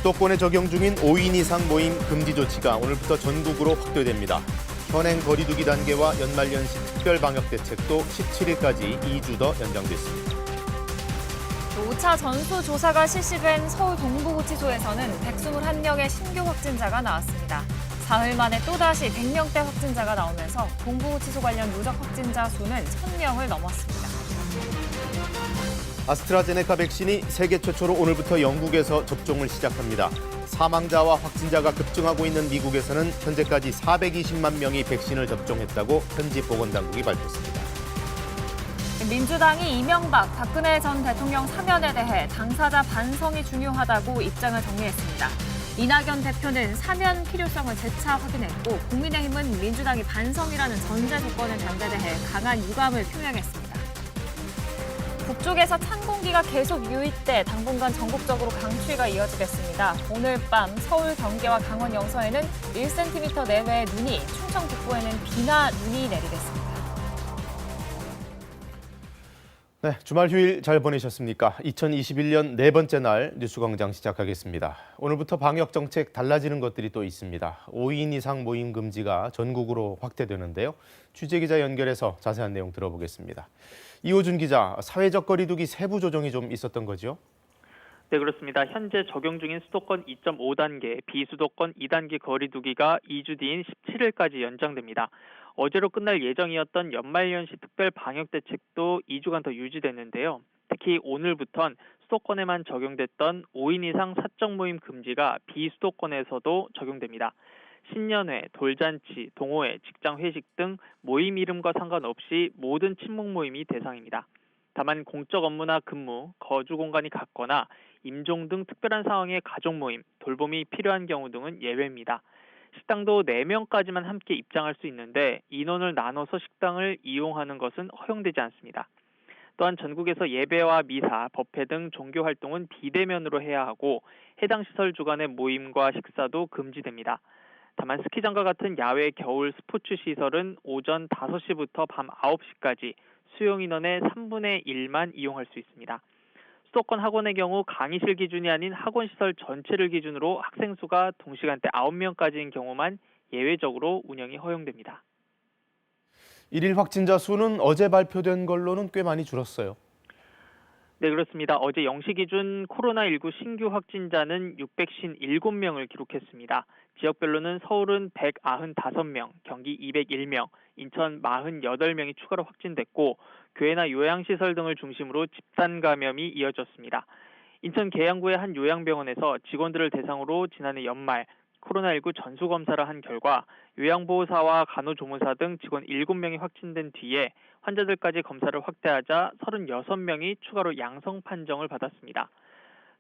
수도권에 적용 중인 5인 이상 모임 금지 조치가 오늘부터 전국으로 확대됩니다. 현행 거리두기 단계와 연말연시 특별방역대책도 17일까지 2주 더 연장됐습니다. 5차 전수조사가 실시된 서울 동부구치소에서는 121명의 신규 확진자가 나왔습니다. 사흘 만에 또다시 100명대 확진자가 나오면서 동부구치소 관련 누적 확진자 수는 1000명을 넘었습니다. 아스트라제네카 백신이 세계 최초로 오늘부터 영국에서 접종을 시작합니다. 사망자와 확진자가 급증하고 있는 미국에서는 현재까지 420만 명이 백신을 접종했다고 현지 보건당국이 밝혔습니다. 민주당이 이명박, 박근혜 전 대통령 사면에 대해 당사자 반성이 중요하다고 입장을 정리했습니다. 이낙연 대표는 사면 필요성을 재차 확인했고 국민의힘은 민주당이 반성이라는 전제 조건을 단 데 대해 강한 유감을 표명했습니다. 북쪽에서 찬 공기가 계속 유입돼 당분간 전국적으로 강추위가 이어지겠습니다. 오늘 밤 서울, 경기와 강원 영서에는 1cm 내외의 눈이, 충청 북부에는 비나 눈이 내리겠습니다. 네, 주말 휴일 잘 보내셨습니까? 2021년 네 번째 날 뉴스광장 시작하겠습니다. 오늘부터 방역 정책 달라지는 것들이 또 있습니다. 5인 이상 모임 금지가 전국으로 확대되는데요. 취재기자 연결해서 자세한 내용 들어보겠습니다. 이호준 기자, 사회적 거리두기 세부 조정이 좀 있었던 거죠? 네, 그렇습니다. 현재 적용 중인 수도권 2.5단계, 비수도권 2단계 거리두기가 2주 뒤인 17일까지 연장됩니다. 어제로 끝날 예정이었던 연말연시 특별 방역대책도 2주간 더 유지됐는데요. 특히 오늘부턴 수도권에만 적용됐던 5인 이상 사적 모임 금지가 비수도권에서도 적용됩니다. 신년회, 돌잔치, 동호회, 직장 회식 등 모임 이름과 상관없이 모든 친목 모임이 대상입니다. 다만 공적 업무나 근무, 거주 공간이 같거나 임종 등 특별한 상황의 가족 모임, 돌봄이 필요한 경우 등은 예외입니다. 식당도 4명까지만 함께 입장할 수 있는데 인원을 나눠서 식당을 이용하는 것은 허용되지 않습니다. 또한 전국에서 예배와 미사, 법회 등 종교 활동은 비대면으로 해야 하고 해당 시설 주간의 모임과 식사도 금지됩니다. 다만 스키장과 같은 야외 겨울 스포츠 시설은 오전 5시부터 밤 9시까지 수용 인원의 3분의 1만 이용할 수 있습니다. 수도권 학원의 경우 강의실 기준이 아닌 학원시설 전체를 기준으로 학생 수가 동시간대 9명까지인 경우만 예외적으로 운영이 허용됩니다. 일일 확진자 수는 어제 발표된 걸로는 꽤 많이 줄었어요. 네, 그렇습니다. 어제 0시 기준 코로나19 신규 확진자는 657명을 기록했습니다. 지역별로는 서울은 195명, 경기 201명, 인천 48명이 추가로 확진됐고 교회나 요양시설 등을 중심으로 집단 감염이 이어졌습니다. 인천 계양구의 한 요양병원에서 직원들을 대상으로 지난해 연말 코로나19 전수검사를 한 결과 요양보호사와 간호조무사 등 직원 7명이 확진된 뒤에 환자들까지 검사를 확대하자 36명이 추가로 양성 판정을 받았습니다.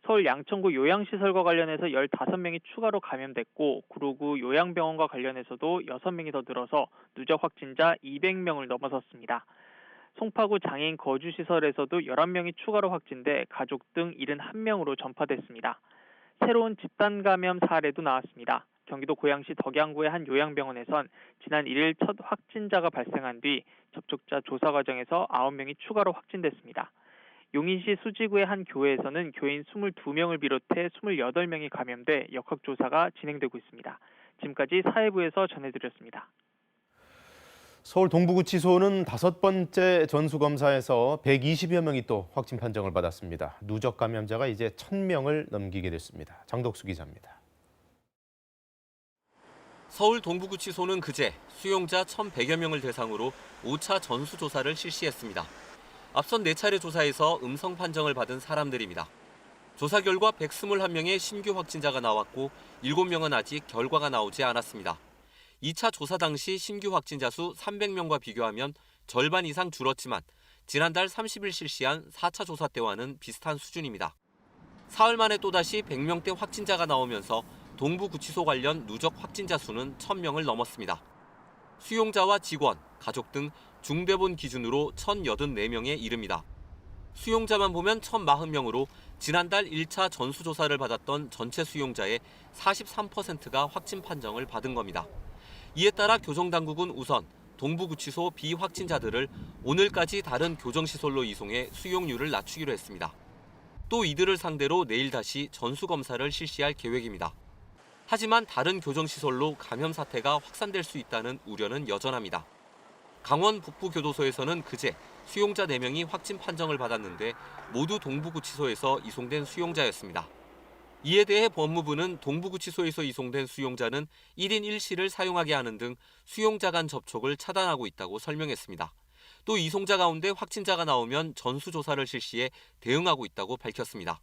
서울 양천구 요양시설과 관련해서 15명이 추가로 감염됐고 구로구 요양병원과 관련해서도 6명이 더 늘어서 누적 확진자 200명을 넘어섰습니다. 송파구 장애인 거주시설에서도 11명이 추가로 확진돼 가족 등 71명으로 전파됐습니다. 새로운 집단 감염 사례도 나왔습니다. 경기도 고양시 덕양구의 한 요양병원에선 지난 1일 첫 확진자가 발생한 뒤 접촉자 조사 과정에서 9명이 추가로 확진됐습니다. 용인시 수지구의 한 교회에서는 교인 22명을 비롯해 28명이 감염돼 역학조사가 진행되고 있습니다. 지금까지 사회부에서 전해드렸습니다. 서울 동부구치소는 5번째 전수검사에서 120여 명이 또 확진 판정을 받았습니다. 누적 감염자가 이제 1000명을 넘기게 됐습니다. 장덕수 기자입니다. 서울 동부구치소는 그제 수용자 1,100여 명을 대상으로 5차 전수조사를 실시했습니다. 앞선 4차례 조사에서 음성 판정을 받은 사람들입니다. 조사 결과 121명의 신규 확진자가 나왔고 7명은 아직 결과가 나오지 않았습니다. 2차 조사 당시 신규 확진자 수 300명과 비교하면 절반 이상 줄었지만 지난달 30일 실시한 4차 조사 때와는 비슷한 수준입니다. 사흘 만에 또다시 100명대 확진자가 나오면서 동부구치소 관련 누적 확진자 수는 1000명을 넘었습니다. 수용자와 직원, 가족 등 중대본 기준으로 1084명에 이릅니다. 수용자만 보면 1040명으로 지난달 1차 전수조사를 받았던 전체 수용자의 43%가 확진 판정을 받은 겁니다. 이에 따라 교정당국은 우선 동부구치소 비확진자들을 오늘까지 다른 교정시설로 이송해 수용률을 낮추기로 했습니다. 또 이들을 상대로 내일 다시 전수검사를 실시할 계획입니다. 하지만 다른 교정시설로 감염 사태가 확산될 수 있다는 우려는 여전합니다. 강원 북부교도소에서는 그제 수용자 4명이 확진 판정을 받았는데 모두 동부구치소에서 이송된 수용자였습니다. 이에 대해 법무부는 동부구치소에서 이송된 수용자는 1인 1실을 사용하게 하는 등 수용자 간 접촉을 차단하고 있다고 설명했습니다. 또 이송자 가운데 확진자가 나오면 전수조사를 실시해 대응하고 있다고 밝혔습니다.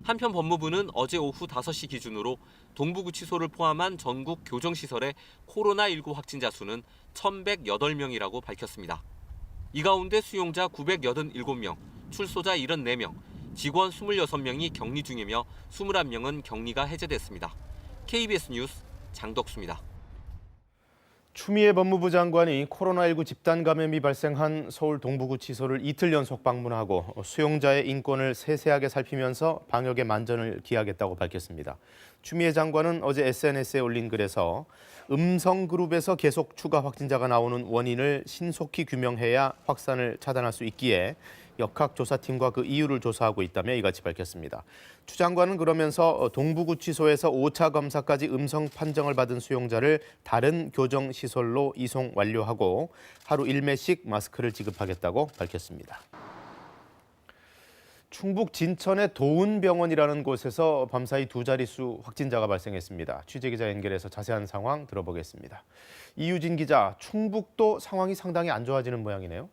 한편 법무부는 어제 오후 5시 기준으로 동부구치소를 포함한 전국 교정시설의 코로나19 확진자 수는 1,108명이라고 밝혔습니다. 이 가운데 수용자 987명, 출소자 74명, 직원 26명이 격리 중이며 21명은 격리가 해제됐습니다. KBS 뉴스 장덕수입니다. 추미애 법무부 장관이 코로나19 집단 감염이 발생한 서울 동부구치소를 이틀 연속 방문하고 수용자의 인권을 세세하게 살피면서 방역에 만전을 기하겠다고 밝혔습니다. 추미애 장관은 어제 SNS에 올린 글에서 음성그룹에서 계속 추가 확진자가 나오는 원인을 신속히 규명해야 확산을 차단할 수 있기에 역학조사팀과 그 이유를 조사하고 있다며 이같이 밝혔습니다. 추 장관은 그러면서 동부구치소에서 5차 검사까지 음성 판정을 받은 수용자를 다른 교정시설로 이송 완료하고 하루 1매씩 마스크를 지급하겠다고 밝혔습니다. 충북 진천의 도운병원이라는 곳에서 밤사이 2자릿수 확진자가 발생했습니다. 취재기자 연결해서 자세한 상황 들어보겠습니다. 이유진 기자, 충북도 상황이 상당히 안 좋아지는 모양이네요.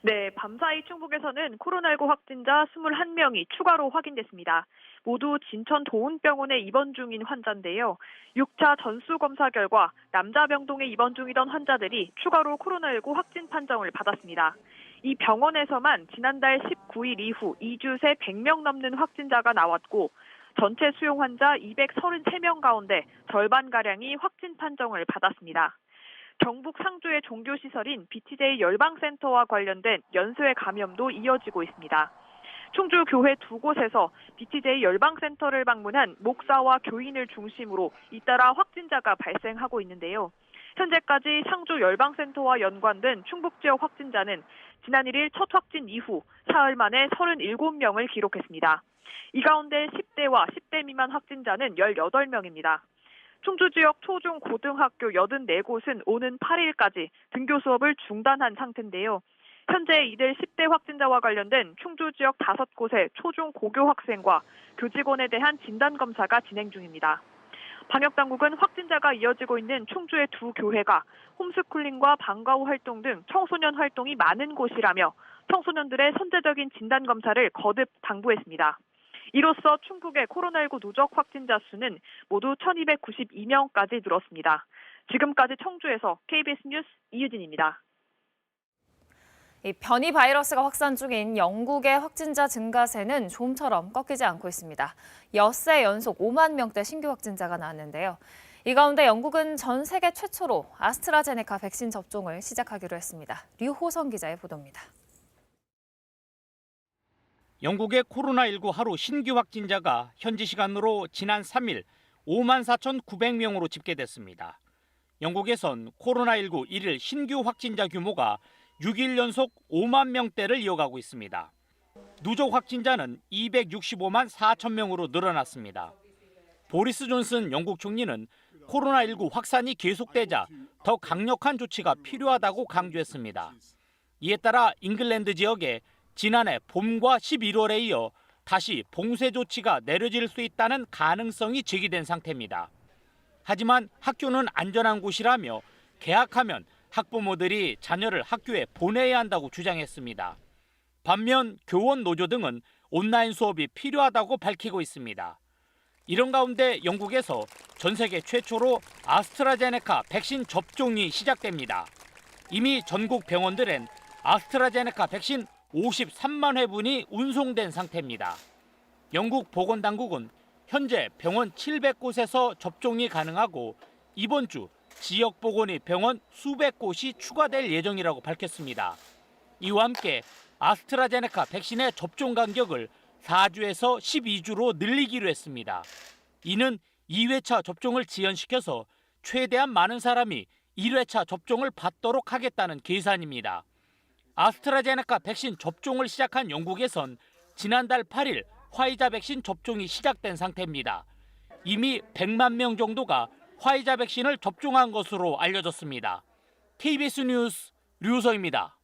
네, 밤사이 충북에서는 코로나19 확진자 21명이 추가로 확인됐습니다. 모두 진천 도운병원에 입원 중인 환자인데요. 6차 전수검사 결과 남자병동에 입원 중이던 환자들이 추가로 코로나19 확진 판정을 받았습니다. 이 병원에서만 지난달 19일 이후 2주 새 100명 넘는 확진자가 나왔고 전체 수용 환자 233명 가운데 절반가량이 확진 판정을 받았습니다. 경북 상주의 종교시설인 BTJ 열방센터와 관련된 연쇄 감염도 이어지고 있습니다. 충주 교회 2곳에서 BTJ 열방센터를 방문한 목사와 교인을 중심으로 잇따라 확진자가 발생하고 있는데요. 현재까지 상주 열방센터와 연관된 충북 지역 확진자는 지난 1일 첫 확진 이후 사흘 만에 37명을 기록했습니다. 이 가운데 10대와 10대 미만 확진자는 18명입니다. 충주 지역 초중 고등학교 84곳은 오는 8일까지 등교 수업을 중단한 상태인데요. 현재 이들 10대 확진자와 관련된 충주 지역 5곳의 초중 고교 학생과 교직원에 대한 진단검사가 진행 중입니다. 방역당국은 확진자가 이어지고 있는 충주의 2 교회가 홈스쿨링과 방과 후 활동 등 청소년 활동이 많은 곳이라며 청소년들의 선제적인 진단검사를 거듭 당부했습니다. 이로써 충북의 코로나19 누적 확진자 수는 모두 1,292명까지 늘었습니다. 지금까지 청주에서 KBS 뉴스 이유진입니다. 이 변이 바이러스가 확산 중인 영국의 확진자 증가세는 좀처럼 꺾이지 않고 있습니다. 엿새 연속 5만 명대 신규 확진자가 나왔는데요. 이 가운데 영국은 전 세계 최초로 아스트라제네카 백신 접종을 시작하기로 했습니다. 류호성 기자의 보도입니다. 영국의 코로나19 하루 신규 확진자가 현지 시간으로 지난 3일 54,900명으로 집계됐습니다. 영국에선 코로나19 1일 신규 확진자 규모가 6일 연속 5만 명대를 이어가고 있습니다. 누적 확진자는 265만 4천 명으로 늘어났습니다. 보리스 존슨 영국 총리는 코로나19 확산이 계속되자 더 강력한 조치가 필요하다고 강조했습니다. 이에 따라 잉글랜드 지역에 지난해 봄과 11월에 이어 다시 봉쇄 조치가 내려질 수 있다는 가능성이 제기된 상태입니다. 하지만 학교는 안전한 곳이라며 개학하면 학부모들이 자녀를 학교에 보내야 한다고 주장했습니다. 반면 교원 노조 등은 온라인 수업이 필요하다고 밝히고 있습니다. 이런 가운데 영국에서 전 세계 최초로 아스트라제네카 백신 접종이 시작됩니다. 이미 전국 병원들엔 아스트라제네카 백신 53만 회분이 운송된 상태입니다. 영국 보건당국은 현재 병원 700곳에서 접종이 가능하고 이번 주 지역보건의 병원 수백 곳이 추가될 예정이라고 밝혔습니다. 이와 함께 아스트라제네카 백신의 접종 간격을 4주에서 12주로 늘리기로 했습니다. 이는 2회차 접종을 지연시켜서 최대한 많은 사람이 1회차 접종을 받도록 하겠다는 계산입니다. 아스트라제네카 백신 접종을 시작한 영국에선 지난달 8일 화이자 백신 접종이 시작된 상태입니다. 이미 100만 명 정도가 화이자 백신을 접종한 것으로 알려졌습니다. KBS 뉴스 류서입니다.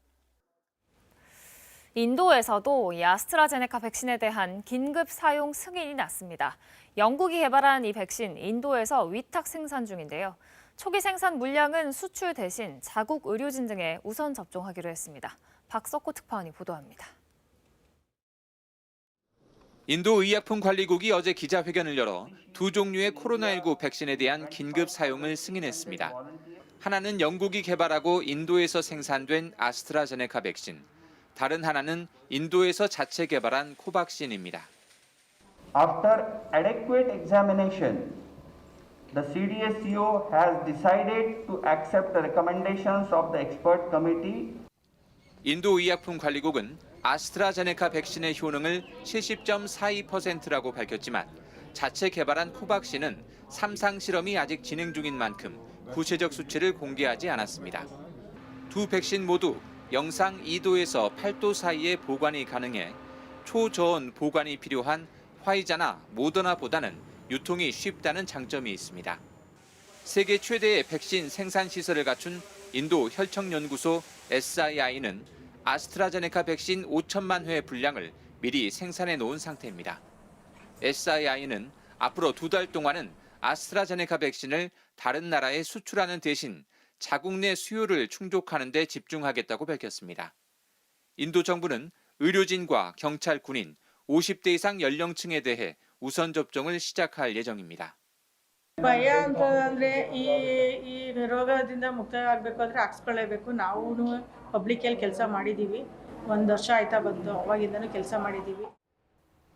인도에서도 이 아스트라제네카 백신에 대한 긴급 사용 승인이 났습니다. 영국이 개발한 이 백신 인도에서 위탁 생산 중인데요. 초기 생산 물량은 수출 대신 자국 의료진 등에 우선 접종하기로 했습니다. 박석호 특파원이 보도합니다. 인도 의약품관리국이 어제 기자회견을 열어 두 종류의 코로나19 백신에 대한 긴급 사용을 승인했습니다. 하나는 영국이 개발하고 인도에서 생산된 아스트라제네카 백신, 다른 하나는 인도에서 자체 개발한 코박신입니다. After adequate examination, the CDSCO has decided to accept the recommendations of the expert committee. 인도 의약품관리국은 아스트라제네카 백신의 효능을 70.42%라고 밝혔지만 자체 개발한 코박신은 3상 실험이 아직 진행 중인 만큼 구체적 수치를 공개하지 않았습니다. 두 백신 모두 영상 2도에서 8도 사이의 보관이 가능해 초저온 보관이 필요한 화이자나 모더나보다는 유통이 쉽다는 장점이 있습니다. 세계 최대의 백신 생산 시설을 갖춘 인도 혈청연구소 SII는 아스트라제네카 백신 5천만 회 분량을 미리 생산해 놓은 상태입니다. SII는 앞으로 2달 동안은 아스트라제네카 백신을 다른 나라에 수출하는 대신 자국 내 수요를 충족하는 데 집중하겠다고 밝혔습니다. 인도 정부는 의료진과 경찰, 군인, 50대 이상 연령층에 대해 우선 접종을 시작할 예정입니다. ಭಯ ಅಂತಂದ್ರೆ ಈ ರೋಗದಿಂದ ಮುಕ್ತ ಆಗಬೇಕಾದ್ರೆ ಹಾಕ್ಸ್ಕೊಳ್ಳೇಬೇಕು. ನಾವು ಪಬ್ಲಿಕಲ್ಲಿ ಕೆಲಸ ಮಾಡಿದ್ದೀವಿ. 1 ವರ್ಷ ಆಯ್ತಾ ಬಂದು ಅವಾಗಿಂದನೂ ಕೆಲಸ ಮಾಡಿದ್ದೀವಿ.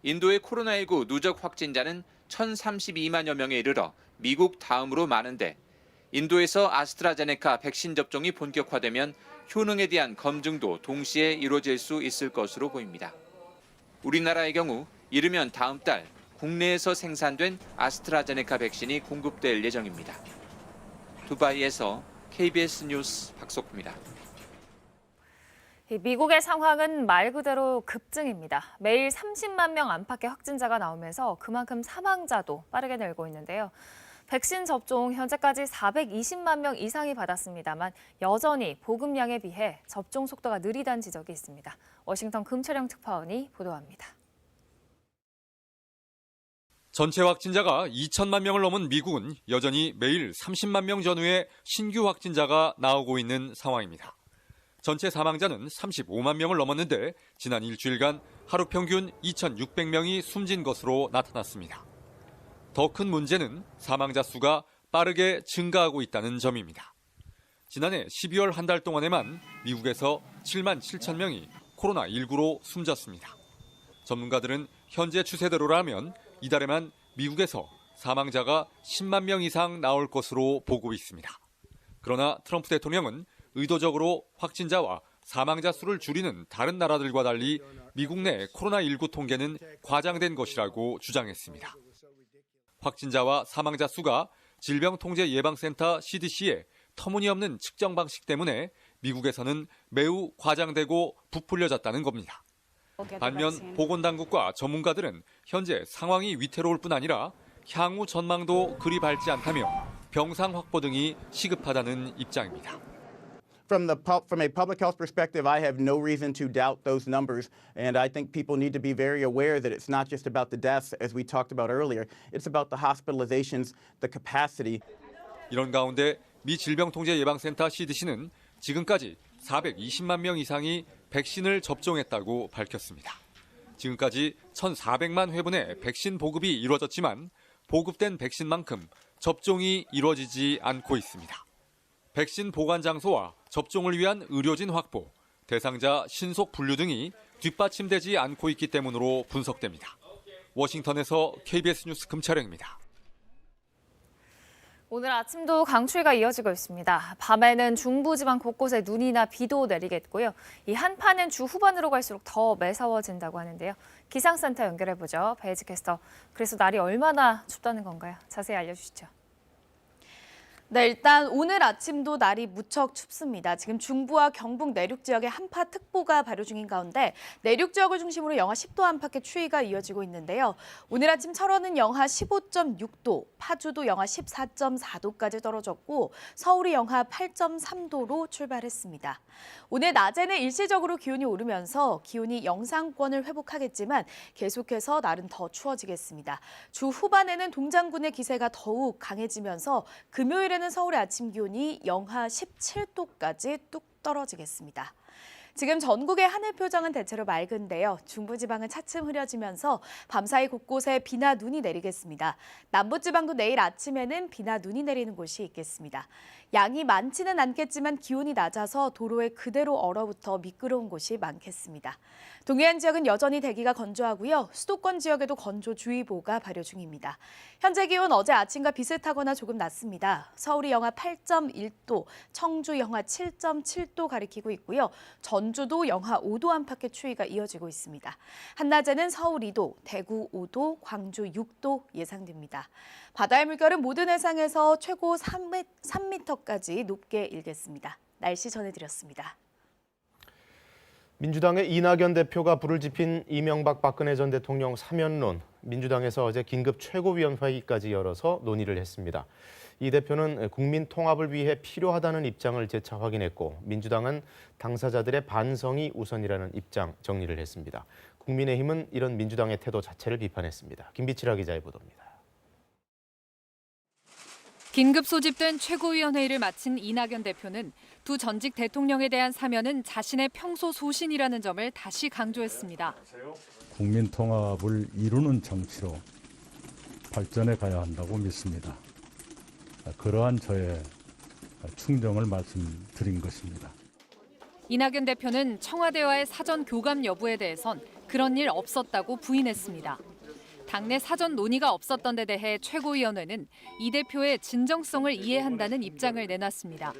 인도의 코로나19 누적 확진자는 1,032만여 명에 이르러 미국 다음으로 많은데 인도에서 아스트라제네카 백신 접종이 본격화되면 효능에 대한 검증도 동시에 이루어질 수 있을 것으로 보입니다. 우리나라의 경우 이르면 다음 달 국내에서 생산된 아스트라제네카 백신이 공급될 예정입니다. 두바이에서 KBS 뉴스 박석호입니다. 미국의 상황은 말 그대로 급증입니다. 매일 30만 명 안팎의 확진자가 나오면서 그만큼 사망자도 빠르게 늘고 있는데요. 백신 접종 현재까지 420만 명 이상이 받았습니다만 여전히 보급량에 비해 접종 속도가 느리다는 지적이 있습니다. 워싱턴 금철영 특파원이 보도합니다. 전체 확진자가 2천만 명을 넘은 미국은 여전히 매일 30만 명 전후의 신규 확진자가 나오고 있는 상황입니다. 전체 사망자는 35만 명을 넘었는데 지난 일주일간 하루 평균 2,600명이 숨진 것으로 나타났습니다. 더 큰 문제는 사망자 수가 빠르게 증가하고 있다는 점입니다. 지난해 12월 한 달 동안에만 미국에서 7만 7천 명이 코로나19로 숨졌습니다. 전문가들은 현재 추세대로라면 이달에만 미국에서 사망자가 10만 명 이상 나올 것으로 보고 있습니다. 그러나 트럼프 대통령은 의도적으로 확진자와 사망자 수를 줄이는 다른 나라들과 달리 미국 내 코로나19 통계는 과장된 것이라고 주장했습니다. 확진자와 사망자 수가 질병통제예방센터 CDC의 터무니없는 측정 방식 때문에 미국에서는 매우 과장되고 부풀려졌다는 겁니다. 반면 보건당국과 전문가들은 현재 상황이 위태로울 뿐 아니라 향후 전망도 그리 밝지 않다며 병상 확보 등이 시급하다는 입장입니다. From a public health perspective, I have no reason to doubt those numbers, and I think people need to be very aware that it's not just about the deaths, as we talked about earlier. It's about the hospitalizations, the capacity. 이런 가운데 미 질병통제예방센터 CDC는 지금까지 420만 명 이상이 백신을 접종했다고 밝혔습니다. 지금까지 1,400만 회분의 백신 보급이 이루어졌지만 보급된 백신만큼 접종이 이루어지지 않고 있습니다. 백신 보관 장소와 접종을 위한 의료진 확보, 대상자 신속 분류 등이 뒷받침되지 않고 있기 때문으로 분석됩니다. 워싱턴에서 KBS 뉴스 금철영입니다. 오늘 아침도 강추위가 이어지고 있습니다. 밤에는 중부지방 곳곳에 눈이나 비도 내리겠고요. 이 한파는 주 후반으로 갈수록 더 매서워진다고 하는데요. 기상센터 연결해보죠. 배혜지 캐스터. 그래서 날이 얼마나 춥다는 건가요? 자세히 알려주시죠. 네, 일단 오늘 아침도 날이 무척 춥습니다. 지금 중부와 경북 내륙 지역에 한파특보가 발효 중인 가운데 내륙 지역을 중심으로 영하 10도 안팎의 추위가 이어지고 있는데요. 오늘 아침 철원은 영하 15.6도, 파주도 영하 14.4도까지 떨어졌고 서울이 영하 8.3도로 출발했습니다. 오늘 낮에는 일시적으로 기온이 오르면서 기온이 영상권을 회복하겠지만 계속해서 날은 더 추워지겠습니다. 주 후반에는 동장군의 기세가 더욱 강해지면서 금요일에는 서울의 아침 기온이 영하 17도까지 뚝 떨어지겠습니다. 지금 전국의 하늘 표정은 대체로 맑은데요. 중부지방은 차츰 흐려지면서 밤사이 곳곳에 비나 눈이 내리겠습니다. 남부지방도 내일 아침에는 비나 눈이 내리는 곳이 있겠습니다. 양이 많지는 않겠지만 기온이 낮아서 도로에 그대로 얼어붙어 미끄러운 곳이 많겠습니다. 동해안 지역은 여전히 대기가 건조하고요. 수도권 지역에도 건조주의보가 발효 중입니다. 현재 기온 어제 아침과 비슷하거나 조금 낮습니다. 서울이 영하 8.1도, 청주 영하 7.7도 가리키고 있고요. 전주도 영하 5도 안팎의 추위가 이어지고 있습니다. 한낮에는 서울 2도, 대구 5도, 광주 6도 예상됩니다. 바다의 물결은 모든 해상에서 최고 3m까지 높게 일겠습니다. 날씨 전해드렸습니다. 민주당의 이낙연 대표가 불을 지핀 이명박 박근혜 전 대통령 사면론, 민주당에서 어제 긴급 최고위원 회의까지 열어서 논의를 했습니다. 이 대표는 국민 통합을 위해 필요하다는 입장을 재차 확인했고 민주당은 당사자들의 반성이 우선이라는 입장 정리를 했습니다. 국민의힘은 이런 민주당의 태도 자체를 비판했습니다. 김비치라 기자의 보도입니다. 긴급 소집된 최고위원회의를 마친 이낙연 대표는 두 전직 대통령에 대한 사면은 자신의 평소 소신이라는 점을 다시 강조했습니다. 국민 통합을 이루는 정치로 발전해 가야 한다고 믿습니다. 그러한 저의 충정을 말씀드린 것입니다. 이낙연 대표는 청와대와의 사전 교감 여부에 대해선 그런 일 없었다고 부인했습니다. 당내 사전 논의가 없었던 데 대해 최고위원회는 이 대표의 진정성을 이해한다는 입장을 내놨습니다.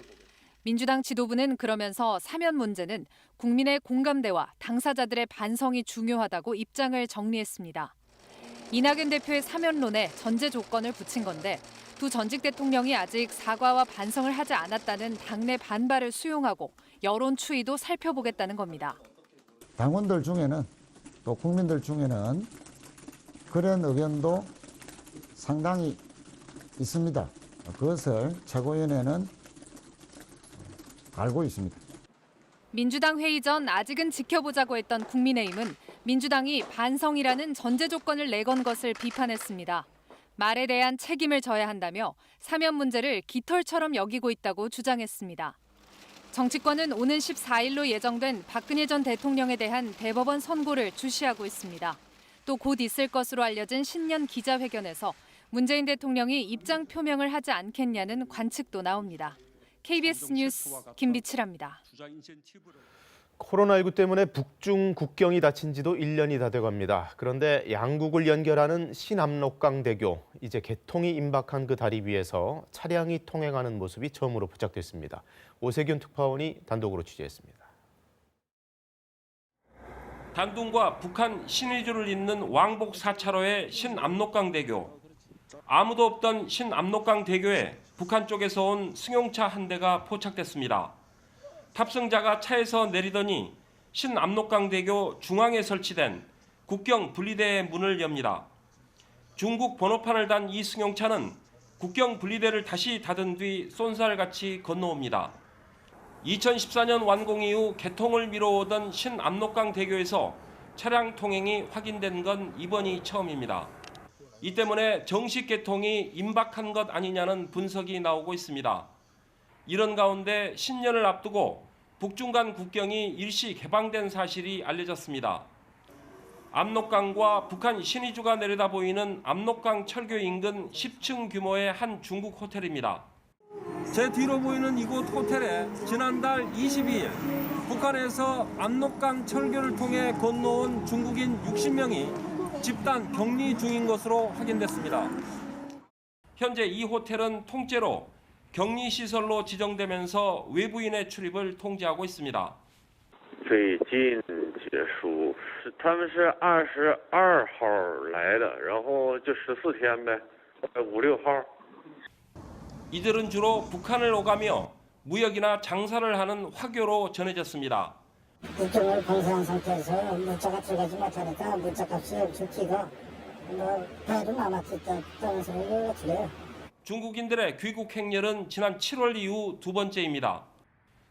민주당 지도부는 그러면서 사면 문제는 국민의 공감대와 당사자들의 반성이 중요하다고 입장을 정리했습니다. 이낙연 대표의 사면론에 전제 조건을 붙인 건데 두 전직 대통령이 아직 사과와 반성을 하지 않았다는 당내 반발을 수용하고 여론 추이도 살펴보겠다는 겁니다. 당원들 중에는 또 국민들 중에는 그런 의견도 상당히 있습니다. 그것을 최고위원회는 알고 있습니다. 민주당 회의 전 아직은 지켜보자고 했던 국민의힘은 민주당이 반성이라는 전제 조건을 내건 것을 비판했습니다. 말에 대한 책임을 져야 한다며 사면 문제를 깃털처럼 여기고 있다고 주장했습니다. 정치권은 오는 14일로 예정된 박근혜 전 대통령에 대한 대법원 선고를 주시하고 있습니다. 또 곧 있을 것으로 알려진 신년 기자회견에서 문재인 대통령이 입장 표명을 하지 않겠냐는 관측도 나옵니다. KBS 뉴스 김비치라입니다. 코로나19 때문에 북중 국경이 닫힌 지도 1년이 다 돼갑니다. 그런데 양국을 연결하는 신압록강대교, 이제 개통이 임박한 그 다리 위에서 차량이 통행하는 모습이 처음으로 포착됐습니다. 오세균 특파원이 단독으로 취재했습니다. 단둥과 북한 신의주를 잇는 왕복 4차로의 신압록강대교. 아무도 없던 신압록강대교에 북한 쪽에서 온 승용차 한 대가 포착됐습니다. 탑승자가 차에서 내리더니 신압록강대교 중앙에 설치된 국경 분리대의 문을 엽니다. 중국 번호판을 단 이 승용차는 국경 분리대를 다시 닫은 뒤 쏜살같이 건너옵니다. 2014년 완공 이후 개통을 미뤄오던 신압록강대교에서 차량 통행이 확인된 건 이번이 처음입니다. 이 때문에 정식 개통이 임박한 것 아니냐는 분석이 나오고 있습니다. 이런 가운데 신년을 앞두고 북중 간 국경이 일시 개방된 사실이 알려졌습니다. 압록강과 북한 신의주가 내려다 보이는 압록강 철교 인근 10층 규모의 한 중국 호텔입니다. 제 뒤로 보이는 이곳 호텔에 지난달 22일 북한에서 압록강 철교를 통해 건너온 중국인 60명이 집단 격리 중인 것으로 확인됐습니다. 현재 이 호텔은 통째로 격리시설로 지정되면서 외부인의 출입을 통제하고 있습니다. 最近结束，他们是22号来的，然后就14天呗，5、6号。 이들은 주로 북한을 오가며 무역이나 장사를 하는 화교로 전해졌습니다. 국경을 봉쇄한 상태에서 문자가 들어가지 못하니까 문자값을 죽기가 배도 남았다는 소리가 들려요. 중국인들의 귀국 행렬은 지난 7월 이후 두 번째입니다.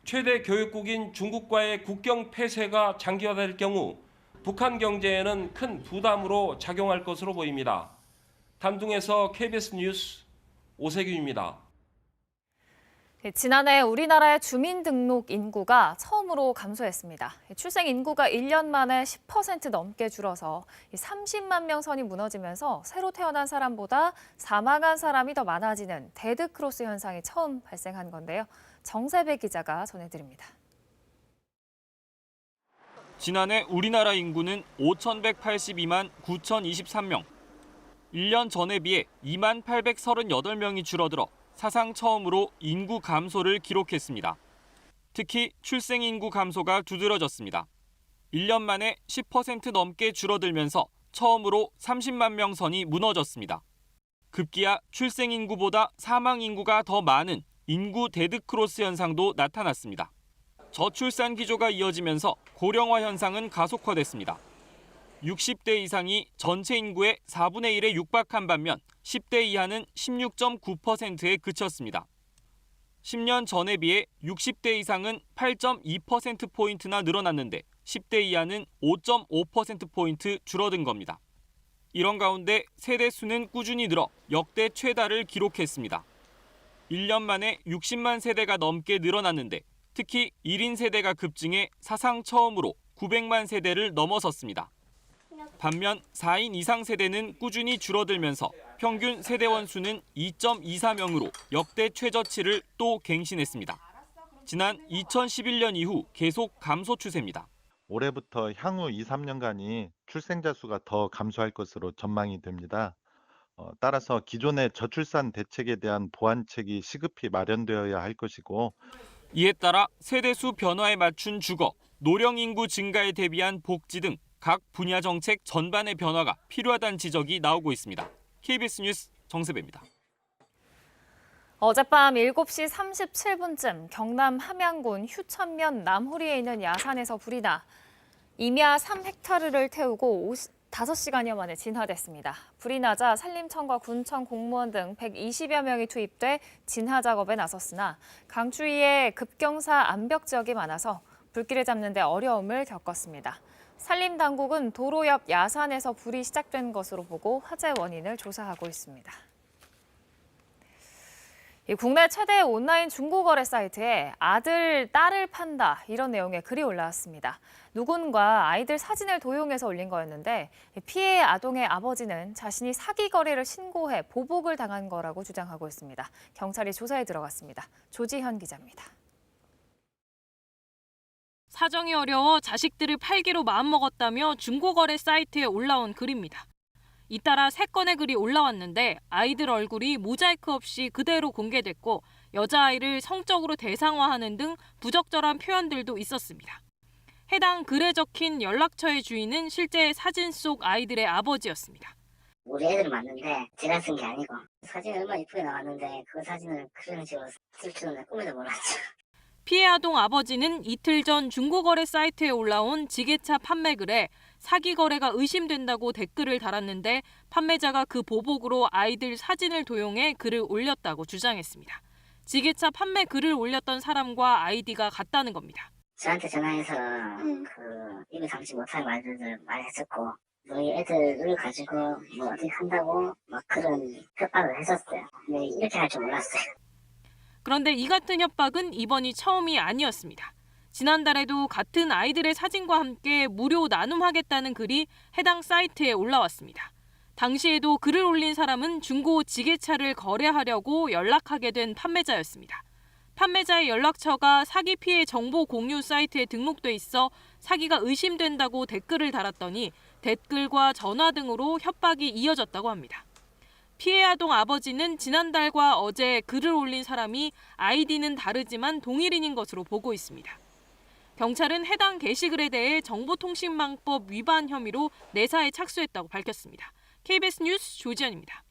최대 교역국인 중국과의 국경 폐쇄가 장기화될 경우 북한 경제에는 큰 부담으로 작용할 것으로 보입니다. 단둥에서 KBS 뉴스 오세균입니다. 지난해 우리나라의 주민등록 인구가 처음으로 감소했습니다. 출생 인구가 1년 만에 10% 넘게 줄어서 30만 명 선이 무너지면서 새로 태어난 사람보다 사망한 사람이 더 많아지는 데드크로스 현상이 처음 발생한 건데요. 정세배 기자가 전해드립니다. 지난해 우리나라 인구는 5,182만 9,023명. 1년 전에 비해 2만 838명이 줄어들어 사상 처음으로 인구 감소를 기록했습니다. 특히 출생 인구 감소가 두드러졌습니다. 1년 만에 10% 넘게 줄어들면서 처음으로 30만 명 선이 무너졌습니다. 급기야 출생 인구보다 사망 인구가 더 많은 인구 데드크로스 현상도 나타났습니다. 저출산 기조가 이어지면서 고령화 현상은 가속화됐습니다. 60대 이상이 전체 인구의 4분의 1에 육박한 반면 10대 이하는 16.9%에 그쳤습니다. 10년 전에 비해 60대 이상은 8.2%포인트나 늘어났는데 10대 이하는 5.5%포인트 줄어든 겁니다. 이런 가운데 세대 수는 꾸준히 늘어 역대 최다를 기록했습니다. 1년 만에 60만 세대가 넘게 늘어났는데 특히 1인 세대가 급증해 사상 처음으로 900만 세대를 넘어섰습니다. 반면 4인 이상 세대는 꾸준히 줄어들면서 평균 세대원 수는 2.24명으로 역대 최저치를 또 갱신했습니다. 지난 2011년 이후 계속 감소 추세입니다. 올해부터 향후 2, 3년간이 출생자 수가 더 감소할 것으로 전망이 됩니다. 따라서 기존의 저출산 대책에 대한 보완책이 시급히 마련되어야 할 것이고 이에 따라 세대수 변화에 맞춘 주거, 노령 인구 증가에 대비한 복지 등 각 분야 정책 전반의 변화가 필요하다는 지적이 나오고 있습니다. KBS 뉴스 정세배입니다. 어젯밤 7시 37분쯤 경남 함양군 휴천면 남호리에 있는 야산에서 불이 나 임야 3헥타르를 태우고 5시간여 만에 진화됐습니다. 불이 나자 산림청과 군청 공무원 등 120여 명이 투입돼 진화 작업에 나섰으나 강추위에 급경사 암벽 지역이 많아서 불길을 잡는 데 어려움을 겪었습니다. 산림당국은 도로 옆 야산에서 불이 시작된 것으로 보고 화재 원인을 조사하고 있습니다. 국내 최대 온라인 중고거래 사이트에 아들, 딸을 판다 이런 내용의 글이 올라왔습니다. 누군가 아이들 사진을 도용해서 올린 거였는데 피해 아동의 아버지는 자신이 사기 거래를 신고해 보복을 당한 거라고 주장하고 있습니다. 경찰이 조사에 들어갔습니다. 조지현 기자입니다. 사정이 어려워 자식들을 팔기로 마음먹었다며 중고거래 사이트에 올라온 글입니다. 잇따라 3건의 글이 올라왔는데 아이들 얼굴이 모자이크 없이 그대로 공개됐고 여자아이를 성적으로 대상화하는 등 부적절한 표현들도 있었습니다. 해당 글에 적힌 연락처의 주인은 실제 사진 속 아이들의 아버지였습니다. 우리 애들 맞는데 제가 쓴 게 아니고 사진이 얼마나 이쁘게 나왔는데 그 사진을 그런 식으로 쓸 줄은 꿈에도 몰랐죠. 피해 아동 아버지는 이틀 전 중고거래 사이트에 올라온 지게차 판매 글에 사기 거래가 의심된다고 댓글을 달았는데 판매자가 그 보복으로 아이들 사진을 도용해 글을 올렸다고 주장했습니다. 지게차 판매 글을 올렸던 사람과 아이디가 같다는 겁니다. 저한테 전화해서 입에 담지 못할 말들을 많이 했었고 우리 애들을 가지고 뭐 어떻게 한다고 막 그런 협박을 했었어요. 근데 이렇게 할 줄 몰랐어요. 그런데 이 같은 협박은 이번이 처음이 아니었습니다. 지난달에도 같은 아이들의 사진과 함께 무료 나눔하겠다는 글이 해당 사이트에 올라왔습니다. 당시에도 글을 올린 사람은 중고 지게차를 거래하려고 연락하게 된 판매자였습니다. 판매자의 연락처가 사기 피해 정보 공유 사이트에 등록돼 있어 사기가 의심된다고 댓글을 달았더니 댓글과 전화 등으로 협박이 이어졌다고 합니다. 피해 아동 아버지는 지난달과 어제 글을 올린 사람이 아이디는 다르지만 동일인인 것으로 보고 있습니다. 경찰은 해당 게시글에 대해 정보통신망법 위반 혐의로 내사에 착수했다고 밝혔습니다. KBS 뉴스 조지현입니다.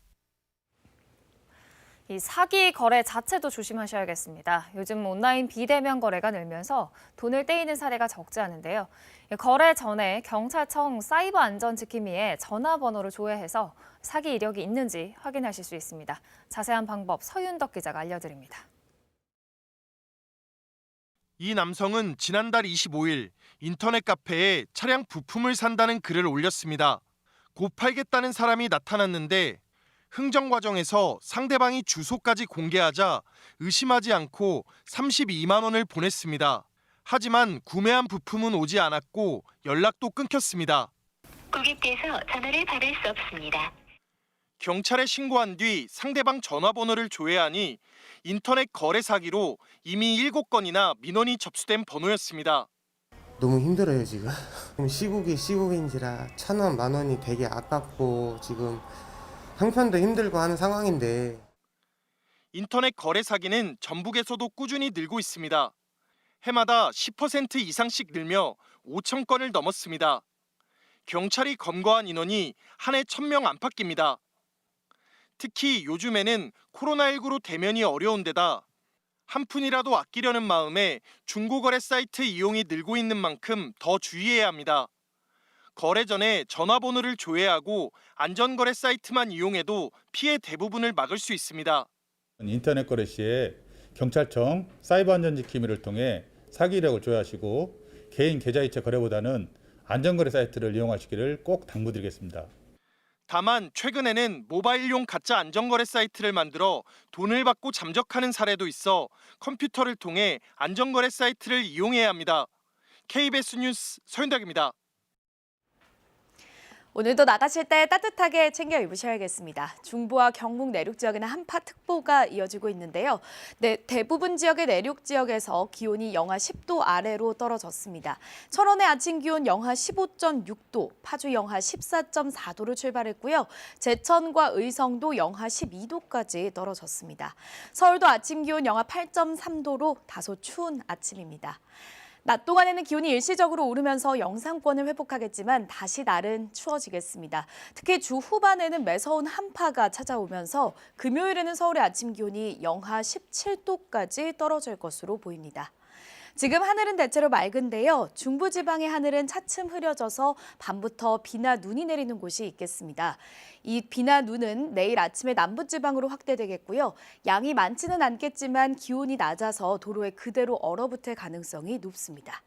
이 사기 거래 자체도 조심하셔야겠습니다. 요즘 온라인 비대면 거래가 늘면서 돈을 떼이는 사례가 적지 않은데요. 거래 전에 경찰청 사이버 안전지킴이에 전화번호를 조회해서 사기 이력이 있는지 확인하실 수 있습니다. 자세한 방법 서윤덕 기자가 알려드립니다. 이 남성은 지난달 25일 인터넷 카페에 차량 부품을 산다는 글을 올렸습니다. 곧 팔겠다는 사람이 나타났는데 흥정 과정에서 상대방이 주소까지 공개하자 의심하지 않고 32만 원을 보냈습니다. 하지만 구매한 부품은 오지 않았고 연락도 끊겼습니다. 고객께서 전화를 받을 수 없습니다. 경찰에 신고한 뒤 상대방 전화번호를 조회하니 인터넷 거래 사기로 이미 7건이나 민원이 접수된 번호였습니다. 너무 힘들어요 지금. 시국인지라 1,000원, 10,000원이 되게 아깝고 지금 형편도 힘들고 하는 상황인데. 인터넷 거래 사기는 전북에서도 꾸준히 늘고 있습니다. 해마다 10% 이상씩 늘며 5천 건을 넘었습니다. 경찰이 검거한 인원이 한 해 1,000명 안팎입니다. 특히 요즘에는 코로나19로 대면이 어려운 데다 한 푼이라도 아끼려는 마음에 중고거래 사이트 이용이 늘고 있는 만큼 더 주의해야 합니다. 거래 전에 전화번호를 조회하고 안전거래 사이트만 이용해도 피해 대부분을 막을 수 있습니다. 인터넷 거래 시에 경찰청 사이버 안전지킴이를 통해 사기 이력을 조회하시고 개인 계좌이체 거래보다는 안전거래 사이트를 이용하시기를 꼭 당부드리겠습니다. 다만 최근에는 모바일용 가짜 안전거래 사이트를 만들어 돈을 받고 잠적하는 사례도 있어 컴퓨터를 통해 안전거래 사이트를 이용해야 합니다. KBS 뉴스 서윤덕입니다. 오늘도 나가실 때 따뜻하게 챙겨 입으셔야겠습니다. 중부와 경북 내륙 지역에는 한파특보가 이어지고 있는데요. 대부분 지역의 내륙 지역에서 기온이 영하 10도 아래로 떨어졌습니다. 철원의 아침 기온 영하 15.6도, 파주 영하 14.4도로 출발했고요. 제천과 의성도 영하 12도까지 떨어졌습니다. 서울도 아침 기온 영하 8.3도로 다소 추운 아침입니다. 낮 동안에는 기온이 일시적으로 오르면서 영상권을 회복하겠지만 다시 날은 추워지겠습니다. 특히 주 후반에는 매서운 한파가 찾아오면서 금요일에는 서울의 아침 기온이 영하 17도까지 떨어질 것으로 보입니다. 지금 하늘은 대체로 맑은데요. 중부지방의 하늘은 차츰 흐려져서 밤부터 비나 눈이 내리는 곳이 있겠습니다. 이 비나 눈은 내일 아침에 남부지방으로 확대되겠고요. 양이 많지는 않겠지만 기온이 낮아서 도로에 그대로 얼어붙을 가능성이 높습니다.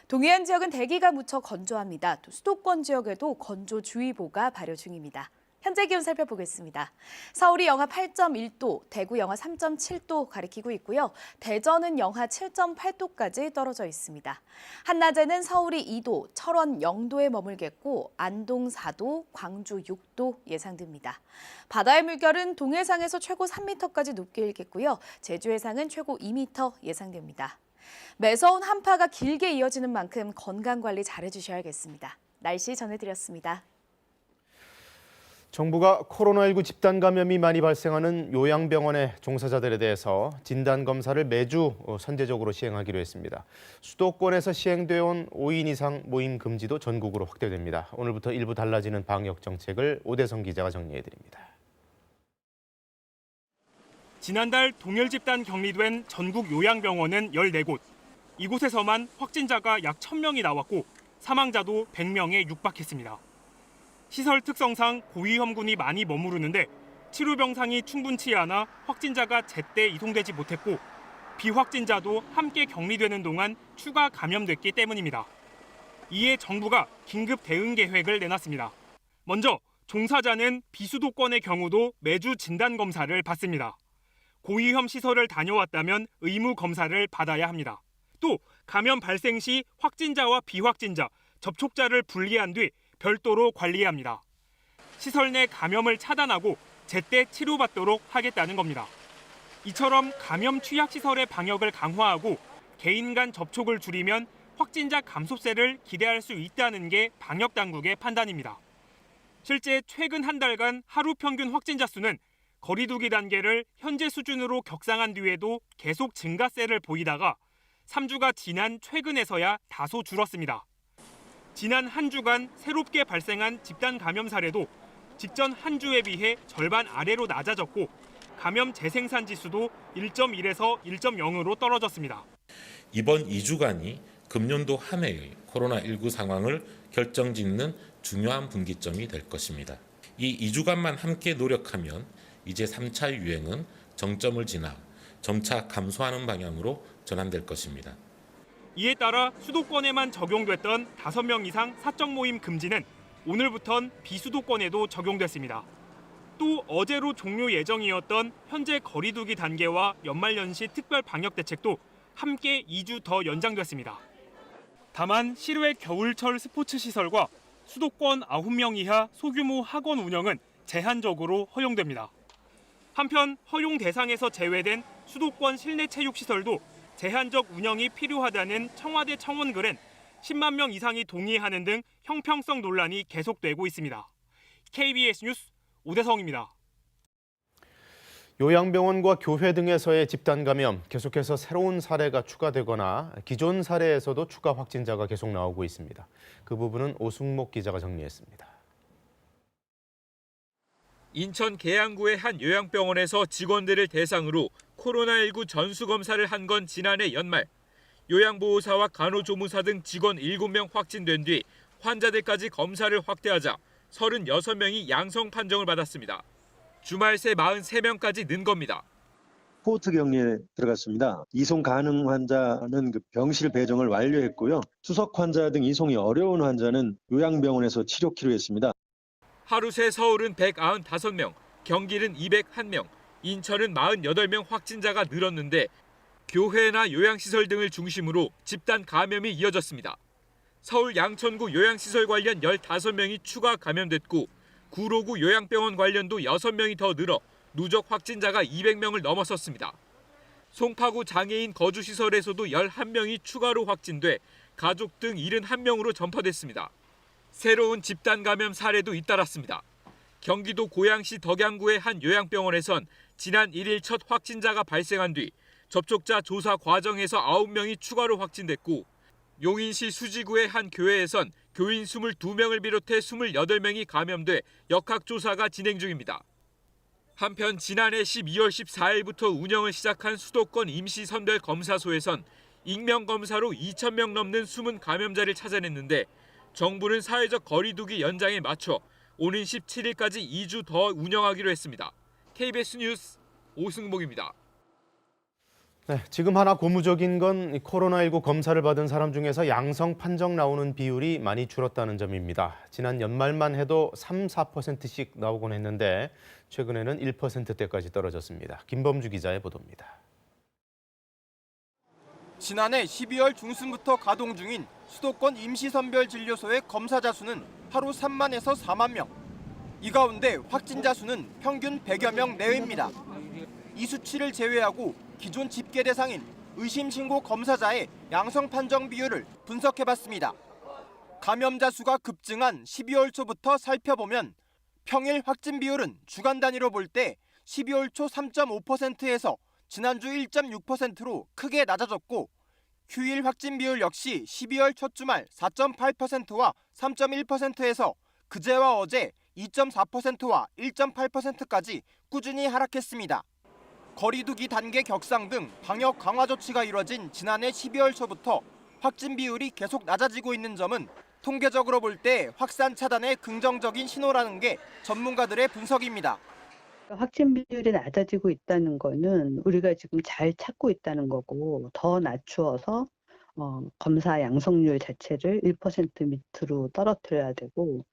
동해안 지역은 대기가 무척 건조합니다. 또 수도권 지역에도 건조주의보가 발효 중입니다. 현재 기온 살펴보겠습니다. 서울이 영하 8.1도, 대구 영하 3.7도 가리키고 있고요. 대전은 영하 7.8도까지 떨어져 있습니다. 한낮에는 서울이 2도, 철원 0도에 머물겠고 안동 4도, 광주 6도 예상됩니다. 바다의 물결은 동해상에서 최고 3m까지 높게 일겠고요. 제주 해상은 최고 2m 예상됩니다. 매서운 한파가 길게 이어지는 만큼 건강관리 잘해주셔야겠습니다. 날씨 전해드렸습니다. 정부가 코로나19 집단 감염이 많이 발생하는 요양병원의 종사자들에 대해서 진단검사를 매주 선제적으로 시행하기로 했습니다. 수도권에서 시행되어 온 5인 이상 모임 금지도 전국으로 확대됩니다. 오늘부터 일부 달라지는 방역 정책을 오대성 기자가 정리해드립니다. 지난달 동일 집단 격리된 전국 요양병원은 14곳. 이곳에서만 확진자가 약 1,000명이 나왔고 사망자도 100명에 육박했습니다. 시설 특성상 고위험군이 많이 머무르는데 치료 병상이 충분치 않아 확진자가 제때 이송되지 못했고 비확진자도 함께 격리되는 동안 추가 감염됐기 때문입니다. 이에 정부가 긴급 대응 계획을 내놨습니다. 먼저 종사자는 비수도권의 경우도 매주 진단검사를 받습니다. 고위험 시설을 다녀왔다면 의무 검사를 받아야 합니다. 또 감염 발생 시 확진자와 비확진자, 접촉자를 분리한 뒤 별도로 관리해야 합니다. 시설 내 감염을 차단하고 제때 치료받도록 하겠다는 겁니다. 이처럼 감염 취약시설의 방역을 강화하고 개인 간 접촉을 줄이면 확진자 감소세를 기대할 수 있다는 게 방역당국의 판단입니다. 실제 최근 한 달간 하루 평균 확진자 수는 거리 두기 단계를 현재 수준으로 격상한 뒤에도 계속 증가세를 보이다가 3주가 지난 최근에서야 다소 줄었습니다. 지난 한 주간 새롭게 발생한 집단 감염 사례도 직전 한 주에 비해 절반 아래로 낮아졌고 감염 재생산 지수도 1.1에서 1.0으로 떨어졌습니다. 이번 2주간이 금년도 한 해의 코로나19 상황을 결정짓는 중요한 분기점이 될 것입니다. 이 2주간만 함께 노력하면 이제 3차 유행은 정점을 지나 점차 감소하는 방향으로 전환될 것입니다. 이에 따라 수도권에만 적용됐던 5명 이상 사적 모임 금지는 오늘부턴 비수도권에도 적용됐습니다. 또 어제로 종료 예정이었던 현재 거리 두기 단계와 연말연시 특별 방역 대책도 함께 2주 더 연장됐습니다. 다만 실외 겨울철 스포츠 시설과 수도권 9명 이하 소규모 학원 운영은 제한적으로 허용됩니다. 한편 허용 대상에서 제외된 수도권 실내 체육시설도 제한적 운영이 필요하다는 청와대 청원글엔 10만 명 이상이 동의하는 등 형평성 논란이 계속되고 있습니다. KBS 뉴스 오대성입니다. 요양병원과 교회 등에서의 집단 감염, 계속해서 새로운 사례가 추가되거나 기존 사례에서도 추가 확진자가 계속 나오고 있습니다. 그 부분은 오승목 기자가 정리했습니다. 인천 계양구의 한 요양병원에서 직원들을 대상으로 코로나19 전수검사를 한 건 지난해 연말. 요양보호사와 간호조무사 등 직원 7명 확진된 뒤 환자들까지 검사를 확대하자 36명이 양성 판정을 받았습니다. 주말 새 43명까지 는 겁니다. 포트 격리에 들어갔습니다. 이송 가능 환자는 병실 배정을 완료했고요. 투석 환자 등 이송이 어려운 환자는 요양병원에서 치료키로 했습니다. 하루 새 서울은 195명, 경기는 201명, 인천은 48명 확진자가 늘었는데 교회나 요양시설 등을 중심으로 집단 감염이 이어졌습니다. 서울 양천구 요양시설 관련 15명이 추가 감염됐고 구로구 요양병원 관련도 6명이 더 늘어 누적 확진자가 200명을 넘어섰습니다. 송파구 장애인 거주시설에서도 11명이 추가로 확진돼 가족 등 71명으로 전파됐습니다. 새로운 집단 감염 사례도 잇따랐습니다. 경기도 고양시 덕양구의 한 요양병원에선 지난 1일 첫 확진자가 발생한 뒤 접촉자 조사 과정에서 9명이 추가로 확진됐고 용인시 수지구의 한 교회에선 교인 22명을 비롯해 28명이 감염돼 역학조사가 진행 중입니다. 한편 지난해 12월 14일부터 운영을 시작한 수도권 임시선별검사소에선 익명검사로 2,000명 넘는 숨은 감염자를 찾아냈는데 정부는 사회적 거리 두기 연장에 맞춰 오는 17일까지 2주 더 운영하기로 했습니다. KBS 뉴스 오승목입니다. 네, 지금 하나 고무적인 건 코로나19 검사를 받은 사람 중에서 양성 판정 나오는 비율이 많이 줄었다는 점입니다. 지난 연말만 해도 3, 4%씩 나오곤 했는데 최근에는 1%대까지 떨어졌습니다. 김범주 기자의 보도입니다. 지난해 12월 중순부터 가동 중인 수도권 임시선별진료소의 검사자 수는 하루 3만에서 4만 명. 이 가운데 확진자 수는 평균 100여 명 내외입니다. 이 수치를 제외하고 기존 집계 대상인 의심신고 검사자의 양성 판정 비율을 분석해봤습니다. 감염자 수가 급증한 12월 초부터 살펴보면 평일 확진 비율은 주간 단위로 볼 때 12월 초 3.5%에서 지난주 1.6%로 크게 낮아졌고 휴일 확진 비율 역시 12월 첫 주말 4.8%와 3.1%에서 그제와 어제 2.4%와 1.8%까지 꾸준히 하락했습니다. 거리두기 단계 격상 등 방역 강화 조치가 이뤄진 지난해 12월 초부터 확진 비율이 계속 낮아지고 있는 점은 통계적으로 볼 때 확산 차단에 긍정적인 신호라는 게 전문가들의 분석입니다. 확진 비율이 낮아지고 있다는 거는 우리가 지금 잘 찾고 있다는 거고 더 낮추어서 검사 양성률 자체를 1% 밑으로 떨어뜨려야 되고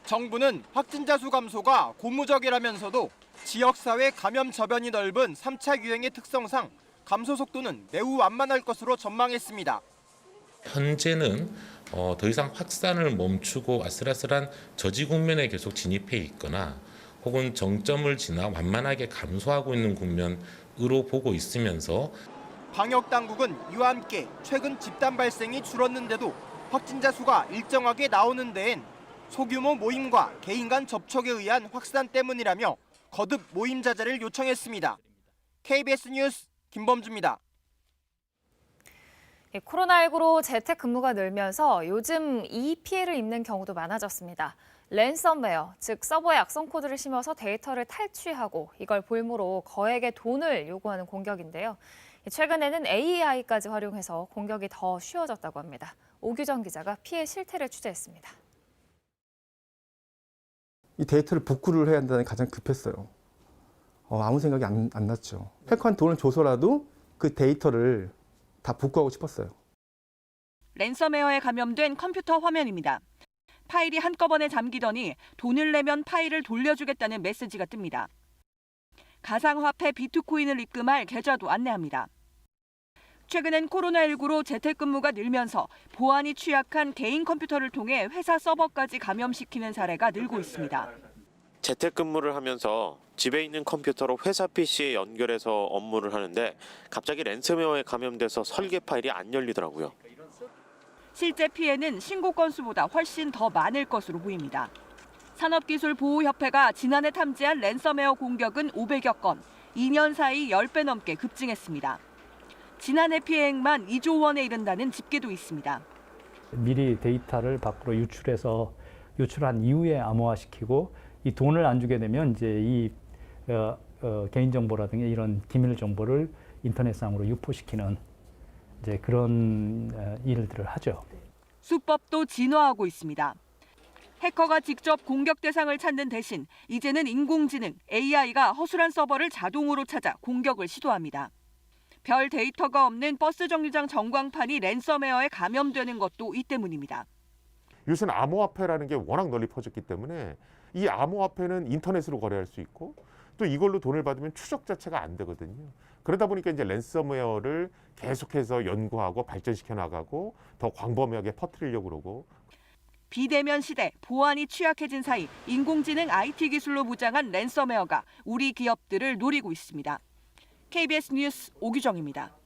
정부는 확진자 수 감소가 고무적이라면서도 지역사회 감염 저변이 넓은 3차 유행의 특성상 감소 속도는 매우 완만할 것으로 전망했습니다. 현재는 더 이상 확산을 멈추고 아슬아슬한 저지 국면에 계속 진입해 있거나 혹은 정점을 지나 완만하게 감소하고 있는 국면으로 보고 있으면서 방역 당국은 이와 함께 최근 집단 발생이 줄었는데도 확진자 수가 일정하게 나오는 데엔 소규모 모임과 개인 간 접촉에 의한 확산 때문이라며 거듭 모임 자제를 요청했습니다. KBS 뉴스 김범주입니다. 코로나19로 재택근무가 늘면서 요즘 이 피해를 입는 경우도 많아졌습니다. 랜섬웨어, 즉 서버에 악성 코드를 심어서 데이터를 탈취하고 이걸 볼모로 거액의 돈을 요구하는 공격인데요. 최근에는 AI까지 활용해서 공격이 더 쉬워졌다고 합니다. 오규정 기자가 피해 실태를 취재했습니다. 이 데이터를 복구를 해야 한다는 게 가장 급했어요. 아무 생각이 안 났죠. 해커한테 돈을 줘서라도 그 데이터를 다 복구하고 싶었어요. 랜섬웨어에 감염된 컴퓨터 화면입니다. 파일이 한꺼번에 잠기더니 돈을 내면 파일을 돌려주겠다는 메시지가 뜹니다. 가상화폐 비트코인을 입금할 계좌도 안내합니다. 최근엔 코로나19로 재택근무가 늘면서 보안이 취약한 개인 컴퓨터를 통해 회사 서버까지 감염시키는 사례가 늘고 있습니다. 재택근무를 하면서 집에 있는 컴퓨터로 회사 PC에 연결해서 업무를 하는데 갑자기 랜섬웨어에 감염돼서 설계 파일이 안 열리더라고요. 실제 피해는 신고 건수보다 훨씬 더 많을 것으로 보입니다. 산업기술보호협회가 지난해 탐지한 랜섬웨어 공격은 500여 건, 2년 사이 10배 넘게 급증했습니다. 지난해 피해액만 2조 원에 이른다는 집계도 있습니다. 미리 데이터를 밖으로 유출한 이후에 암호화시키고 이 돈을 안 주게 되면 이제 이 개인정보라든가 이런 기밀 정보를 인터넷상으로 유포시키는 이제 그런 일들을 하죠. 수법도 진화하고 있습니다. 해커가 직접 공격 대상을 찾는 대신 이제는 인공지능 AI가 허술한 서버를 자동으로 찾아 공격을 시도합니다. 별 데이터가 없는 버스 정류장 전광판이 랜섬웨어에 감염되는 것도 이 때문입니다. 요새는 암호화폐라는 게 워낙 널리 퍼졌기 때문에 이 암호화폐는 인터넷으로 거래할 수 있고 또 이걸로 돈을 받으면 추적 자체가 안 되거든요. 그러다 보니까 이제 랜섬웨어를 계속해서 연구하고 발전시켜 나가고 더 광범위하게 퍼뜨리려고 그러고. 비대면 시대, 보안이 취약해진 사이 인공지능 IT 기술로 무장한 랜섬웨어가 우리 기업들을 노리고 있습니다. KBS 뉴스 오규정입니다.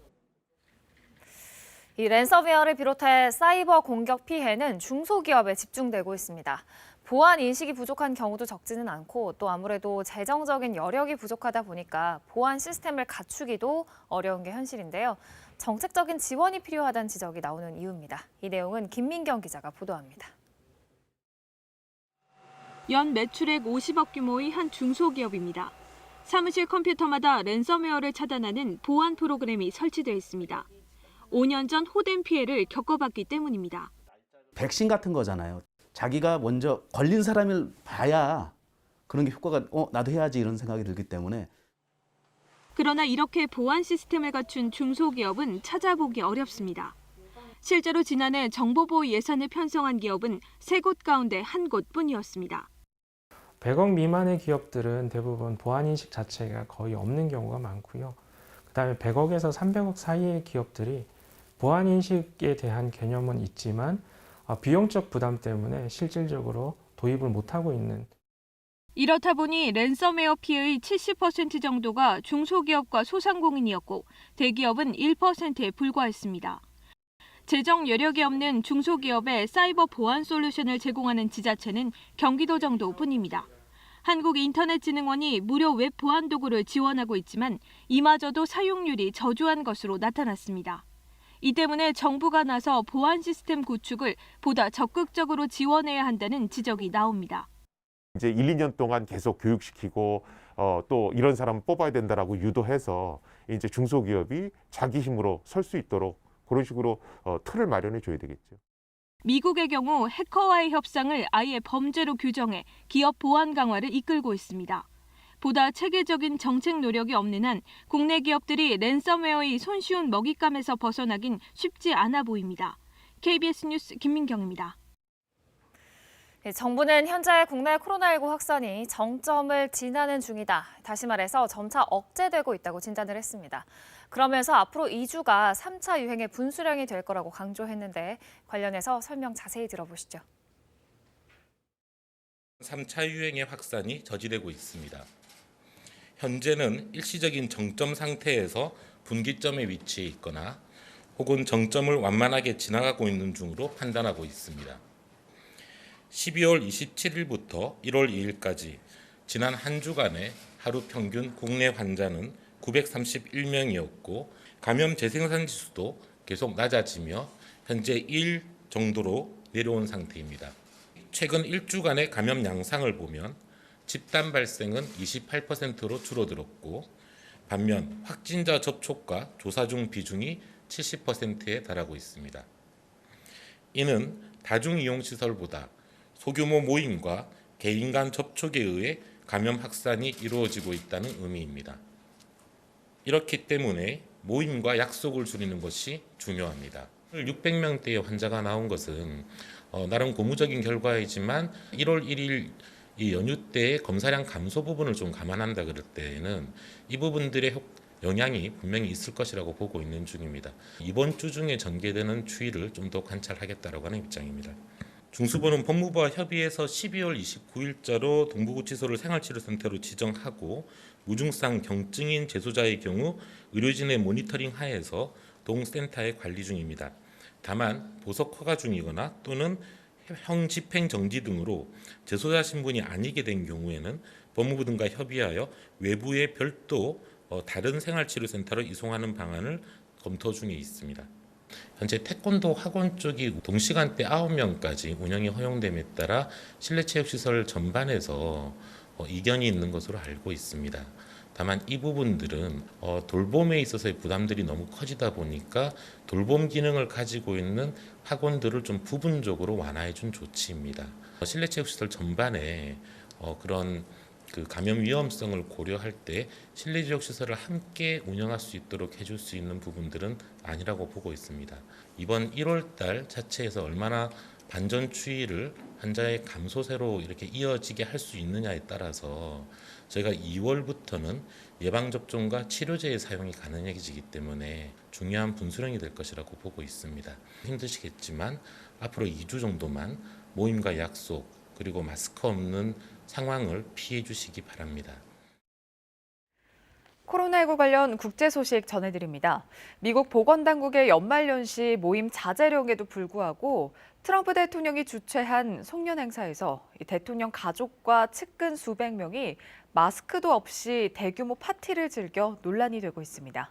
이 랜섬웨어를 비롯해 사이버 공격 피해는 중소기업에 집중되고 있습니다. 보안 인식이 부족한 경우도 적지는 않고 또 아무래도 재정적인 여력이 부족하다 보니까 보안 시스템을 갖추기도 어려운 게 현실인데요. 정책적인 지원이 필요하다는 지적이 나오는 이유입니다. 이 내용은 김민경 기자가 보도합니다. 연 매출액 50억 규모의 한 중소기업입니다. 사무실 컴퓨터마다 랜섬웨어를 차단하는 보안 프로그램이 설치되어 있습니다. 5년 전 호된 피해를 겪어봤기 때문입니다. 백신 같은 거잖아요. 자기가 먼저 걸린 사람을 봐야 그런 게 효과가 나도 해야지 이런 생각이 들기 때문에. 그러나 이렇게 보안 시스템을 갖춘 중소기업은 찾아보기 어렵습니다. 실제로 지난해 정보보호 예산을 편성한 기업은 3곳 가운데 1곳뿐이었습니다. 100억 미만의 기업들은 대부분 보안인식 자체가 거의 없는 경우가 많고요. 그다음에 100억에서 300억 사이의 기업들이 보안인식에 대한 개념은 있지만 비용적 부담 때문에 실질적으로 도입을 못하고 있는. 이렇다 보니 랜섬웨어 피해의 70% 정도가 중소기업과 소상공인이었고 대기업은 1%에 불과했습니다. 재정 여력이 없는 중소기업에 사이버 보안 솔루션을 제공하는 지자체는 경기도 정도뿐입니다. 한국인터넷진흥원이 무료 웹 보안 도구를 지원하고 있지만 이마저도 사용률이 저조한 것으로 나타났습니다. 이 때문에 정부가 나서 보안 시스템 구축을 보다 적극적으로 지원해야 한다는 지적이 나옵니다. 이제 1, 2년 동안 계속 교육시키고 또 이런 사람 뽑아야 된다라고 유도해서 이제 중소기업이 자기 힘으로 설 수 있도록 그런 식으로 틀을 마련해 줘야 되겠죠. 미국의 경우 해커와의 협상을 아예 범죄로 규정해 기업 보안 강화를 이끌고 있습니다. 보다 체계적인 정책 노력이 없는 한 국내 기업들이 랜섬웨어의 손쉬운 먹잇감에서 벗어나긴 쉽지 않아 보입니다. KBS 뉴스 김민경입니다. 정부는 현재 국내 코로나19 확산이 정점을 지나는 중이다. 다시 말해서 점차 억제되고 있다고 진단을 했습니다. 그러면서 앞으로 2주가 3차 유행의 분수령이 될 거라고 강조했는데 관련해서 설명 자세히 들어보시죠. 3차 유행의 확산이 저지되고 있습니다. 현재는 일시적인 정점 상태에서 분기점에 위치해 있거나 혹은 정점을 완만하게 지나가고 있는 중으로 판단하고 있습니다. 12월 27일부터 1월 2일까지 지난 한 주간의 하루 평균 국내 환자는 931명이었고 감염 재생산 지수도 계속 낮아지며 현재 1 정도로 내려온 상태입니다. 최근 1주간의 감염 양상을 보면 집단 발생은 28%로 줄어들었고 반면 확진자 접촉과 조사 중 비중이 70%에 달하고 있습니다. 이는 다중이용시설보다 소규모 모임과 개인 간 접촉에 의해 감염 확산이 이루어지고 있다는 의미입니다. 이렇기 때문에 모임과 약속을 줄이는 것이 중요합니다. 600명대의 환자가 나온 것은 나름 고무적인 결과이지만 1월 1일 이 연휴 때 검사량 감소 부분을 좀 감안한다 그럴 때에는 이 부분들의 영향이 분명히 있을 것이라고 보고 있는 중입니다. 이번 주 중에 전개되는 추이를 좀 더 관찰하겠다라고 하는 입장입니다. 중수부는 법무부와 협의해서 12월 29일자로 동부구치소를 생활치료센터로 지정하고 무증상 경증인 재소자의 경우 의료진의 모니터링 하에서 동센터에 관리 중입니다. 다만 보석 허가 중이거나 또는 형 집행 정지 등으로 재소자 신분이 아니게 된 경우에는 법무부 등과 협의하여 외부에 별도 다른 생활치료센터로 이송하는 방안을 검토 중에 있습니다. 현재 태권도 학원 쪽이 동시간대 9명까지 운영이 허용됨에 따라 실내체육시설 전반에서 이견이 있는 것으로 알고 있습니다. 다만 이 부분들은 돌봄에 있어서의 부담들이 너무 커지다 보니까 돌봄 기능을 가지고 있는 학원들을 좀 부분적으로 완화해 준 조치입니다. 실내체육시설 전반에 그런 그 감염 위험성을 고려할 때 실내체육시설을 함께 운영할 수 있도록 해줄 수 있는 부분들은 아니라고 보고 있습니다. 이번 1월 달 자체에서 얼마나 반전 추이를 환자의 감소세로 이렇게 이어지게 할 수 있느냐에 따라서 저희가 2월부터는 예방접종과 치료제의 사용이 가능해지기 때문에 중요한 분수령이 될 것이라고 보고 있습니다. 힘드시겠지만 앞으로 2주 정도만 모임과 약속 그리고 마스크 없는 상황을 피해 주시기 바랍니다. 코로나19 관련 국제 소식 전해드립니다. 미국 보건당국의 연말연시 모임 자제령에도 불구하고 트럼프 대통령이 주최한 송년 행사에서 대통령 가족과 측근 수백 명이 마스크도 없이 대규모 파티를 즐겨 논란이 되고 있습니다.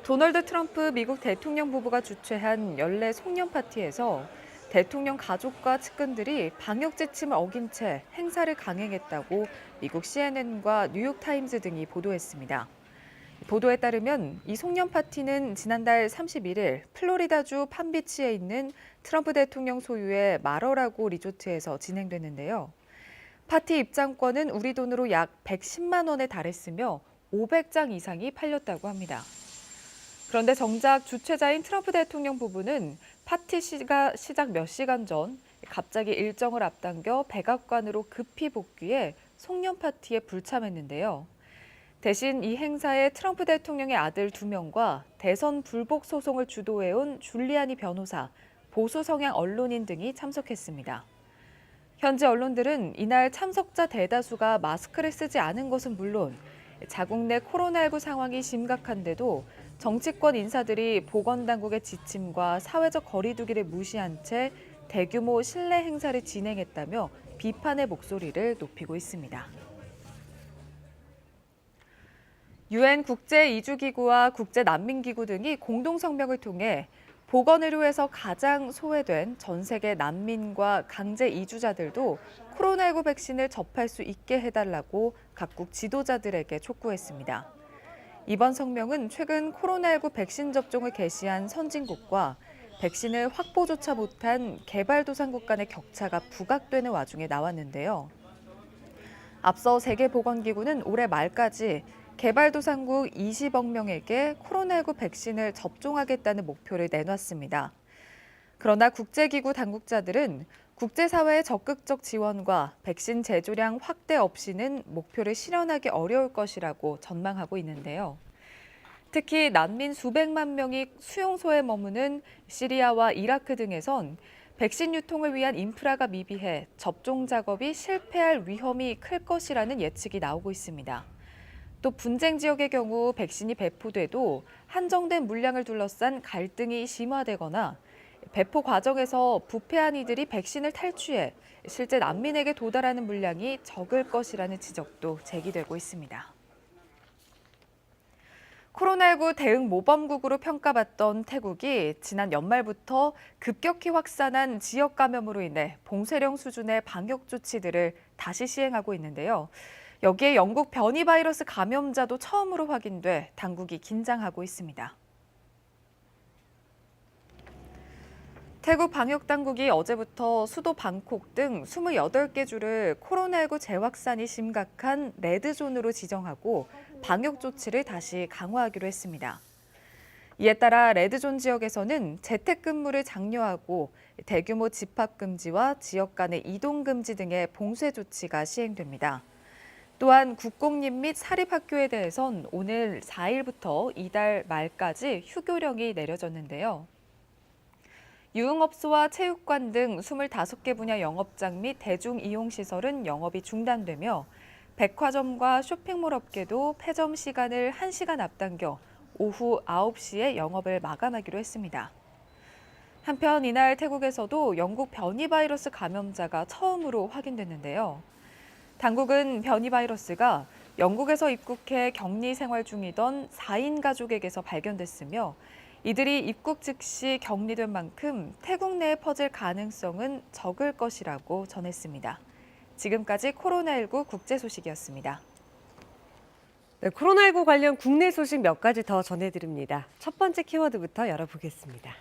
도널드 트럼프 미국 대통령 부부가 주최한 연례 송년 파티에서 대통령 가족과 측근들이 방역 지침을 어긴 채 행사를 강행했다고 미국 CNN과 뉴욕타임즈 등이 보도했습니다. 보도에 따르면 이 송년 파티는 지난달 31일 플로리다주 팜비치에 있는 트럼프 대통령 소유의 마러라고 리조트에서 진행됐는데요. 파티 입장권은 우리 돈으로 약 110만 원에 달했으며 500장 이상이 팔렸다고 합니다. 그런데 정작 주최자인 트럼프 대통령 부부는 파티 시작 몇 시간 전 갑자기 일정을 앞당겨 백악관으로 급히 복귀해 송년 파티에 불참했는데요. 대신 이 행사에 트럼프 대통령의 아들 2명과 대선 불복 소송을 주도해온 줄리아니 변호사, 보수 성향 언론인 등이 참석했습니다. 현지 언론들은 이날 참석자 대다수가 마스크를 쓰지 않은 것은 물론 자국 내 코로나19 상황이 심각한데도 정치권 인사들이 보건당국의 지침과 사회적 거리 두기를 무시한 채 대규모 실내 행사를 진행했다며 비판의 목소리를 높이고 있습니다. UN 국제이주기구와 국제난민기구 등이 공동성명을 통해 보건의료에서 가장 소외된 전 세계 난민과 강제 이주자들도 코로나19 백신을 접할 수 있게 해달라고 각국 지도자들에게 촉구했습니다. 이번 성명은 최근 코로나19 백신 접종을 개시한 선진국과 백신을 확보조차 못한 개발도상국 간의 격차가 부각되는 와중에 나왔는데요. 앞서 세계보건기구는 올해 말까지 개발도상국 20억 명에게 코로나19 백신을 접종하겠다는 목표를 내놨습니다. 그러나 국제기구 당국자들은 국제사회의 적극적 지원과 백신 제조량 확대 없이는 목표를 실현하기 어려울 것이라고 전망하고 있는데요. 특히 난민 수백만 명이 수용소에 머무는 시리아와 이라크 등에선 백신 유통을 위한 인프라가 미비해 접종 작업이 실패할 위험이 클 것이라는 예측이 나오고 있습니다. 또 분쟁 지역의 경우 백신이 배포돼도 한정된 물량을 둘러싼 갈등이 심화되거나 배포 과정에서 부패한 이들이 백신을 탈취해 실제 난민에게 도달하는 물량이 적을 것이라는 지적도 제기되고 있습니다. 코로나19 대응 모범국으로 평가받던 태국이 지난 연말부터 급격히 확산한 지역 감염으로 인해 봉쇄령 수준의 방역 조치들을 다시 시행하고 있는데요. 여기에 영국 변이 바이러스 감염자도 처음으로 확인돼 당국이 긴장하고 있습니다. 태국 방역당국이 어제부터 수도 방콕 등 28개 주를 코로나19 재확산이 심각한 레드존으로 지정하고 방역 조치를 다시 강화하기로 했습니다. 이에 따라 레드존 지역에서는 재택근무를 장려하고 대규모 집합금지와 지역 간의 이동금지 등의 봉쇄 조치가 시행됩니다. 또한 국공립 및 사립학교에 대해선 오늘 4일부터 이달 말까지 휴교령이 내려졌는데요. 유흥업소와 체육관 등 25개 분야 영업장 및 대중이용시설은 영업이 중단되며 백화점과 쇼핑몰 업계도 폐점 시간을 1시간 앞당겨 오후 9시에 영업을 마감하기로 했습니다. 한편 이날 태국에서도 영국 변이 바이러스 감염자가 처음으로 확인됐는데요. 당국은 변이 바이러스가 영국에서 입국해 격리 생활 중이던 4인 가족에게서 발견됐으며 이들이 입국 즉시 격리된 만큼 태국 내에 퍼질 가능성은 적을 것이라고 전했습니다. 지금까지 코로나19 국제 소식이었습니다. 네, 코로나19 관련 국내 소식 몇 가지 더 전해드립니다. 첫 번째 키워드부터 열어보겠습니다.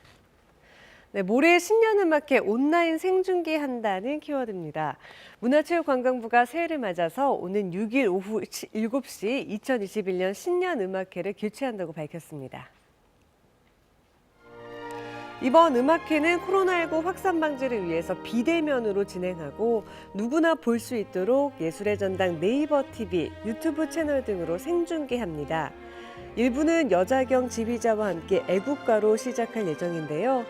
네, 모레 신년음악회 온라인 생중계한다는 키워드입니다. 문화체육관광부가 새해를 맞아서 오는 6일 오후 7시 2021년 신년음악회를 개최한다고 밝혔습니다. 이번 음악회는 코로나19 확산 방지를 위해서 비대면으로 진행하고 누구나 볼 수 있도록 예술의 전당 네이버 TV, 유튜브 채널 등으로 생중계합니다. 일부는 여자경 지휘자와 함께 애국가로 시작할 예정인데요.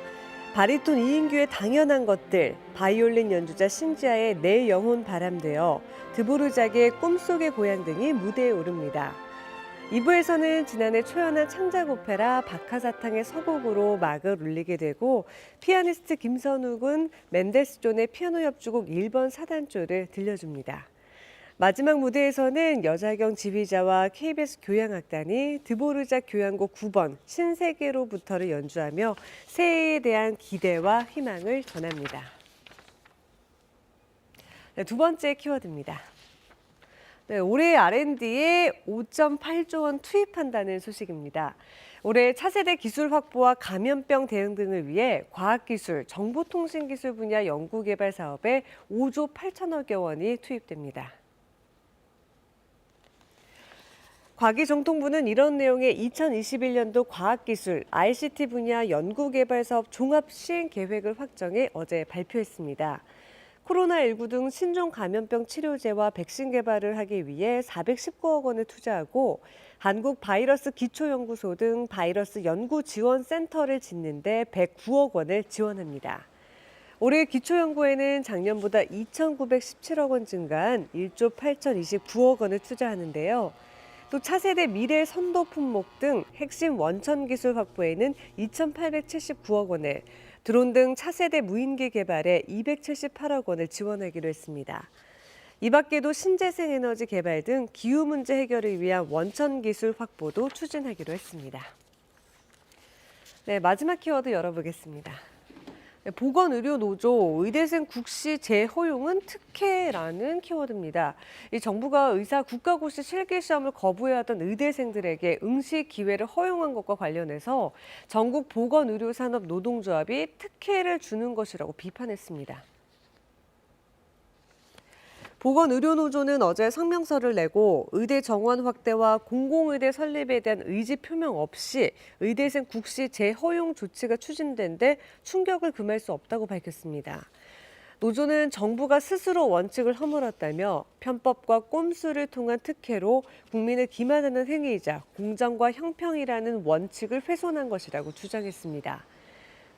바리톤 이인규의 당연한 것들, 바이올린 연주자 신지아의 내 영혼 바람되어, 드보르작의 꿈속의 고향 등이 무대에 오릅니다. 2부에서는 지난해 초연한 창작 오페라 박하사탕의 서곡으로 막을 울리게 되고 피아니스트 김선욱은 멘델스존의 피아노 협주곡 1번 사단조를 들려줍니다. 마지막 무대에서는 여자경 지휘자와 KBS 교향악단이 드보르작 교향곡 9번 신세계로부터를 연주하며 새해에 대한 기대와 희망을 전합니다. 네, 두 번째 키워드입니다. 네, 올해 R&D에 5.8조 원 투입한다는 소식입니다. 올해 차세대 기술 확보와 감염병 대응 등을 위해 과학기술, 정보통신기술 분야 연구개발 사업에 5조 8천억여 원이 투입됩니다. 과기정통부는 이런 내용의 2021년도 과학기술, ICT 분야 연구개발사업 종합시행계획을 확정해 어제 발표했습니다. 코로나19 등 신종 감염병 치료제와 백신 개발을 하기 위해 419억 원을 투자하고 한국바이러스기초연구소 등 바이러스 연구지원센터를 짓는 데 109억 원을 지원합니다. 올해 기초연구에는 작년보다 2,917억 원 증가한 1조 8,029억 원을 투자하는데요. 또 차세대 미래 선도 품목 등 핵심 원천 기술 확보에는 2,879억 원을, 드론 등 차세대 무인기 개발에 278억 원을 지원하기로 했습니다. 이 밖에도 신재생 에너지 개발 등 기후 문제 해결을 위한 원천 기술 확보도 추진하기로 했습니다. 네, 마지막 키워드 열어보겠습니다. 보건의료노조 의대생 국시 재허용은 특혜라는 키워드입니다. 이 정부가 의사 국가고시 실기시험을 거부해왔던 의대생들에게 응시 기회를 허용한 것과 관련해서 전국 보건의료산업노동조합이 특혜를 주는 것이라고 비판했습니다. 보건의료노조는 어제 성명서를 내고 의대 정원 확대와 공공의대 설립에 대한 의지 표명 없이 의대생 국시 재허용 조치가 추진된 데 충격을 금할 수 없다고 밝혔습니다. 노조는 정부가 스스로 원칙을 허물었다며 편법과 꼼수를 통한 특혜로 국민을 기만하는 행위이자 공정과 형평이라는 원칙을 훼손한 것이라고 주장했습니다.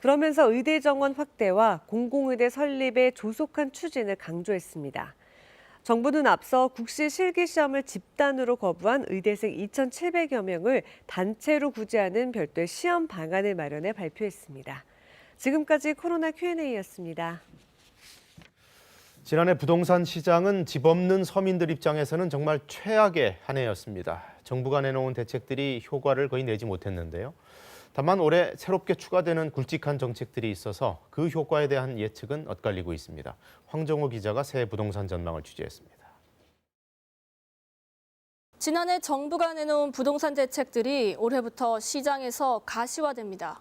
그러면서 의대 정원 확대와 공공의대 설립의 조속한 추진을 강조했습니다. 정부는 앞서 국시 실기시험을 집단으로 거부한 의대생 2,700여 명을 단체로 구제하는 별도의 시험 방안을 마련해 발표했습니다. 지금까지 코로나 Q&A였습니다. 지난해 부동산 시장은 집 없는 서민들 입장에서는 정말 최악의 한 해였습니다. 정부가 내놓은 대책들이 효과를 거의 내지 못했는데요. 다만 올해 새롭게 추가되는 굵직한 정책들이 있어서 그 효과에 대한 예측은 엇갈리고 있습니다. 황정호 기자가 새 부동산 전망을 취재했습니다. 지난해 정부가 내놓은 부동산 대책들이 올해부터 시장에서 가시화됩니다.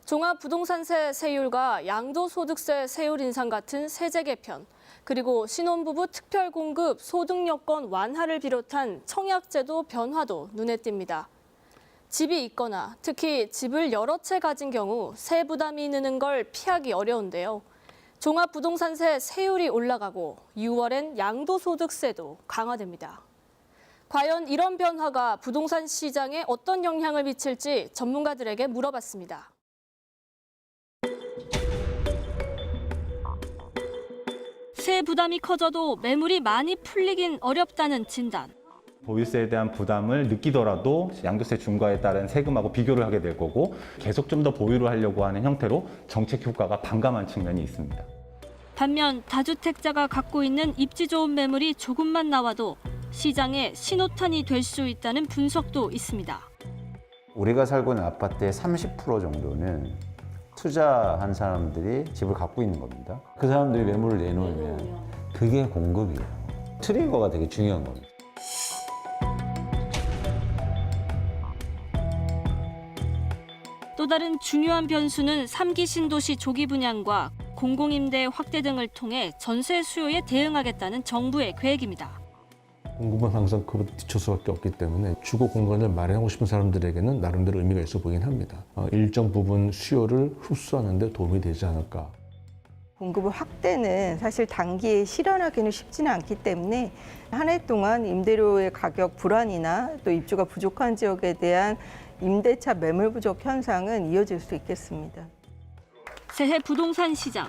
종합부동산세 세율과 양도소득세 세율 인상 같은 세제 개편, 그리고 신혼부부 특별공급 소득여건 완화를 비롯한 청약제도 변화도 눈에 띕니다. 집이 있거나 특히 집을 여러 채 가진 경우 세 부담이 느는 걸 피하기 어려운데요. 종합부동산세 세율이 올라가고 6월엔 양도소득세도 강화됩니다. 과연 이런 변화가 부동산 시장에 어떤 영향을 미칠지 전문가들에게 물어봤습니다. 세 부담이 커져도 매물이 많이 풀리긴 어렵다는 진단. 보유세에 대한 부담을 느끼더라도 양도세 중과에 따른 세금하고 비교를 하게 될 거고 계속 좀 더 보유를 하려고 하는 형태로 정책 효과가 반감한 측면이 있습니다. 반면 다주택자가 갖고 있는 입지 좋은 매물이 조금만 나와도 시장에 신호탄이 될 수 있다는 분석도 있습니다. 우리가 살고 있는 아파트의 30% 정도는 투자한 사람들이 집을 갖고 있는 겁니다. 그 사람들이 매물을 내놓으면 그게 공급이에요. 트리거가 되게 중요한 겁니다. 또 다른 중요한 변수는 3기 신도시 조기 분양과 공공임대 확대 등을 통해 전세 수요에 대응하겠다는 정부의 계획입니다. 공급은 항상 그보다 뒤처 수밖에 없기 때문에 주거 공간을 마련하고 싶은 사람들에게는 나름대로 의미가 있어 보이긴 합니다. 일정 부분 수요를 흡수하는 데 도움이 되지 않을까. 공급의 확대는 사실 단기에 실현하기는 쉽지는 않기 때문에 한 해 동안 임대료의 가격 불안이나 또 입주가 부족한 지역에 대한 임대차 매물 부족 현상은 이어질 수 있겠습니다. 새해 부동산 시장.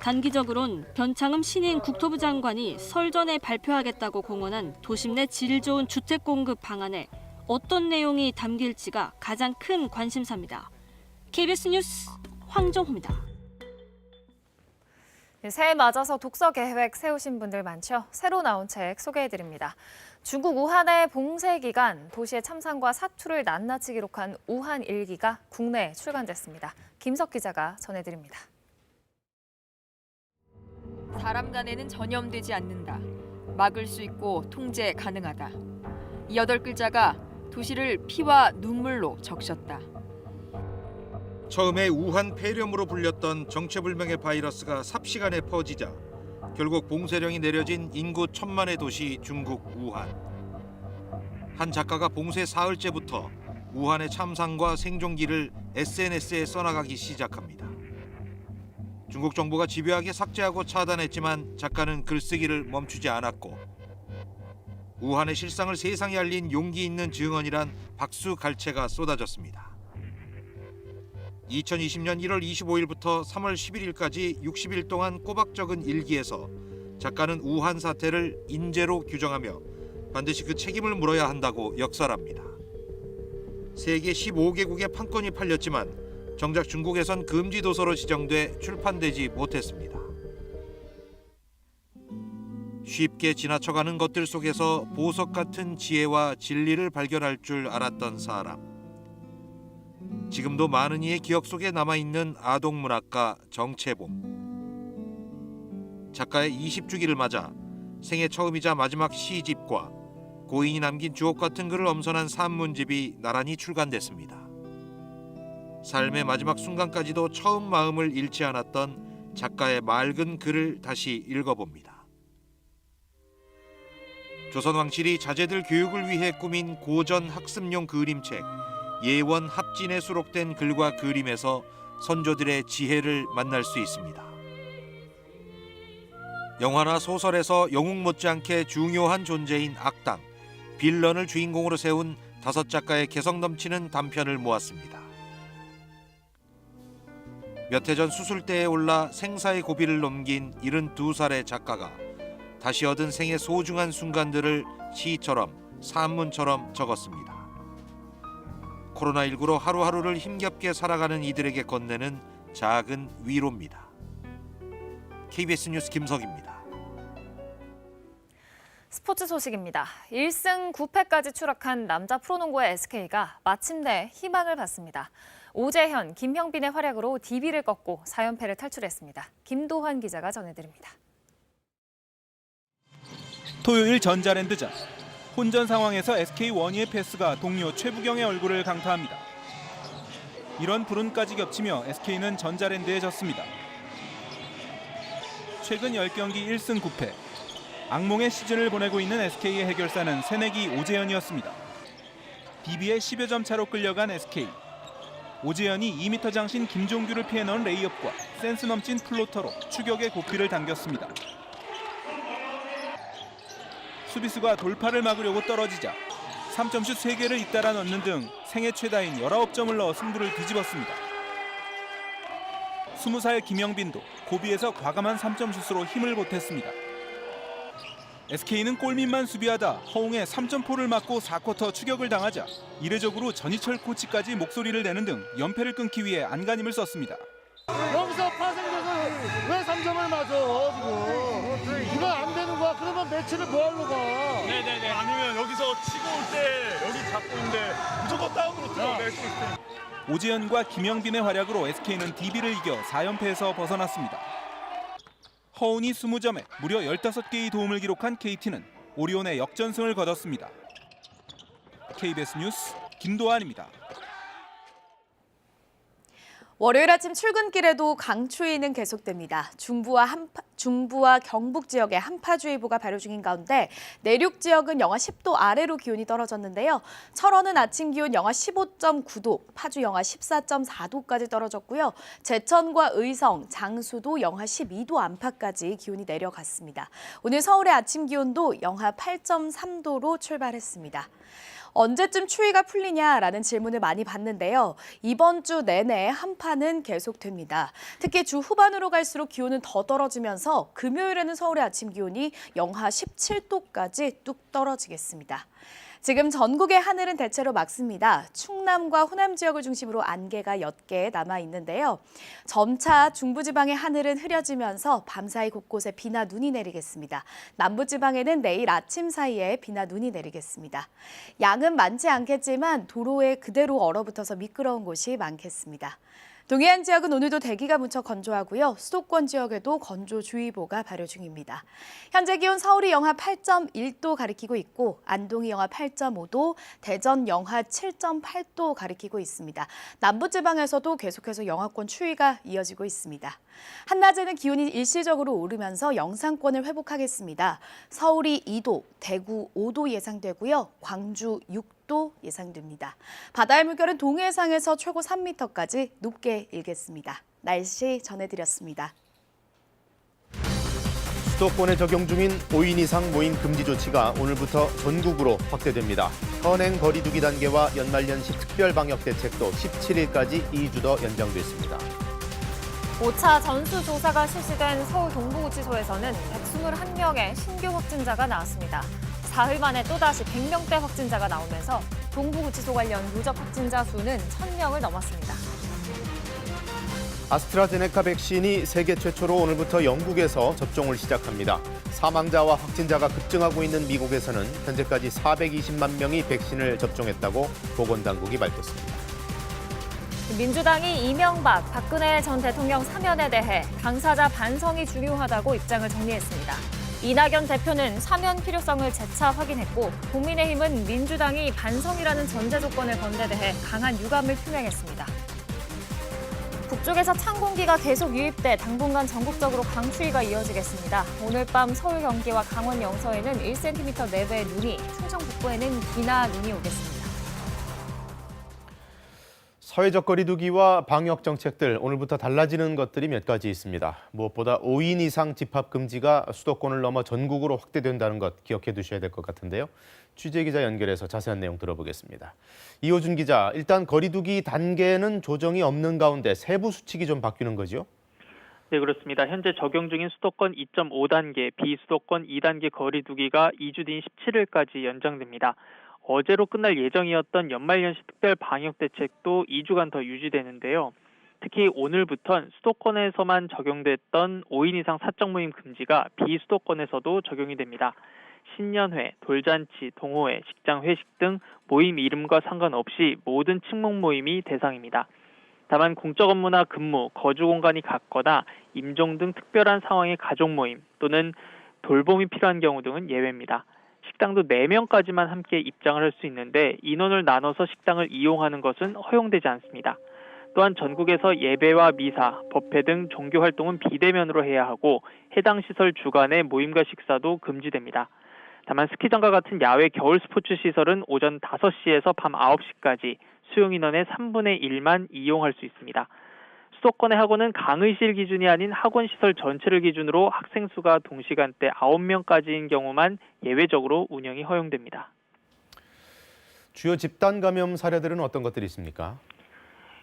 단기적으론 변창흠 신인 국토부 장관이 설 전에 발표하겠다고 공언한 도심 내 질 좋은 주택 공급 방안에 어떤 내용이 담길지가 가장 큰 관심사입니다. KBS 뉴스 황정호입니다. 새해 맞아서 독서 계획 세우신 분들 많죠? 새로 나온 책 소개해드립니다. 중국 우한의 봉쇄 기간 도시의 참상과 사투를 낱낱이 기록한 우한 일기가 국내에 출간됐습니다. 김석 기자가 전해드립니다. 사람 간에는 전염되지 않는다. 막을 수 있고 통제 가능하다. 이 8글자가 도시를 피와 눈물로 적셨다. 처음에 우한 폐렴으로 불렸던 정체불명의 바이러스가 삽시간에 퍼지자 결국 봉쇄령이 내려진 인구 1000만의 도시 중국 우한. 한 작가가 봉쇄 사흘째부터 우한의 참상과 생존기를 SNS에 써나가기 시작합니다. 중국 정부가 집요하게 삭제하고 차단했지만 작가는 글쓰기를 멈추지 않았고 우한의 실상을 세상에 알린 용기 있는 증언이란 박수 갈채가 쏟아졌습니다. 2020년 1월 25일부터 3월 11일까지 60일 동안 꼬박 적은 일기에서 작가는 우한 사태를 인재로 규정하며 반드시 그 책임을 물어야 한다고 역설합니다. 세계 15개국에 판권이 팔렸지만 정작 중국에선 금지 도서로 지정돼 출판되지 못했습니다. 쉽게 지나쳐가는 것들 속에서 보석 같은 지혜와 진리를 발견할 줄 알았던 사람. 지금도 많은 이의 기억 속에 남아있는 아동문학가 정채봄. 작가의 20주기를 맞아 생애 처음이자 마지막 시집과 고인이 남긴 주옥 같은 글을 엄선한 산문집이 나란히 출간됐습니다. 삶의 마지막 순간까지도 처음 마음을 잃지 않았던 작가의 맑은 글을 다시 읽어봅니다. 조선 왕실이 자제들 교육을 위해 꾸민 고전 학습용 그림책 예원 합진에 수록된 글과 그림에서 선조들의 지혜를 만날 수 있습니다. 영화나 소설에서 영웅 못지않게 중요한 존재인 악당, 빌런을 주인공으로 세운 5작가의 개성 넘치는 단편을 모았습니다. 몇 해 전 수술대에 올라 생사의 고비를 넘긴 72살의 작가가 다시 얻은 생의 소중한 순간들을 시처럼 산문처럼 적었습니다. 코로나19로 하루하루를 힘겹게 살아가는 이들에게 건네는 작은 위로입니다. KBS 뉴스 김석입니다. 스포츠 소식입니다. 1승 9패까지 추락한 남자 프로농구의 SK가 마침내 희망을 받습니다. 오재현, 김형빈의 활약으로 DB를 꺾고 4연패를 탈출했습니다. 김도환 기자가 전해드립니다. 토요일 전자랜드전. 혼전 상황에서 SK 원희의 패스가 동료 최부경의 얼굴을 강타합니다. 이런 불운까지 겹치며 SK는 전자랜드에 졌습니다. 최근 10경기 1승 9패. 악몽의 시즌을 보내고 있는 SK의 해결사는 새내기 오재현이었습니다. DB의 10여 점 차로 끌려간 SK. 오재현이 2m 장신 김종규를 피해 넣은 레이업과 센스 넘친 플로터로 추격의 고삐를 당겼습니다. 수비수가 돌파를 막으려고 떨어지자 3점슛 3개를 잇따라 넣는 등 생애 최다인 19점을 넣어 승부를 뒤집었습니다. 20살 김영빈도 고비에서 과감한 3점슛으로 힘을 보탰습니다. SK는 골밑만 수비하다 허웅의 3점포를 맞고 4쿼터 추격을 당하자 이례적으로 전희철 코치까지 목소리를 내는 등 연패를 끊기 위해 안간힘을 썼습니다. 여기서 파생돼서 왜 3점을 맞아 지금. 이건 안 되는 거야. 그러면 매치를 뭐 하러 가. 네네네. 아니면 여기서 치고 올 때 여기 잡고 있는데 무조건 다운으로 들어갈 수 있어요. 오재현과 김영빈의 활약으로 SK는 DB를 이겨 4연패에서 벗어났습니다. 허운이 20점에 무려 15개의 도움을 기록한 KT는 오리온의 역전승을 거뒀습니다. KBS 뉴스 김도환입니다. 월요일 아침 출근길에도 강추위는 계속됩니다. 중부와 경북 지역에 한파주의보가 발효 중인 가운데 내륙 지역은 영하 10도 아래로 기온이 떨어졌는데요. 철원은 아침 기온 영하 15.9도, 파주 영하 14.4도까지 떨어졌고요. 제천과 의성, 장수도 영하 12도 안팎까지 기온이 내려갔습니다. 오늘 서울의 아침 기온도 영하 8.3도로 출발했습니다. 언제쯤 추위가 풀리냐라는 질문을 많이 받는데요. 이번 주 내내 한파는 계속됩니다. 특히 주 후반으로 갈수록 기온은 더 떨어지면서 금요일에는 서울의 아침 기온이 영하 17도까지 뚝 떨어지겠습니다. 지금 전국의 하늘은 대체로 맑습니다. 충남과 호남 지역을 중심으로 안개가 옅게 남아있는데요. 점차 중부지방의 하늘은 흐려지면서 밤사이 곳곳에 비나 눈이 내리겠습니다. 남부지방에는 내일 아침 사이에 비나 눈이 내리겠습니다. 양은 많지 않겠지만 도로에 그대로 얼어붙어서 미끄러운 곳이 많겠습니다. 동해안 지역은 오늘도 대기가 무척 건조하고요. 수도권 지역에도 건조주의보가 발효 중입니다. 현재 기온 서울이 영하 8.1도 가리키고 있고 안동이 영하 8.5도, 대전 영하 7.8도 가리키고 있습니다. 남부지방에서도 계속해서 영하권 추위가 이어지고 있습니다. 한낮에는 기온이 일시적으로 오르면서 영상권을 회복하겠습니다. 서울이 2도, 대구 5도 예상되고요. 광주 6도 예상됩니다. 바다의 물결은 동해상에서 최고 3m까지 높게 일겠습니다. 날씨 전해드렸습니다. 수도권에 적용 중인 5인 이상 모임 금지 조치가 오늘부터 전국으로 확대됩니다. 현행 거리두기 단계와 연말연시 특별방역대책도 17일까지 2주 더 연장됐습니다. 5차 전수조사가 실시된 서울 동부구치소에서는 121명의 신규 확진자가 나왔습니다. 사흘 만에 또다시 100명대 확진자가 나오면서 동부구치소 관련 누적 확진자 수는 1,000명을 넘었습니다. 아스트라제네카 백신이 세계 최초로 오늘부터 영국에서 접종을 시작합니다. 사망자와 확진자가 급증하고 있는 미국에서는 현재까지 420만 명이 백신을 접종했다고 보건당국이 밝혔습니다. 민주당이 이명박, 박근혜 전 대통령 사면에 대해 당사자 반성이 중요하다고 입장을 정리했습니다. 이낙연 대표는 사면 필요성을 재차 확인했고 국민의힘은 민주당이 반성이라는 전제 조건을 건 데 대해 강한 유감을 표명했습니다. 북쪽에서 찬 공기가 계속 유입돼 당분간 전국적으로 강추위가 이어지겠습니다. 오늘 밤 서울, 경기와 강원 영서에는 1cm 내외의 눈이, 충청 북부에는 비나 눈이 오겠습니다. 사회적 거리두기와 방역 정책들 오늘부터 달라지는 것들이 몇 가지 있습니다. 무엇보다 5인 이상 집합 금지가 수도권을 넘어 전국으로 확대된다는 것 기억해 두셔야 될 것 같은데요. 취재기자 연결해서 자세한 내용 들어보겠습니다. 이호준 기자, 일단 거리두기 단계는 조정이 없는 가운데 세부 수칙이 좀 바뀌는 거죠? 네, 그렇습니다. 현재 적용 중인 수도권 2.5단계, 비수도권 2단계 거리두기가 2주 뒤인 17일까지 연장됩니다. 어제로 끝날 예정이었던 연말연시 특별 방역 대책도 2주간 더 유지되는데요. 특히 오늘부턴 수도권에서만 적용됐던 5인 이상 사적 모임 금지가 비수도권에서도 적용이 됩니다. 신년회, 돌잔치, 동호회, 직장 회식 등 모임 이름과 상관없이 모든 친목 모임이 대상입니다. 다만 공적 업무나 근무, 거주 공간이 같거나 임종 등 특별한 상황의 가족 모임 또는 돌봄이 필요한 경우 등은 예외입니다. 식당도 4명까지만 함께 입장을 할 수 있는데 인원을 나눠서 식당을 이용하는 것은 허용되지 않습니다. 또한 전국에서 예배와 미사, 법회 등 종교 활동은 비대면으로 해야 하고 해당 시설 주간의 모임과 식사도 금지됩니다. 다만 스키장과 같은 야외 겨울 스포츠 시설은 오전 5시에서 밤 9시까지 수용 인원의 3분의 1만 이용할 수 있습니다. 수도권의 학원은 강의실 기준이 아닌 학원 시설 전체를 기준으로 학생 수가 동시간대 9명까지인 경우만 예외적으로 운영이 허용됩니다. 주요 집단 감염 사례들은 어떤 것들이 있습니까?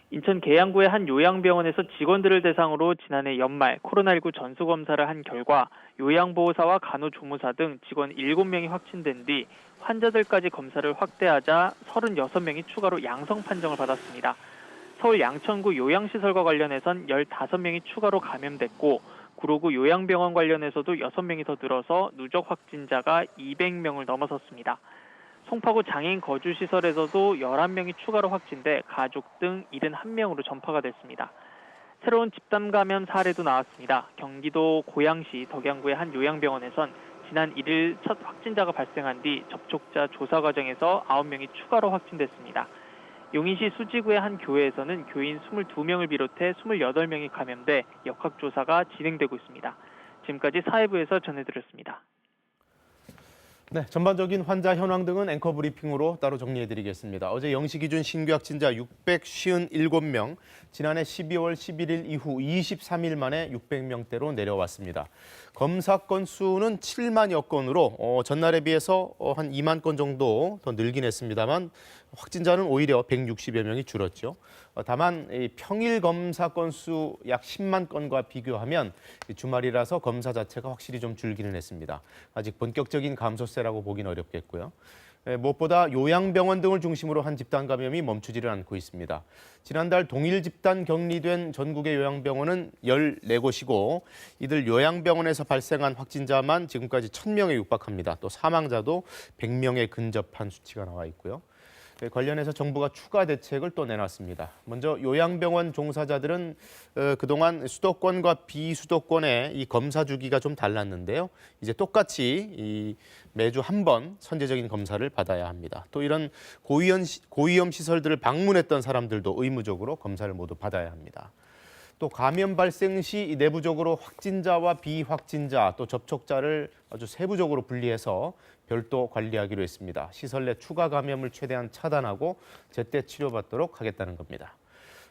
인천 계양구의 한 요양병원에서 직원들을 대상으로 지난해 연말 코로나19 전수검사를 한 결과 요양보호사와 간호조무사 등 직원 7명이 확진된 뒤 환자들까지 검사를 확대하자 36명이 추가로 양성 판정을 받았습니다. 서울 양천구 요양시설과 관련해선 15명이 추가로 감염됐고 구로구 요양병원 관련해서도 6명이 더 늘어서 누적 확진자가 200명을 넘어섰습니다. 송파구 장애인 거주시설에서도 11명이 추가로 확진돼 가족 등 71명으로 전파가 됐습니다. 새로운 집단 감염 사례도 나왔습니다. 경기도 고양시 덕양구의 한 요양병원에선 지난 1일 첫 확진자가 발생한 뒤 접촉자 조사 과정에서 9명이 추가로 확진됐습니다. 용인시 수지구의 한 교회에서는 교인 22명을 비롯해 28명이 감염돼 역학조사가 진행되고 있습니다. 지금까지 사회부에서 전해드렸습니다. 네, 전반적인 환자 현황 등은 앵커 브리핑으로 따로 정리해드리겠습니다. 어제 0시 기준 신규 확진자 657명, 지난해 12월 11일 이후 23일 만에 600명대로 내려왔습니다. 검사 건수는 7만여 건으로 전날에 비해서 한 2만 건 정도 더 늘긴 했습니다만 확진자는 오히려 160여 명이 줄었죠. 다만 평일 검사 건수 약 10만 건과 비교하면 주말이라서 검사 자체가 확실히 좀 줄기는 했습니다. 아직 본격적인 감소세라고 보기는 어렵겠고요. 무엇보다 요양병원 등을 중심으로 한 집단 감염이 멈추지를 않고 있습니다. 지난달 동일 집단 격리된 전국의 요양병원은 14곳이고 이들 요양병원에서 발생한 확진자만 지금까지 1,000명에 육박합니다. 또 사망자도 100명에 근접한 수치가 나와 있고요. 관련해서 정부가 추가 대책을 또 내놨습니다. 먼저 요양병원 종사자들은 그동안 수도권과 비수도권의 이 검사 주기가 좀 달랐는데요. 이제 똑같이 매주 한 번 선제적인 검사를 받아야 합니다. 또 이런 고위험 시설들을 방문했던 사람들도 의무적으로 검사를 모두 받아야 합니다. 또 감염 발생 시 내부적으로 확진자와 비확진자 또 접촉자를 아주 세부적으로 분리해서 별도 관리하기로 했습니다. 시설 내 추가 감염을 최대한 차단하고 제때 치료받도록 하겠다는 겁니다.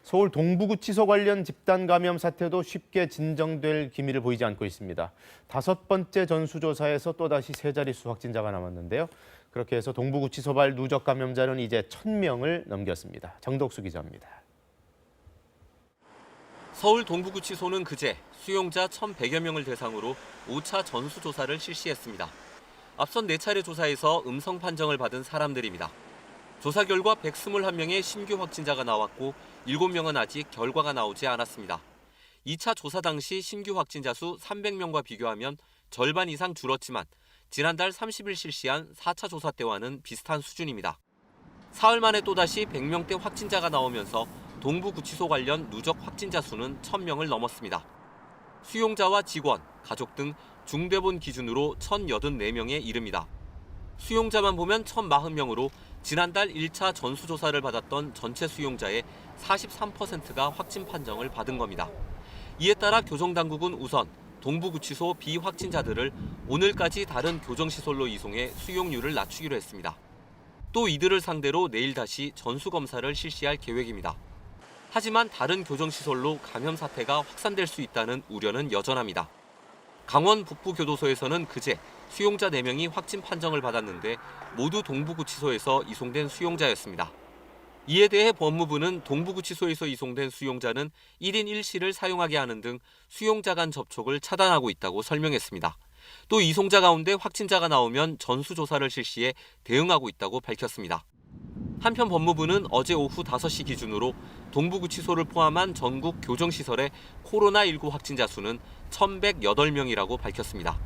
서울 동부구치소 관련 집단 감염 사태도 쉽게 진정될 기미를 보이지 않고 있습니다. 5번째 전수조사에서 또다시 3자릿수 확진자가 남았는데요. 그렇게 해서 동부구치소발 누적 감염자는 이제 1,000명을 넘겼습니다. 정덕수 기자입니다. 서울 동부구치소는 그제 수용자 1,100여 명을 대상으로 5차 전수조사를 실시했습니다. 앞선 4차례 조사에서 음성 판정을 받은 사람들입니다. 조사 결과 121명의 신규 확진자가 나왔고 7명은 아직 결과가 나오지 않았습니다. 2차 조사 당시 신규 확진자 수 300명과 비교하면 절반 이상 줄었지만 지난달 30일 실시한 4차 조사 때와는 비슷한 수준입니다. 사흘 만에 또다시 100명대 확진자가 나오면서 동부구치소 관련 누적 확진자 수는 1,000명을 넘었습니다. 수용자와 직원, 가족 등 중대본 기준으로 1,084명에 이릅니다. 수용자만 보면 1,040명으로 지난달 1차 전수조사를 받았던 전체 수용자의 43%가 확진 판정을 받은 겁니다. 이에 따라 교정당국은 우선 동부구치소 비확진자들을 오늘까지 다른 교정시설로 이송해 수용률을 낮추기로 했습니다. 또 이들을 상대로 내일 다시 전수검사를 실시할 계획입니다. 하지만 다른 교정시설로 감염 사태가 확산될 수 있다는 우려는 여전합니다. 강원 북부교도소에서는 그제 수용자 4명이 확진 판정을 받았는데 모두 동부구치소에서 이송된 수용자였습니다. 이에 대해 법무부는 동부구치소에서 이송된 수용자는 1인 1실을 사용하게 하는 등 수용자 간 접촉을 차단하고 있다고 설명했습니다. 또 이송자 가운데 확진자가 나오면 전수조사를 실시해 대응하고 있다고 밝혔습니다. 한편 법무부는 어제 오후 5시 기준으로 동부구치소를 포함한 전국 교정시설의 코로나19 확진자 수는 1,108명이라고 밝혔습니다.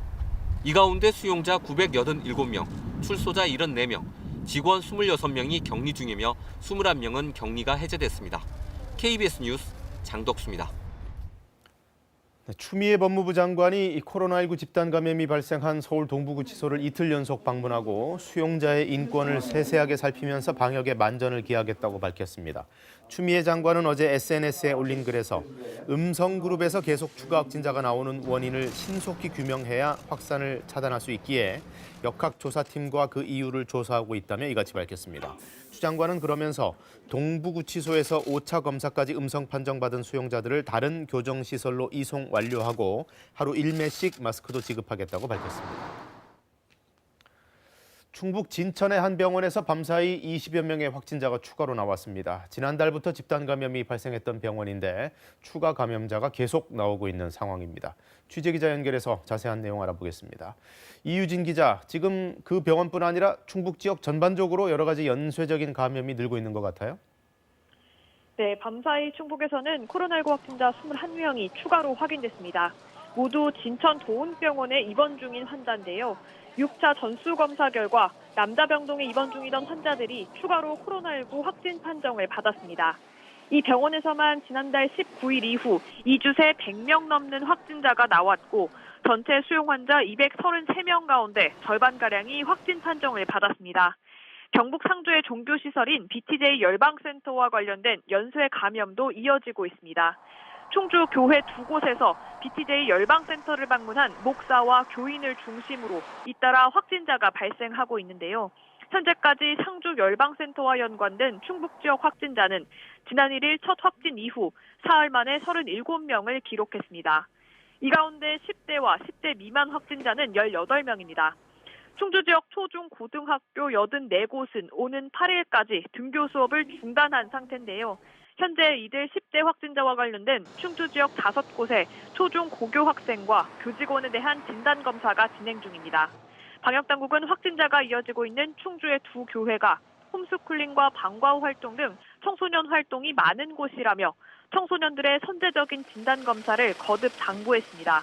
이 가운데 수용자 987명, 출소자 74명, 직원 26명이 격리 중이며 21명은 격리가 해제됐습니다. KBS 뉴스 장덕수입니다. 추미애 법무부 장관이 코로나19 집단 감염이 발생한 서울 동부구치소를 이틀 연속 방문하고 수용자의 인권을 세세하게 살피면서 방역에 만전을 기하겠다고 밝혔습니다. 추미애 장관은 어제 SNS에 올린 글에서 음성그룹에서 계속 추가 확진자가 나오는 원인을 신속히 규명해야 확산을 차단할 수 있기에 역학조사팀과 그 이유를 조사하고 있다며 이같이 밝혔습니다. 추 장관은 그러면서 동부구치소에서 5차 검사까지 음성 판정받은 수용자들을 다른 교정시설로 이송 완료하고 하루 1매씩 마스크도 지급하겠다고 밝혔습니다. 충북 진천의 한 병원에서 밤사이 20여 명의 확진자가 추가로 나왔습니다. 지난달부터 집단 감염이 발생했던 병원인데 추가 감염자가 계속 나오고 있는 상황입니다. 취재기자 연결해서 자세한 내용 알아보겠습니다. 이유진 기자, 지금 그 병원뿐 아니라 충북 지역 전반적으로 여러 가지 연쇄적인 감염이 늘고 있는 것 같아요? 네, 밤사이 충북에서는 코로나19 확진자 21명이 추가로 확인됐습니다. 모두 진천 도훈병원에 입원 중인 환자인데요. 6차 전수검사 결과 남자병동에 입원 중이던 환자들이 추가로 코로나19 확진 판정을 받았습니다. 이 병원에서만 지난달 19일 이후 2주 새 100명 넘는 확진자가 나왔고 전체 수용 환자 233명 가운데 절반가량이 확진 판정을 받았습니다. 경북 상주의 종교시설인 BTJ 열방센터와 관련된 연쇄 감염도 이어지고 있습니다. 충주 교회 두 곳에서 BTJ 열방센터를 방문한 목사와 교인을 중심으로 잇따라 확진자가 발생하고 있는데요. 현재까지 상주 열방센터와 연관된 충북 지역 확진자는 지난 1일 첫 확진 이후 사흘 만에 37명을 기록했습니다. 이 가운데 10대와 10대 미만 확진자는 18명입니다. 충주 지역 초중 고등학교 84곳은 오는 8일까지 등교 수업을 중단한 상태인데요. 현재 이들 10대 확진자와 관련된 충주 지역 5곳의 초중 고교 학생과 교직원에 대한 진단검사가 진행 중입니다. 방역당국은 확진자가 이어지고 있는 충주의 두 교회가 홈스쿨링과 방과후 활동 등 청소년 활동이 많은 곳이라며 청소년들의 선제적인 진단검사를 거듭 당부했습니다.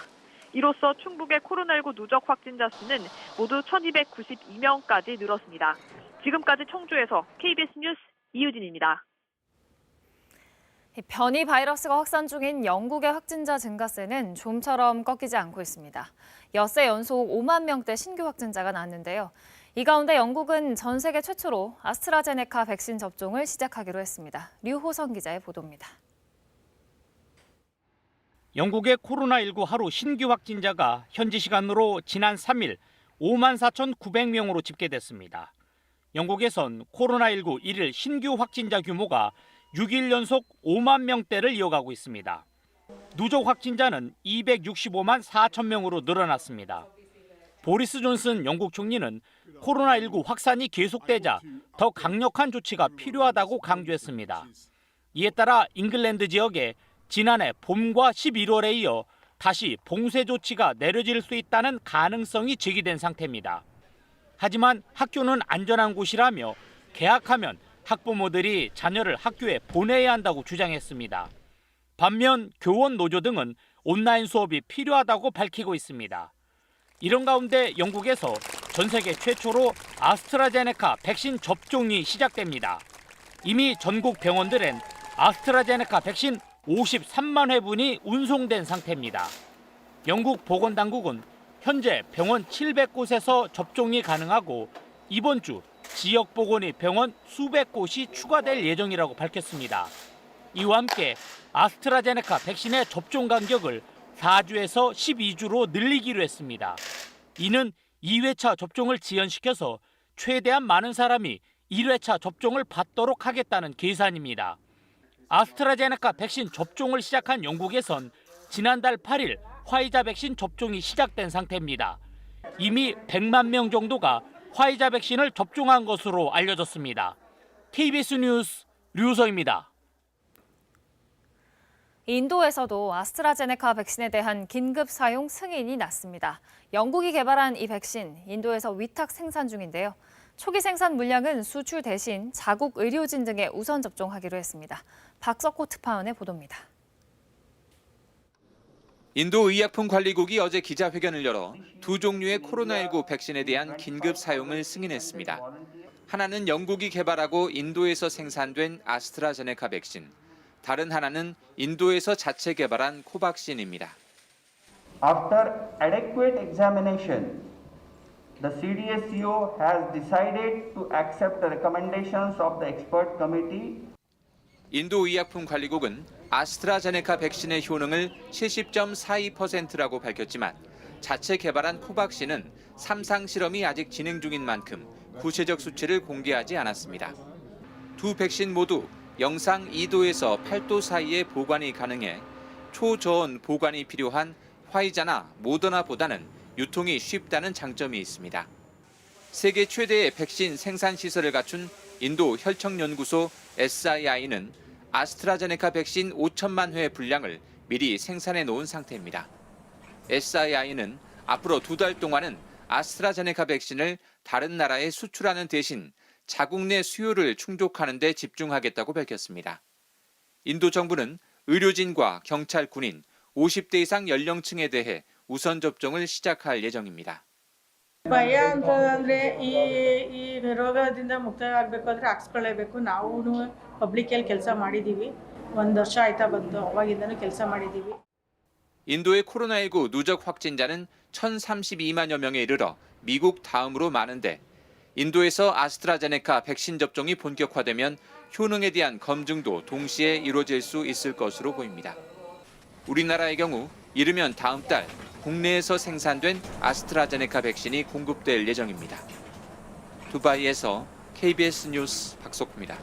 이로써 충북의 코로나19 누적 확진자 수는 모두 1292명까지 늘었습니다. 지금까지 청주에서 KBS 뉴스 이유진입니다. 변이 바이러스가 확산 중인 영국의 확진자 증가세는 좀처럼 꺾이지 않고 있습니다. 엿새 연속 5만 명대 신규 확진자가 나왔는데요. 이 가운데 영국은 전 세계 최초로 아스트라제네카 백신 접종을 시작하기로 했습니다. 류호선 기자의 보도입니다. 영국의 코로나19 하루 신규 확진자가 현지 시간으로 지난 3일 54,900명으로 집계됐습니다. 영국에선 코로나19 1일 신규 확진자 규모가 6일 연속 5만 명대를 이어가고 있습니다. 누적 확진자는 265만 4천 명으로 늘어났습니다. 보리스 존슨 영국 총리는 코로나19 확산이 계속되자 더 강력한 조치가 필요하다고 강조했습니다. 이에 따라 잉글랜드 지역에 지난해 봄과 11월에 이어 다시 봉쇄 조치가 내려질 수 있다는 가능성이 제기된 상태입니다. 하지만 학교는 안전한 곳이라며 개학하면 학부모들이 자녀를 학교에 보내야 한다고 주장했습니다. 반면 교원 노조 등은 온라인 수업이 필요하다고 밝히고 있습니다. 이런 가운데 영국에서 전 세계 최초로 아스트라제네카 백신 접종이 시작됩니다. 이미 전국 병원들엔 아스트라제네카 백신 53만 회분이 운송된 상태입니다. 영국 보건당국은 현재 병원 700곳에서 접종이 가능하고 이번 주 지역 보건의 병원 수백 곳이 추가될 예정이라고 밝혔습니다. 이와 함께 아스트라제네카 백신의 접종 간격을 4주에서 12주로 늘리기로 했습니다. 이는 2회차 접종을 지연시켜서 최대한 많은 사람이 1회차 접종을 받도록 하겠다는 계산입니다. 아스트라제네카 백신 접종을 시작한 영국에선 지난달 8일 화이자 백신 접종이 시작된 상태입니다. 이미 100만 명 정도가 화이자 백신을 접종한 것으로 알려졌습니다. KBS 뉴스 류서입니다. 인도에서도 아스트라제네카 백신에 대한 긴급 사용 승인이 났습니다. 영국이 개발한 이 백신, 인도에서 위탁 생산 중인데요. 초기 생산 물량은 수출 대신 자국 의료진 등에 우선 접종하기로 했습니다. 박석호 특파원의 보도입니다. 인도 의약품관리국이 어제 기자회견을 열어 두 종류의 코로나19 백신에 대한 긴급 사용을 승인했습니다. 하나는 영국이 개발하고 인도에서 생산된 아스트라제네카 백신, 다른 하나는 인도에서 자체 개발한 코박신입니다. After adequate examination, the CDSCO has decided to accept the recommendations of the expert committee. 인도 의약품관리국은 아스트라제네카 백신의 효능을 70.42%라고 밝혔지만 자체 개발한 코박신은 3상 실험이 아직 진행 중인 만큼 구체적 수치를 공개하지 않았습니다. 두 백신 모두 영상 2도에서 8도 사이의 보관이 가능해 초저온 보관이 필요한 화이자나 모더나보다는 유통이 쉽다는 장점이 있습니다. 세계 최대의 백신 생산 시설을 갖춘 인도 혈청연구소 SII는 아스트라제네카 백신 5천만 회 분량을 미리 생산해 놓은 상태입니다. SII는 앞으로 2달 동안은 아스트라제네카 백신을 다른 나라에 수출하는 대신 자국 내 수요를 충족하는 데 집중하겠다고 밝혔습니다. 인도 정부는 의료진과 경찰, 군인, 50대 이상 연령층에 대해 우선 접종을 시작할 예정입니다. ಭಯ ಅಂತಂದ್ರೆ ಈ ರೋಗದಿಂದ ಮುಕ್ತ ಆಗಬೇಕಾದ್ರೆ ಹಾಕ್ಸ್ಕೊಳ್ಳೇಬೇಕು. ನಾವು ಪಬ್ಲಿಕಲ್ಲಿ ಕೆಲಸ ಮಾಡಿದ್ದೀವಿ. 1 ವರ್ಷ ಆಯ್ತಾ ಬಂತು. ಅವಾಗಿಂದನೂ ಕೆಲಸ ಮಾಡಿದ್ದೀವಿ. 인도의 코로나19 누적 확진자는 1,032만여 명에 이르러 미국 다음으로 많은데 인도에서 아스트라제네카 백신 접종이 본격화되면 효능에 대한 검증도 동시에 이루어질 수 있을 것으로 보입니다. 우리나라의 경우 이르면 다음 달 국내에서 생산된 아스트라제네카 백신이 공급될 예정입니다. 두바이에서 KBS 뉴스 박석호입니다.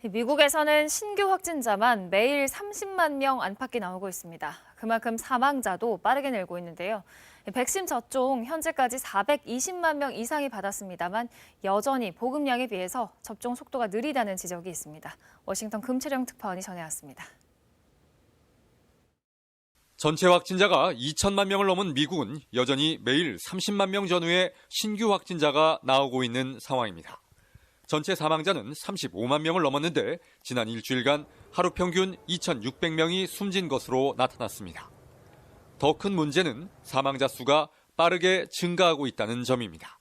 미국에서는 신규 확진자만 매일 30만 명 안팎이 나오고 있습니다. 그만큼 사망자도 빠르게 늘고 있는데요. 백신 접종 현재까지 420만 명 이상이 받았습니다만 여전히 보급량에 비해서 접종 속도가 느리다는 지적이 있습니다. 워싱턴 금채령 특파원이 전해왔습니다. 전체 확진자가 2천만 명을 넘은 미국은 여전히 매일 30만 명 전후의 신규 확진자가 나오고 있는 상황입니다. 전체 사망자는 35만 명을 넘었는데 지난 일주일간 하루 평균 2,600명이 숨진 것으로 나타났습니다. 더 큰 문제는 사망자 수가 빠르게 증가하고 있다는 점입니다.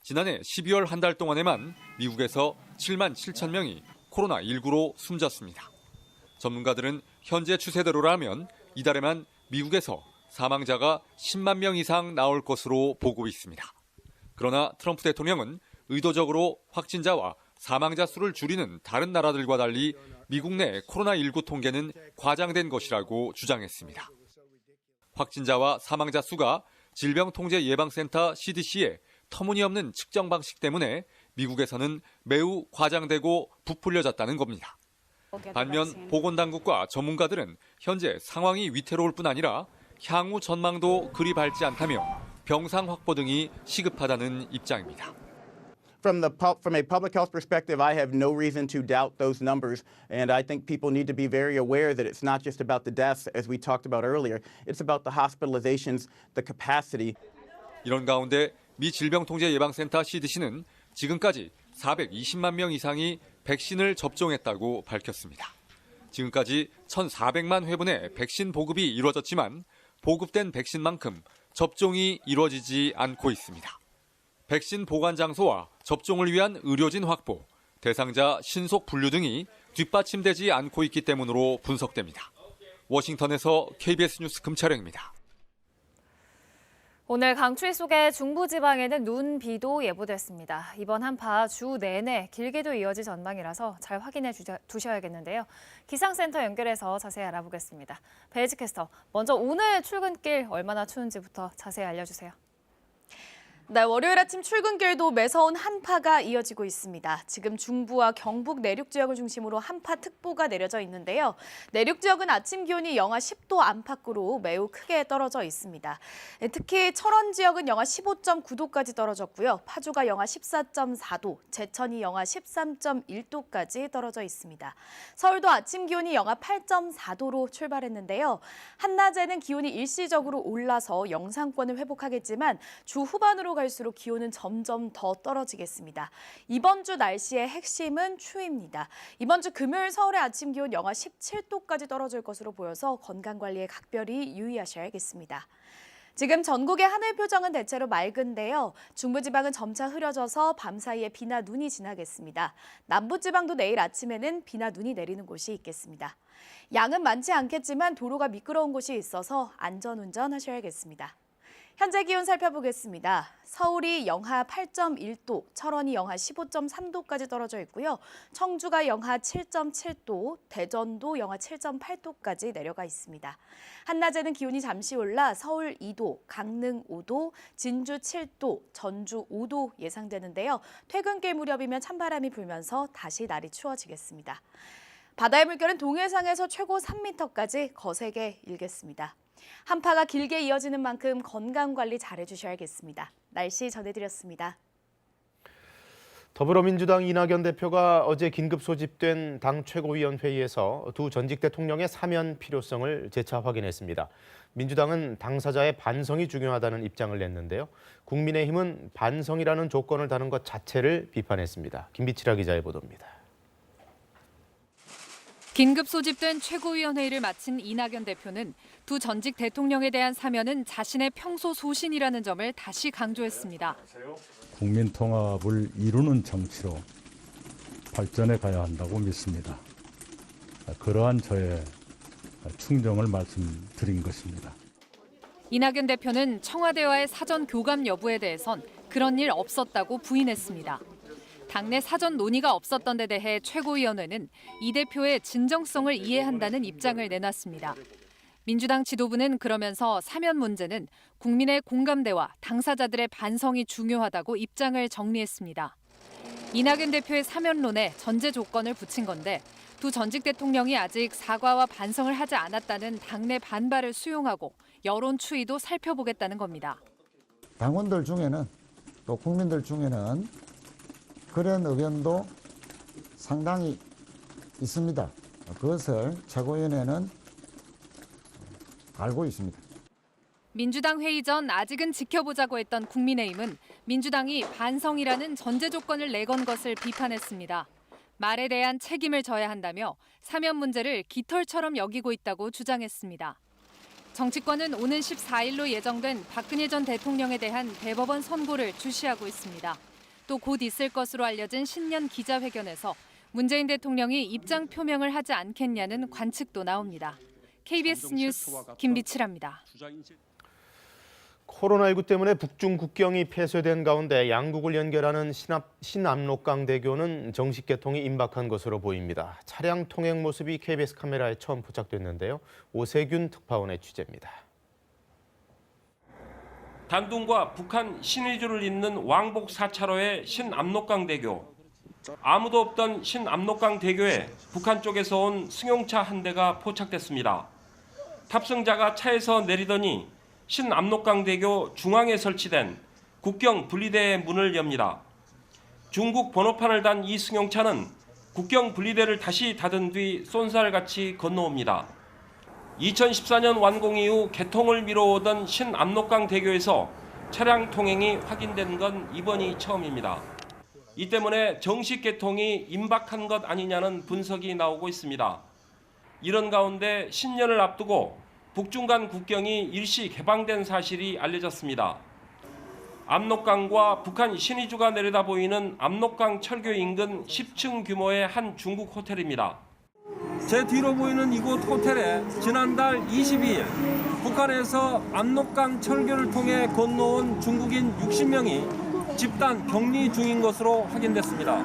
지난해 12월 한 달 동안에만 미국에서 7만 7천 명이 코로나19로 숨졌습니다. 전문가들은 현재 추세대로라면 이달에만 미국에서 사망자가 10만 명 이상 나올 것으로 보고 있습니다. 그러나 트럼프 대통령은 의도적으로 확진자와 사망자 수를 줄이는 다른 나라들과 달리 미국 내 코로나19 통계는 과장된 것이라고 주장했습니다. 확진자와 사망자 수가 질병통제예방센터 CDC의 터무니없는 측정 방식 때문에 미국에서는 매우 과장되고 부풀려졌다는 겁니다. 반면 보건당국과 전문가들은 현재 상황이 위태로울 뿐 아니라 향후 전망도 그리 밝지 않다며 병상 확보 등이 시급하다는 입장입니다. From a public health perspective, I have no reason to doubt those numbers, and I think people need to be very aware that it's not just about the deaths, as we talked about earlier. It's about the hospitalizations, the capacity. 이런 가운데 미 질병통제예방센터 CDC는 지금까지 420만 명 이상이 백신을 접종했다고 밝혔습니다. 지금까지 1,400만 회분의 백신 보급이 이루어졌지만 보급된 백신만큼 접종이 이루어지지 않고 있습니다. 백신 보관 장소와 접종을 위한 의료진 확보, 대상자 신속 분류 등이 뒷받침되지 않고 있기 때문으로 분석됩니다. 워싱턴에서 KBS 뉴스 금차령입니다. 오늘 강추위 속에 중부지방에는 눈, 비도 예보됐습니다. 이번 한파 주 내내 길게도 이어질 전망이라서 잘 확인해 두셔야겠는데요. 기상센터 연결해서 자세히 알아보겠습니다. 배지 캐스터, 먼저 오늘 출근길 얼마나 추운지부터 자세히 알려주세요. 네, 월요일 아침 출근길도 매서운 한파가 이어지고 있습니다. 지금 중부와 경북 내륙 지역을 중심으로 한파특보가 내려져 있는데요. 내륙 지역은 아침 기온이 영하 10도 안팎으로 매우 크게 떨어져 있습니다. 특히 철원 지역은 영하 15.9도까지 떨어졌고요. 파주가 영하 14.4도, 제천이 영하 13.1도까지 떨어져 있습니다. 서울도 아침 기온이 영하 8.4도로 출발했는데요. 한낮에는 기온이 일시적으로 올라서 영상권을 회복하겠지만 주 후반으로 갈수록 기온은 점점 더 떨어지겠습니다. 이번 주 날씨의 핵심은 추위입니다. 이번 주 금요일 서울의 아침 기온 영하 17도까지 떨어질 것으로 보여서 건강관리에 각별히 유의하셔야겠습니다. 지금 전국의 하늘 표정은 대체로 맑은데요. 중부지방은 점차 흐려져서 밤사이에 비나 눈이 지나겠습니다. 남부지방도 내일 아침에는 비나 눈이 내리는 곳이 있겠습니다. 양은 많지 않겠지만 도로가 미끄러운 곳이 있어서 안전운전 하셔야겠습니다. 현재 기온 살펴보겠습니다. 서울이 영하 8.1도, 철원이 영하 15.3도까지 떨어져 있고요. 청주가 영하 7.7도, 대전도 영하 7.8도까지 내려가 있습니다. 한낮에는 기온이 잠시 올라 서울 2도, 강릉 5도, 진주 7도, 전주 5도 예상되는데요. 퇴근길 무렵이면 찬바람이 불면서 다시 날이 추워지겠습니다. 바다의 물결은 동해상에서 최고 3m까지 거세게 일겠습니다. 한파가 길게 이어지는 만큼 건강관리 잘해주셔야겠습니다. 날씨 전해드렸습니다. 더불어민주당 이낙연 대표가 어제 긴급 소집된 당 최고위원회의에서 두 전직 대통령의 사면 필요성을 재차 확인했습니다. 민주당은 당사자의 반성이 중요하다는 입장을 냈는데요. 국민의힘은 반성이라는 조건을 다는 것 자체를 비판했습니다. 김비치라 기자의 보도입니다. 긴급 소집된 최고위원회의를 마친 이낙연 대표는 두 전직 대통령에 대한 사면은 자신의 평소 소신이라는 점을 다시 강조했습니다. 국민 통합을 이루는 정치로 발전해 가야 한다고 믿습니다. 그러한 저의 충정을 말씀드린 것입니다. 이낙연 대표는 청와대와의 사전 교감 여부에 대해선 그런 일 없었다고 부인했습니다. 당내 사전 논의가 없었던 데 대해 최고위원회는 이 대표의 진정성을 이해한다는 입장을 내놨습니다. 민주당 지도부는 그러면서 사면 문제는 국민의 공감대와 당사자들의 반성이 중요하다고 입장을 정리했습니다. 이낙연 대표의 사면론에 전제 조건을 붙인 건데 두 전직 대통령이 아직 사과와 반성을 하지 않았다는 당내 반발을 수용하고 여론 추이도 살펴보겠다는 겁니다. 당원들 중에는 또 국민들 중에는 그런 의견도 상당히 있습니다. 그것을 최고위원회는 알고 있습니다. 민주당 회의 전 아직은 지켜보자고 했던 국민의힘은 민주당이 반성이라는 전제 조건을 내건 것을 비판했습니다. 말에 대한 책임을 져야 한다며 사면 문제를 깃털처럼 여기고 있다고 주장했습니다. 정치권은 오는 14일로 예정된 박근혜 전 대통령에 대한 대법원 선고를 주시하고 있습니다. 또 곧 있을 것으로 알려진 신년 기자회견에서 문재인 대통령이 입장 표명을 하지 않겠냐는 관측도 나옵니다. KBS 뉴스 김비치라입니다. 코로나19 때문에 북중 국경이 폐쇄된 가운데 양국을 연결하는 신압록강대교는 정식 개통이 임박한 것으로 보입니다. 차량 통행 모습이 KBS 카메라에 처음 포착됐는데요. 오세균 특파원의 취재입니다. 단둥과 북한 신의주를 잇는 왕복 4차로의 신압록강대교. 아무도 없던 신압록강대교에 북한 쪽에서 온 승용차 한 대가 포착됐습니다. 탑승자가 차에서 내리더니 신압록강대교 중앙에 설치된 국경 분리대의 문을 엽니다. 중국 번호판을 단 이 승용차는 국경 분리대를 다시 닫은 뒤 쏜살같이 건너옵니다. 2014년 완공 이후 개통을 미뤄오던 신압록강대교에서 차량 통행이 확인된 건 이번이 처음입니다. 이 때문에 정식 개통이 임박한 것 아니냐는 분석이 나오고 있습니다. 이런 가운데 신년을 앞두고 북중 간 국경이 일시 개방된 사실이 알려졌습니다. 압록강과 북한 신의주가 내려다 보이는 압록강 철교 인근 10층 규모의 한 중국 호텔입니다. 제 뒤로 보이는 이곳 호텔에 지난달 22일 북한에서 압록강 철교를 통해 건너온 중국인 60명이 집단 격리 중인 것으로 확인됐습니다.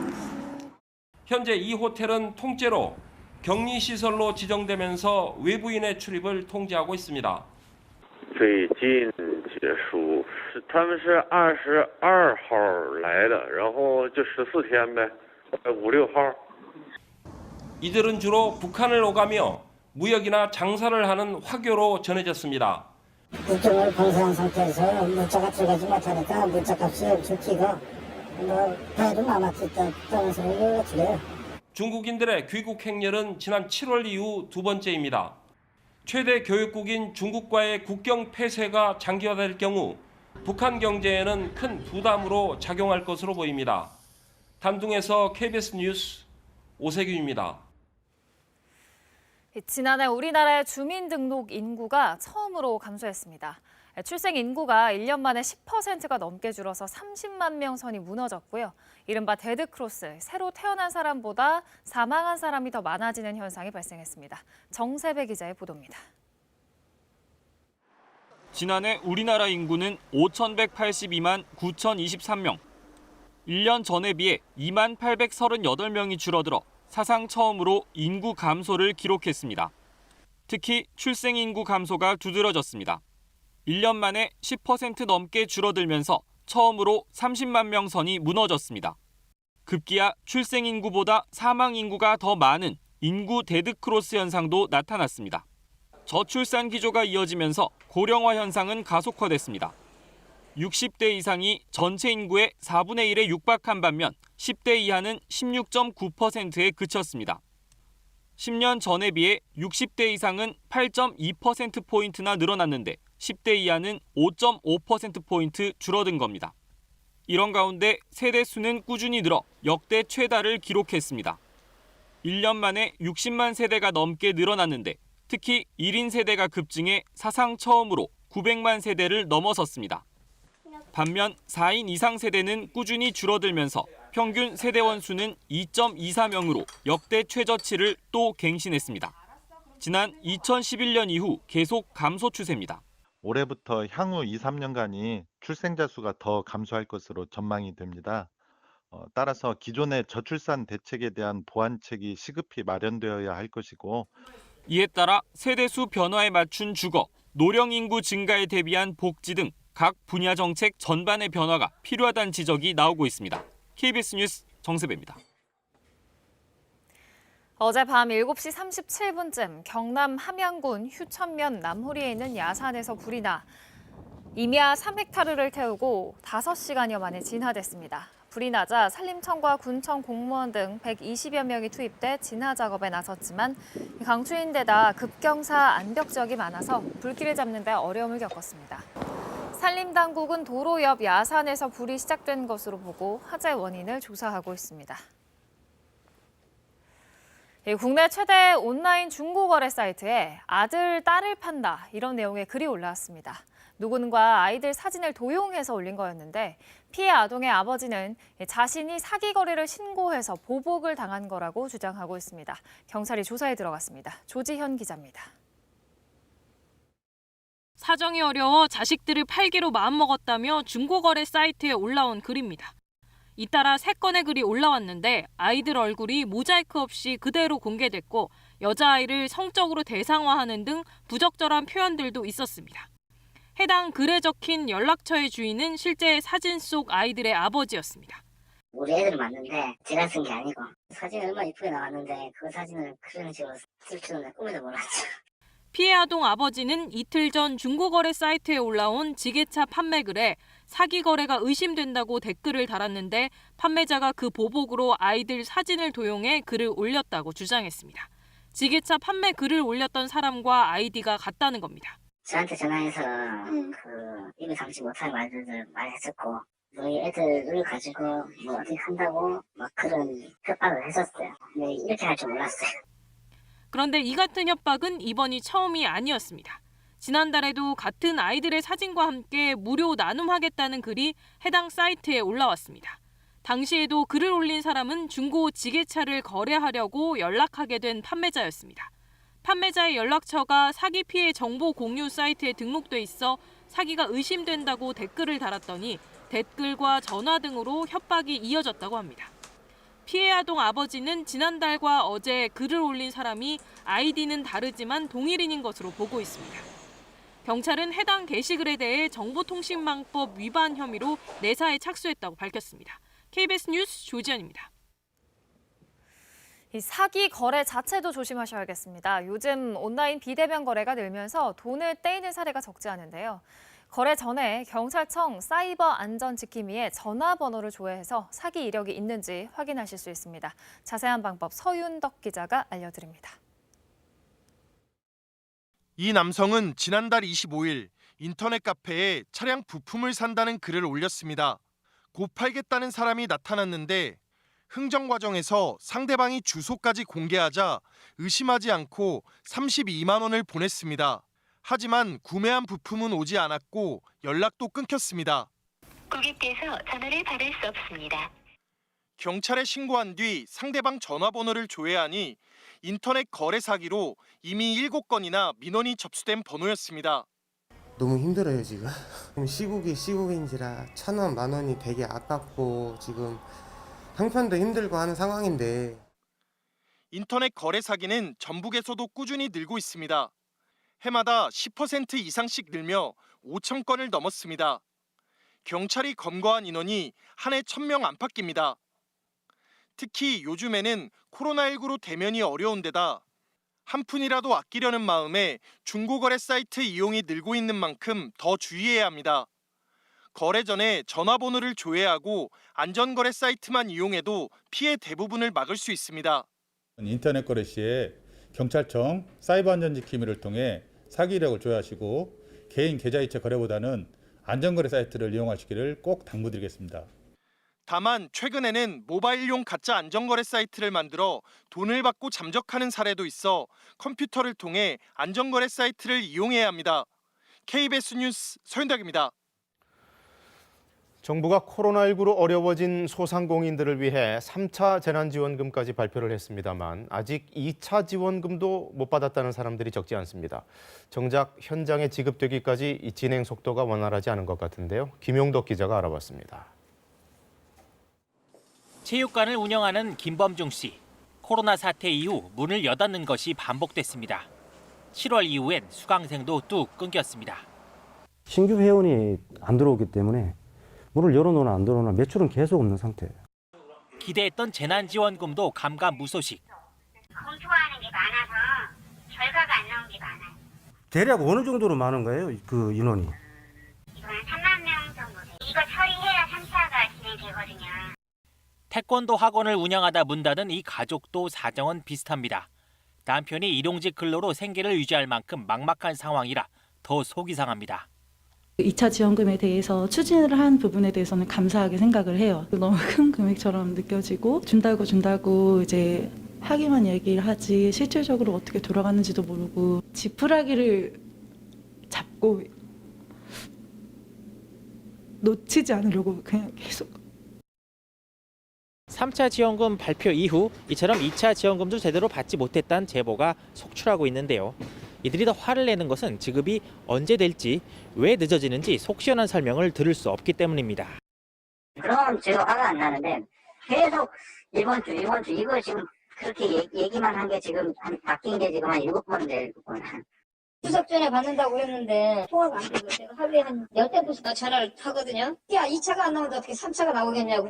현재 이 호텔은 통째로 격리시설로 지정되면서 외부인의 출입을 통제하고 있습니다. 最近结束，他们是22号来的，然后就14天呗，5、6号。 이들은 주로 북한을 오가며 무역이나 장사를 하는 화교로 전해졌습니다. 국경을 봉쇄한 상태에서 물자가 들어가지 못하니까 물자값이 죽기가 배도 남았다는 소리가 들려요. 중국인들의 귀국 행렬은 지난 7월 이후 두 번째입니다. 최대 교역국인 중국과의 국경 폐쇄가 장기화될 경우 북한 경제에는 큰 부담으로 작용할 것으로 보입니다. 단둥에서 KBS 뉴스 오세균입니다. 지난해 우리나라의 주민등록 인구가 처음으로 감소했습니다. 출생 인구가 1년 만에 10%가 넘게 줄어서 30만 명 선이 무너졌고요. 이른바 데드크로스, 새로 태어난 사람보다 사망한 사람이 더 많아지는 현상이 발생했습니다. 정세배 기자의 보도입니다. 지난해 우리나라 인구는 5,182만 9,023명. 1년 전에 비해 2만 838명이 줄어들어 사상 처음으로 인구 감소를 기록했습니다. 특히 출생 인구 감소가 두드러졌습니다. 1년 만에 10% 넘게 줄어들면서 처음으로 30만 명 선이 무너졌습니다. 급기야 출생 인구보다 사망 인구가 더 많은 인구 데드크로스 현상도 나타났습니다. 저출산 기조가 이어지면서 고령화 현상은 가속화됐습니다. 60대 이상이 전체 인구의 4분의 1에 육박한 반면 10대 이하는 16.9%에 그쳤습니다. 10년 전에 비해 60대 이상은 8.2%포인트나 늘어났는데 10대 이하는 5.5%포인트 줄어든 겁니다. 이런 가운데 세대 수는 꾸준히 늘어 역대 최다를 기록했습니다. 1년 만에 60만 세대가 넘게 늘어났는데 특히 1인 세대가 급증해 사상 처음으로 900만 세대를 넘어섰습니다. 반면 4인 이상 세대는 꾸준히 줄어들면서 평균 세대원 수는 2.24명으로 역대 최저치를 또 갱신했습니다. 지난 2011년 이후 계속 감소 추세입니다. 올해부터 향후 2, 3년간이 출생자 수가 더 감소할 것으로 전망이 됩니다. 따라서 기존의 저출산 대책에 대한 보완책이 시급히 마련되어야 할 것이고 이에 따라 세대수 변화에 맞춘 주거, 노령 인구 증가에 대비한 복지 등 각 분야 정책 전반의 변화가 필요하다는 지적이 나오고 있습니다. KBS 뉴스 정세배입니다. 어젯밤 7시 37분쯤 경남 함양군 휴천면 남호리에 있는 야산에서 불이 나 임야 3헥타르를 태우고 5시간여 만에 진화됐습니다. 불이 나자 산림청과 군청 공무원 등 120여 명이 투입돼 진화 작업에 나섰지만 강추인데다 급경사 안벽 지역이 많아서 불길을 잡는 데 어려움을 겪었습니다. 산림당국은 도로 옆 야산에서 불이 시작된 것으로 보고 화재 원인을 조사하고 있습니다. 국내 최대 온라인 중고거래 사이트에 아들, 딸을 판다 이런 내용의 글이 올라왔습니다. 누군가 아이들 사진을 도용해서 올린 거였는데 피해 아동의 아버지는 자신이 사기 거래를 신고해서 보복을 당한 거라고 주장하고 있습니다. 경찰이 조사에 들어갔습니다. 조지현 기자입니다. 사정이 어려워 자식들을 팔기로 마음먹었다며 중고거래 사이트에 올라온 글입니다. 잇따라 3건의 글이 올라왔는데 아이들 얼굴이 모자이크 없이 그대로 공개됐고 여자아이를 성적으로 대상화하는 등 부적절한 표현들도 있었습니다. 해당 글에 적힌 연락처의 주인은 실제 사진 속 아이들의 아버지였습니다. 우리 애들은 맞는데 제가 쓴 게 아니고 사진이 얼마나 이쁘게 나왔는데 그 사진을 그런 식으로 쓸 줄은 꿈에도 몰랐죠. 피해 아동 아버지는 이틀 전 중고거래 사이트에 올라온 지게차 판매 글에 사기 거래가 의심된다고 댓글을 달았는데 판매자가 그 보복으로 아이들 사진을 도용해 글을 올렸다고 주장했습니다. 지게차 판매 글을 올렸던 사람과 아이디가 같다는 겁니다. 저한테 전화해서 입에 담지 못할 말들을 많이 했었고 너희 애들을 가지고 뭐 어떻게 한다고 막 그런 협박을 했었어요. 근데 이렇게 할 줄 몰랐어요. 그런데 이 같은 협박은 이번이 처음이 아니었습니다. 지난달에도 같은 아이들의 사진과 함께 무료 나눔하겠다는 글이 해당 사이트에 올라왔습니다. 당시에도 글을 올린 사람은 중고 지게차를 거래하려고 연락하게 된 판매자였습니다. 판매자의 연락처가 사기 피해 정보 공유 사이트에 등록돼 있어 사기가 의심된다고 댓글을 달았더니 댓글과 전화 등으로 협박이 이어졌다고 합니다. 피해 아동 아버지는 지난달과 어제 글을 올린 사람이 아이디는 다르지만 동일인인 것으로 보고 있습니다. 경찰은 해당 게시글에 대해 정보통신망법 위반 혐의로 내사에 착수했다고 밝혔습니다. KBS 뉴스 조지현입니다. 이 사기 거래 자체도 조심하셔야겠습니다. 요즘 온라인 비대면 거래가 늘면서 돈을 떼이는 사례가 적지 않은데요. 거래 전에 경찰청 사이버 안전지킴이에 전화번호를 조회해서 사기 이력이 있는지 확인하실 수 있습니다. 자세한 방법 서윤덕 기자가 알려드립니다. 이 남성은 지난달 25일 인터넷 카페에 차량 부품을 산다는 글을 올렸습니다. 곧 팔겠다는 사람이 나타났는데 흥정 과정에서 상대방이 주소까지 공개하자 의심하지 않고 32만 원을 보냈습니다. 하지만 구매한 부품은 오지 않았고 연락도 끊겼습니다. 고객께서 전화를 받을 수 없습니다. 경찰에 신고한 뒤 상대방 전화번호를 조회하니 인터넷 거래 사기로 이미 7건이나 민원이 접수된 번호였습니다. 너무 힘들어요 지금. 시국인지라 1,000원, 10,000원이 되게 아깝고 지금 형편도 힘들고 하는 상황인데. 인터넷 거래 사기는 전북에서도 꾸준히 늘고 있습니다. 해마다 10% 이상씩 늘며 5천 건을 넘었습니다. 경찰이 검거한 인원이 한 해 1,000명 안팎입니다. 특히 요즘에는 코로나19로 대면이 어려운 데다 한 푼이라도 아끼려는 마음에 중고거래 사이트 이용이 늘고 있는 만큼 더 주의해야 합니다. 거래 전에 전화번호를 조회하고 안전거래 사이트만 이용해도 피해 대부분을 막을 수 있습니다. 인터넷 거래 시에 경찰청 사이버 안전지킴이를 통해 사기 이력을 조회하시고 개인 계좌이체 거래보다는 안전거래 사이트를 이용하시기를 꼭 당부드리겠습니다. 다만 최근에는 모바일용 가짜 안전거래 사이트를 만들어 돈을 받고 잠적하는 사례도 있어 컴퓨터를 통해 안전거래 사이트를 이용해야 합니다. KBS 뉴스 서윤덕입니다. 정부가 코로나19로 어려워진 소상공인들을 위해 3차 재난지원금까지 발표를 했습니다만 아직 2차 지원금도 못 받았다는 사람들이 적지 않습니다. 정작 현장에 지급되기까지 이 진행 속도가 원활하지 않은 것 같은데요. 김용덕 기자가 알아봤습니다. 체육관을 운영하는 김범중 씨. 코로나 사태 이후 문을 여닫는 것이 반복됐습니다. 7월 이후엔 수강생도 뚝 끊겼습니다. 신규 회원이 안 들어오기 때문에 문을 열어놓으나 안 열어놓으나 매출은 계속 없는 상태예요. 기대했던 재난지원금도 감감무소식. 검토하는 게 많아서 결과가 안 나온 게 많아요. 대략 어느 정도로 많은 거예요? 그 인원이? 이건 3만 명 정도 돼요. 이거 처리해야 3차가 진행되거든요. 태권도 학원을 운영하다 문 닫은 이 가족도 사정은 비슷합니다. 남편이 일용직 근로로 생계를 유지할 만큼 막막한 상황이라 더 속이 상합니다. 2차 지원금에 대해서 추진을 한 부분에 대해서는 감사하게 생각을 해요. 너무 큰 금액처럼 느껴지고 준다고 이제 하기만 얘기를 하지 실질적으로 어떻게 돌아가는지도 모르고 지푸라기를 잡고 놓치지 않으려고 그냥 계속. 3차 지원금 발표 이후 이처럼 2차 지원금도 제대로 받지 못했다는 제보가 속출하고 있는데요. 이들이 더 화를 내는 것은 지급이 언제 될지, 왜 늦어지는지 속 시원한 설명을 들을 수 없기 때문입니다. 그럼 제가 화가 안 나는데 계속 이번 주 이거 지금 그렇게 얘기만 한 게 지금 바뀐 게 지금 한 7번. 추석 전에 받는다고 했는데 통화가 안 되고 제가 하루에 한 10대부터 전화를 하거든요. 야, 2차가 안 나오는데 어떻게 3차가 나오겠냐고.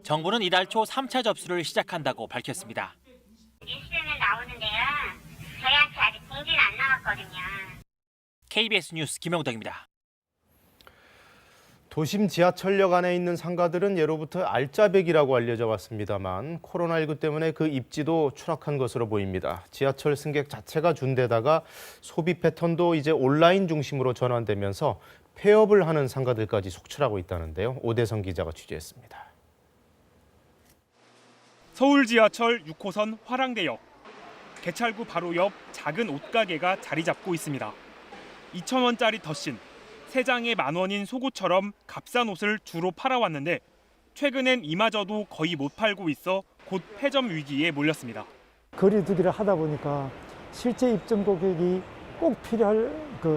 정부는 이달 초 3차 접수를 시작한다고 밝혔습니다. 뉴스는 나오는데요. 저희한테 아직 공지는 안 나왔거든요. KBS 뉴스 김영덕입니다. 도심 지하철역 안에 있는 상가들은 예로부터 알짜배기라고 알려져 왔습니다만 코로나19 때문에 그 입지도 추락한 것으로 보입니다. 지하철 승객 자체가 준 데다가 소비 패턴도 이제 온라인 중심으로 전환되면서 폐업을 하는 상가들까지 속출하고 있다는데요. 오대성 기자가 취재했습니다. 서울 지하철 6호선 화랑대역. 개찰구 바로 옆 작은 옷가게가 자리 잡고 있습니다. 2,000원짜리 덧신, 3장에 10,000원인 속옷처럼 값싼 옷을 주로 팔아왔는데 최근엔 이마저도 거의 못 팔고 있어 곧 폐점 위기에 몰렸습니다. 거리두기를 하다 보니까 실제 입점 고객이 꼭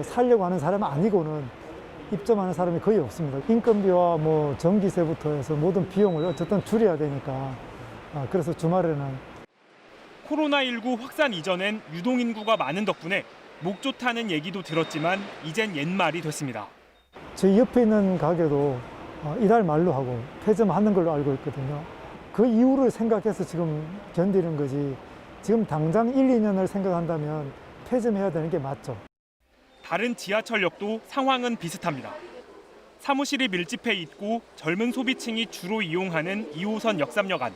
살려고 하는 사람은 아니고는 입점하는 사람이 거의 없습니다. 인건비와 전기세부터 해서 모든 비용을 어쨌든 줄여야 되니까 그래서 주말에는 코로나19 확산 이전엔 유동인구가 많은 덕분에 목 좋다는 얘기도 들었지만 이젠 옛말이 됐습니다. 저희 옆에 있는 가게도 이달 말로 하고 폐점하는 걸로 알고 있거든요. 그 이후를 생각해서 지금 견디는 거지 지금 당장 1, 2년을 생각한다면 폐점해야 되는 게 맞죠. 다른 지하철역도 상황은 비슷합니다. 사무실이 밀집해 있고 젊은 소비층이 주로 이용하는 2호선 역삼역 안.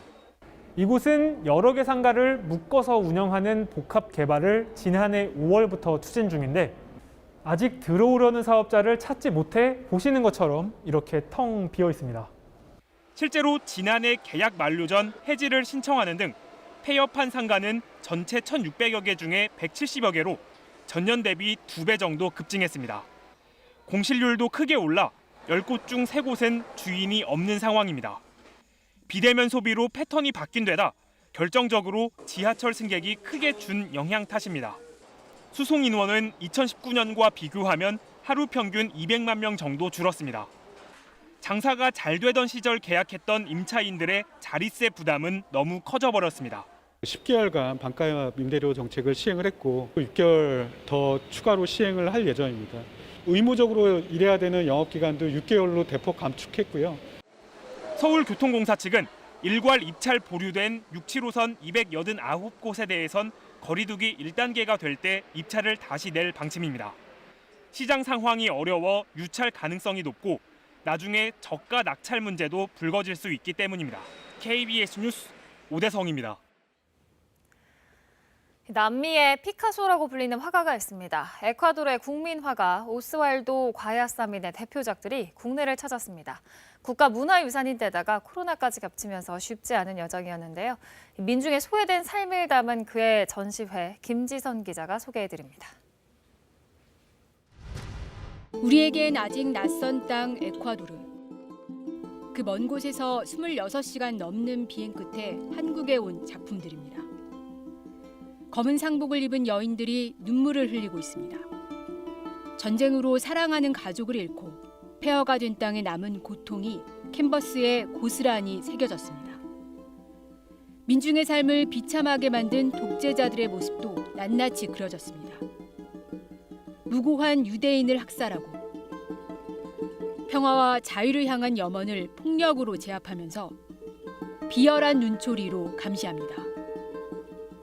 이곳은 여러 개 상가를 묶어서 운영하는 복합 개발을 지난해 5월부터 추진 중인데 아직 들어오려는 사업자를 찾지 못해 보시는 것처럼 이렇게 텅 비어 있습니다. 실제로 지난해 계약 만료 전 해지를 신청하는 등 폐업한 상가는 전체 1,600여 개 중에 170여 개로 전년 대비 2배 정도 급증했습니다. 공실률도 크게 올라 10곳 중 3곳은 주인이 없는 상황입니다. 비대면 소비로 패턴이 바뀐 데다 결정적으로 지하철 승객이 크게 준 영향 탓입니다. 수송 인원은 2019년과 비교하면 하루 평균 200만 명 정도 줄었습니다. 장사가 잘 되던 시절 계약했던 임차인들의 자릿세 부담은 너무 커져버렸습니다. 10개월간 반가 임대료 정책을 시행을 했고 6개월 더 추가로 시행을 할 예정입니다. 의무적으로 일해야 되는 영업기간도 6개월로 대폭 감축했고요. 서울교통공사 측은 일괄 입찰 보류된 6, 7호선 289곳에 대해선 거리두기 1단계가 될 때 입찰을 다시 낼 방침입니다. 시장 상황이 어려워 유찰 가능성이 높고 나중에 저가 낙찰 문제도 불거질 수 있기 때문입니다. KBS 뉴스 오대성입니다. 남미의 피카소라고 불리는 화가가 있습니다. 에콰도르의 국민 화가 오스왈도 과야사민의 대표작들이 국내를 찾았습니다. 국가문화유산인데다가 코로나까지 겹치면서 쉽지 않은 여정이었는데요. 민중의 소외된 삶을 담은 그의 전시회 김지선 기자가 소개해드립니다. 우리에겐 아직 낯선 땅 에콰도르. 그 먼 곳에서 26시간 넘는 비행 끝에 한국에 온 작품들입니다. 검은 상복을 입은 여인들이 눈물을 흘리고 있습니다. 전쟁으로 사랑하는 가족을 잃고 폐허가 된 땅에 남은 고통이 캔버스에 고스란히 새겨졌습니다. 민중의 삶을 비참하게 만든 독재자들의 모습도 낱낱이 그려졌습니다. 무고한 유대인을 학살하고 평화와 자유를 향한 염원을 폭력으로 제압하면서 비열한 눈초리로 감시합니다.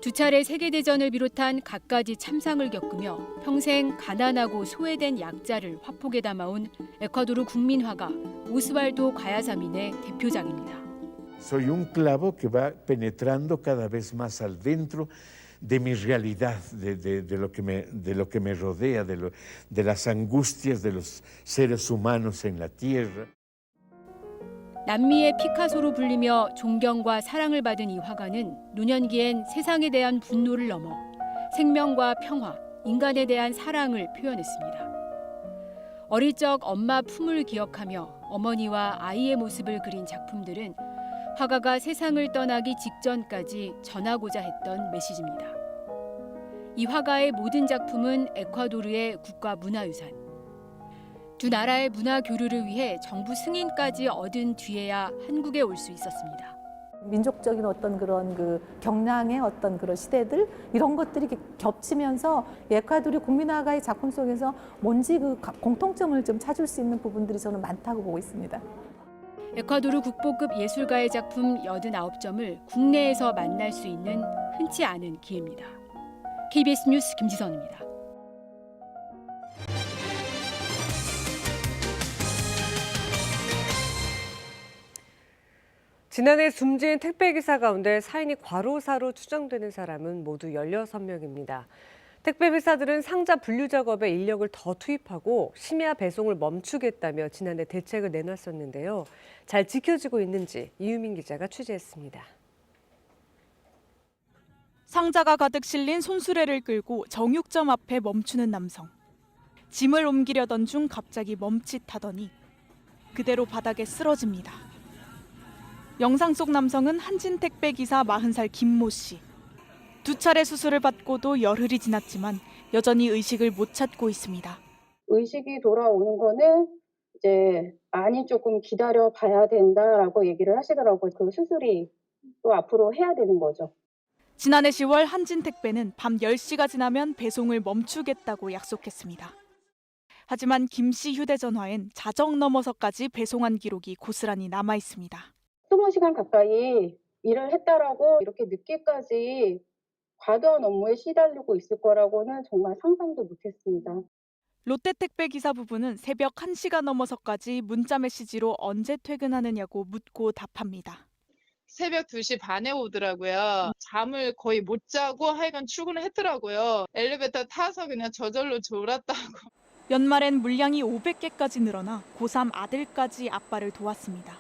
두 차례 세계대전을 비롯한 갖가지 참상을 겪으며 평생 가난하고 소외된 약자를 화폭에 담아온 에콰도르 국민화가 오스왈도 과야사민의 대표작입니다. Soy un clavo que va penetrando cada vez más al dentro de mi realidad, de lo que me rodea, de las angustias de los seres humanos en la tierra. 남미의 피카소로 불리며 존경과 사랑을 받은 이 화가는 노년기엔 세상에 대한 분노를 넘어 생명과 평화, 인간에 대한 사랑을 표현했습니다. 어릴 적 엄마 품을 기억하며 어머니와 아이의 모습을 그린 작품들은 화가가 세상을 떠나기 직전까지 전하고자 했던 메시지입니다. 이 화가의 모든 작품은 에콰도르의 국가문화유산. 두 나라의 문화 교류를 위해 정부 승인까지 얻은 뒤에야 한국에 올 수 있었습니다. 민족적인 어떤 그런 그 경랑의 어떤 그런 시대들 이런 것들이 겹치면서 에콰도르 국민화가의 작품 속에서 뭔지 그 공통점을 좀 찾을 수 있는 부분들이 저는 많다고 보고 있습니다. 에콰도르 국보급 예술가의 작품 89점을 국내에서 만날 수 있는 흔치 않은 기회입니다. KBS 뉴스 김지선입니다. 지난해 숨진 택배기사 가운데 사인이 과로사로 추정되는 사람은 모두 16명입니다. 택배회사들은 상자 분류 작업에 인력을 더 투입하고 심야 배송을 멈추겠다며 지난해 대책을 내놨었는데요. 잘 지켜지고 있는지 이유민 기자가 취재했습니다. 상자가 가득 실린 손수레를 끌고 정육점 앞에 멈추는 남성. 짐을 옮기려던 중 갑자기 멈칫하더니 그대로 바닥에 쓰러집니다. 영상 속 남성은 한진 택배 기사 40살 김모 씨. 두 차례 수술을 받고도 열흘이 지났지만 여전히 의식을 못 찾고 있습니다. 의식이 돌아오는 거는 이제 많이 조금 기다려 봐야 된다라고 얘기를 하시더라고요. 그 수술이 또 앞으로 해야 되는 거죠. 지난해 10월 한진택배는 밤 10시가 지나면 배송을 멈추겠다고 약속했습니다. 하지만 김 씨 휴대전화엔 자정 넘어서까지 배송한 기록이 고스란히 남아 있습니다. 20시간 가까이 일을 했다라고 이렇게 늦게까지 과도한 업무에 시달리고 있을 거라고는 정말 상상도 못했습니다. 롯데택배 기사 부부는 새벽 1시가 넘어서까지 문자 메시지로 언제 퇴근하느냐고 묻고 답합니다. 새벽 2시 반에 오더라고요. 잠을 거의 못 자고 하여간 출근을 했더라고요. 엘리베이터 타서 그냥 저절로 졸았다고. 연말엔 물량이 500개까지 늘어나 고3 아들까지 아빠를 도왔습니다.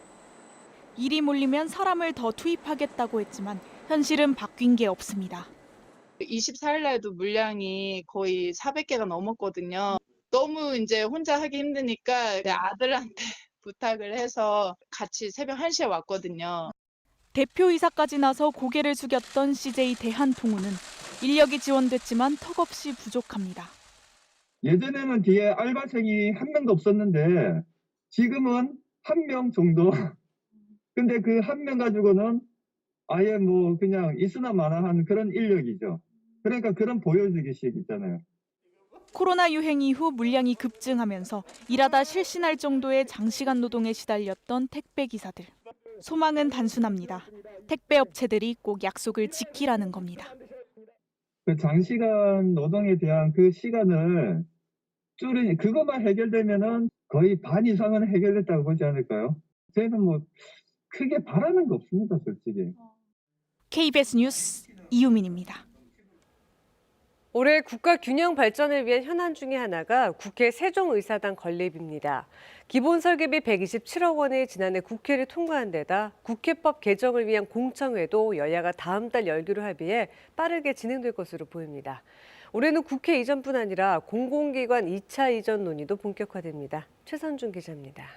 일이 몰리면 사람을 더 투입하겠다고 했지만 현실은 바뀐 게 없습니다. 24일 날도 물량이 거의 400개가 넘었거든요. 너무 이제 혼자 하기 힘드니까 내 아들한테 부탁을 해서 같이 새벽 1시에 왔거든요. 대표이사까지 나서 고개를 숙였던 CJ 대한통운은 인력이 지원됐지만 턱없이 부족합니다. 예전에는 뒤에 알바생이 한 명도 없었는데 지금은 한 명 정도. 근데 그 한 명 가지고는 아예 뭐 그냥 있으나 마나한 그런 인력이죠. 그러니까 그런 보여주기식 있잖아요. 코로나 유행 이후 물량이 급증하면서 일하다 실신할 정도의 장시간 노동에 시달렸던 택배기사들. 소망은 단순합니다. 택배업체들이 꼭 약속을 지키라는 겁니다. 그 장시간 노동에 대한 그 시간을 줄이니 그것만 해결되면은 거의 반 이상은 해결됐다고 보지 않을까요? 저희는 뭐 크게 바라는 거 없습니다, 솔직히. KBS 뉴스 이유민입니다. 올해 국가 균형 발전을 위한 현안 중에 하나가 국회 세종의사당 건립입니다. 기본 설계비 127억 원이 지난해 국회를 통과한 데다 국회법 개정을 위한 공청회도 여야가 다음 달 열기로 합의해 빠르게 진행될 것으로 보입니다. 올해는 국회 이전뿐 아니라 공공기관 2차 이전 논의도 본격화됩니다. 최선중 기자입니다.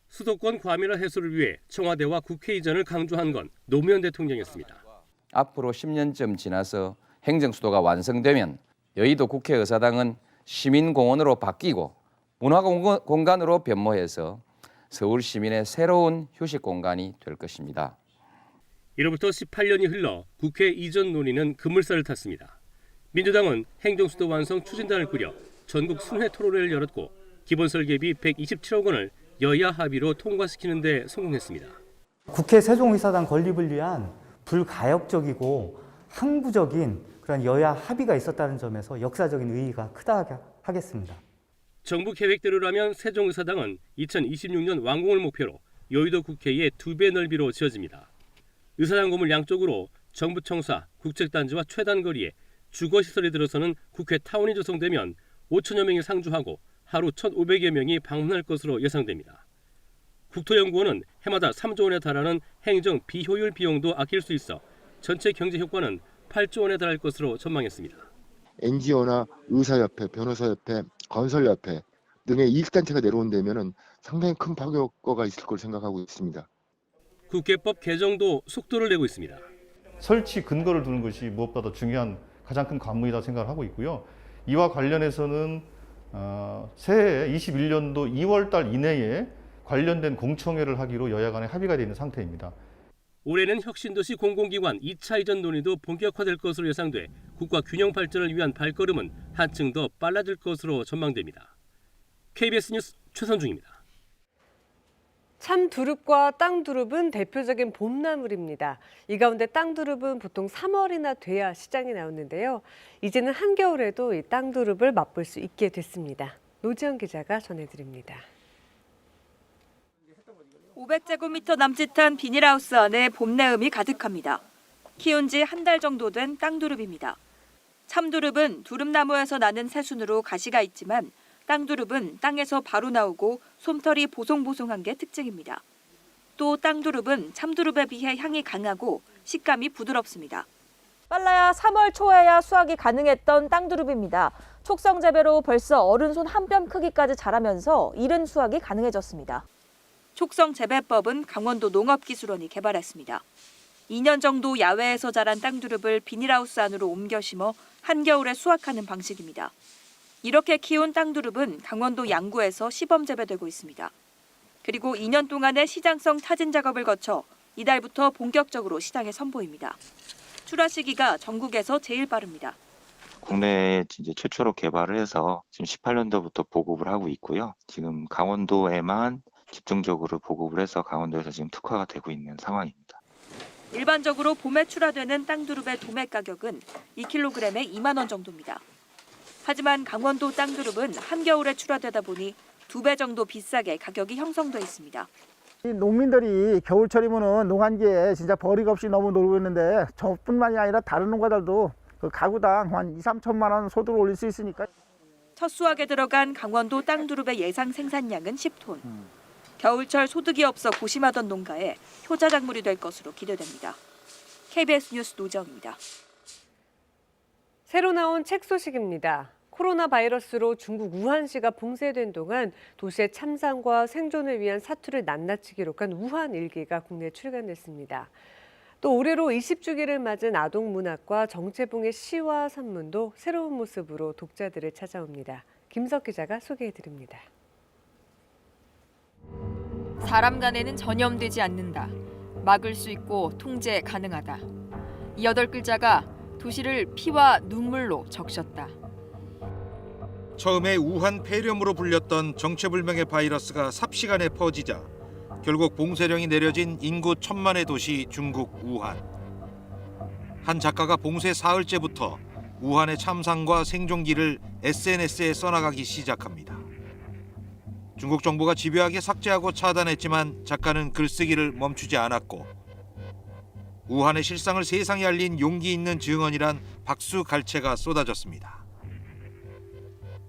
수도권 과밀화 해소를 위해 청와대와 국회 이전을 강조한 건 노무현 대통령이었습니다. 앞으로 10년쯤 지나서 행정수도가 완성되면 여의도 국회의사당은 시민공원으로 바뀌고 문화공간으로 변모해서 서울 시민의 새로운 휴식 공간이 될 것입니다. 이로부터 18년이 흘러 국회 이전 논의는 급물살을 탔습니다. 민주당은 행정수도 완성 추진단을 꾸려 전국 순회 토론회를 열었고 기본 설계비 127억 원을 여야 합의로 통과시키는 데 성공했습니다. 국회 세종의사당 건립을 위한 불가역적이고 항구적인 그런 여야 합의가 있었다는 점에서 역사적인 의의가 크다 하겠습니다. 정부 계획대로라면 세종의사당은 2026년 완공을 목표로 여의도 국회의 2배 넓이로 지어집니다. 의사당 건물 양쪽으로 정부 청사, 국책단지와 최단거리에 주거시설이 들어서는 국회 타운이 조성되면 5천여 명이 상주하고 하루 1,500여 명이 방문할 것으로 예상됩니다. 국토연구원은 해마다 3조 원에 달하는 행정 비효율 비용도 아낄 수 있어 전체 경제 효과는 8조 원에 달할 것으로 전망했습니다. NGO나 의사협회, 변호사협회, 건설협회 등의 이익단체가 내려온다면 상당히 큰 파괴효과가 있을 걸 생각하고 있습니다. 국회법 개정도 속도를 내고 있습니다. 설치 근거를 두는 것이 무엇보다 중요한 가장 큰 관문이라고 생각을 하고 있고요. 이와 관련해서는 새해 21년도 2월 달 이내에 관련된 공청회를 하기로 여야 간에 합의가 되어 있는 상태입니다. 올해는 혁신도시 공공기관 2차 이전 논의도 본격화될 것으로 예상돼 국가 균형 발전을 위한 발걸음은 한층 더 빨라질 것으로 전망됩니다. KBS 뉴스 최선중입니다. 참두릅과 땅두릅은 대표적인 봄나물입니다. 이 가운데 땅두릅은 보통 3월이나 돼야 시장에 나오는데요. 이제는 한겨울에도 이 땅두릅을 맛볼 수 있게 됐습니다. 노지영 기자가 전해드립니다. 500제곱미터 남짓한 비닐하우스 안에 봄내음이 가득합니다. 키운 지 한 달 정도 된 땅두릅입니다. 참두릅은 두릅나무에서 나는 새순으로 가시가 있지만 땅두릅은 땅에서 바로 나오고 솜털이 보송보송한 게 특징입니다. 또 땅두릅은 참두릅에 비해 향이 강하고 식감이 부드럽습니다. 빨라야 3월 초에야 수확이 가능했던 땅두릅입니다. 촉성 재배로 벌써 어른손 한 뼘 크기까지 자라면서 이른 수확이 가능해졌습니다. 촉성 재배법은 강원도 농업기술원이 개발했습니다. 2년 정도 야외에서 자란 땅두릅을 비닐하우스 안으로 옮겨 심어 한겨울에 수확하는 방식입니다. 이렇게 키운 땅두릅은 강원도 양구에서 시범 재배되고 있습니다. 그리고 2년 동안의 시장성 타진 작업을 거쳐 이달부터 본격적으로 시장에 선보입니다. 출하 시기가 전국에서 제일 빠릅니다. 국내에 이제 최초로 개발을 해서 지금 18년도부터 보급을 하고 있고요. 지금 강원도에만 집중적으로 보급을 해서 강원도에서 지금 특화가 되고 있는 상황입니다. 일반적으로 봄에 출하되는 땅두릅의 도매 가격은 2kg에 2만 원 정도입니다. 하지만 강원도 땅두릅은 한겨울에 출하되다 보니 2배 정도 비싸게 가격이 형성돼 있습니다. 농민들이 겨울철이면은 농한기에 진짜 버리가 없이 너무 놀고 있는데 저뿐만이 아니라 다른 농가들도 그 가구당 한 2, 3천만 원 소득을 올릴 수 있으니까. 첫 수확에 들어간 강원도 땅두릅의 예상 생산량은 10톤. 겨울철 소득이 없어 고심하던 농가에 효자 작물이 될 것으로 기대됩니다. KBS 뉴스 노정입니다. 새로 나온 책 소식입니다. 코로나 바이러스로 중국 우한시가 봉쇄된 동안 도시의 참상과 생존을 위한 사투를 낱낱이 기록한 우한 일기가 국내에 출간됐습니다. 또 올해로 20주기를 맞은 아동문학과 정체봉의 시와 산문도 새로운 모습으로 독자들을 찾아옵니다. 김석 기자가 소개해드립니다. 사람 간에는 전염되지 않는다. 막을 수 있고 통제 가능하다. 이 8글자가 도시를 피와 눈물로 적셨다. 처음에 우한 폐렴으로 불렸던 정체불명의 바이러스가 삽시간에 퍼지자 결국 봉쇄령이 내려진 인구 1000만의 도시 중국 우한. 한 작가가 봉쇄 사흘째부터 우한의 참상과 생존기를 SNS에 써나가기 시작합니다. 중국 정부가 집요하게 삭제하고 차단했지만 작가는 글쓰기를 멈추지 않았고 우한의 실상을 세상에 알린 용기 있는 증언이란 박수 갈채가 쏟아졌습니다.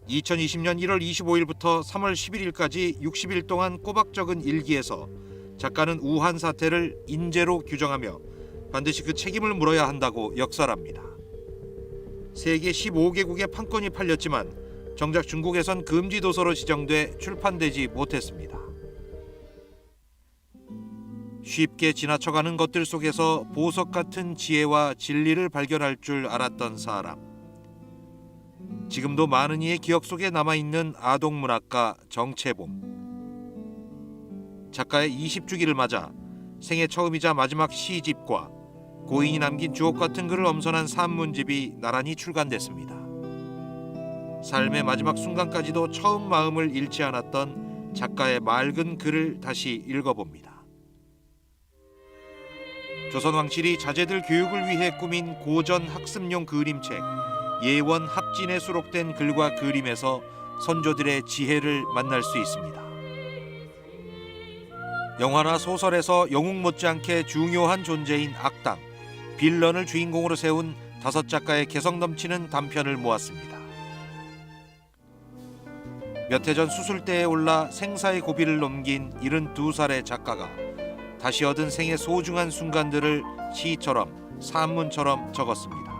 2020년 1월 25일부터 3월 11일까지 60일 동안 꼬박 적은 일기에서 작가는 우한 사태를 인재로 규정하며 반드시 그 책임을 물어야 한다고 역설합니다. 세계 15개국에 판권이 팔렸지만 정작 중국에선 금지 도서로 지정돼 출판되지 못했습니다. 쉽게 지나쳐가는 것들 속에서 보석 같은 지혜와 진리를 발견할 줄 알았던 사람. 지금도 많은 이의 기억 속에 남아있는 아동문학가 정체봉. 작가의 20주기를 맞아 생애 처음이자 마지막 시집과 고인이 남긴 주옥 같은 글을 엄선한 산문집이 나란히 출간됐습니다. 삶의 마지막 순간까지도 처음 마음을 잃지 않았던 작가의 맑은 글을 다시 읽어봅니다. 조선 왕실이 자제들 교육을 위해 꾸민 고전 학습용 그림책 예원 합진에 수록된 글과 그림에서 선조들의 지혜를 만날 수 있습니다. 영화나 소설에서 영웅 못지않게 중요한 존재인 악당, 빌런을 주인공으로 세운 5작가의 개성 넘치는 단편을 모았습니다. 몇 해 전 수술대에 올라 생사의 고비를 넘긴 72살의 작가가 다시 얻은 생의 소중한 순간들을 시처럼 산문처럼 적었습니다.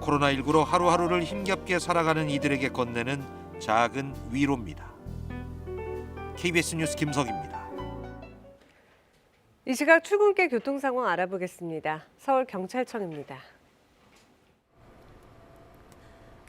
코로나19로 하루하루를 힘겹게 살아가는 이들에게 건네는 작은 위로입니다. KBS 뉴스 김석입니다. 이 시각 출근길 교통 상황 알아보겠습니다. 서울경찰청입니다.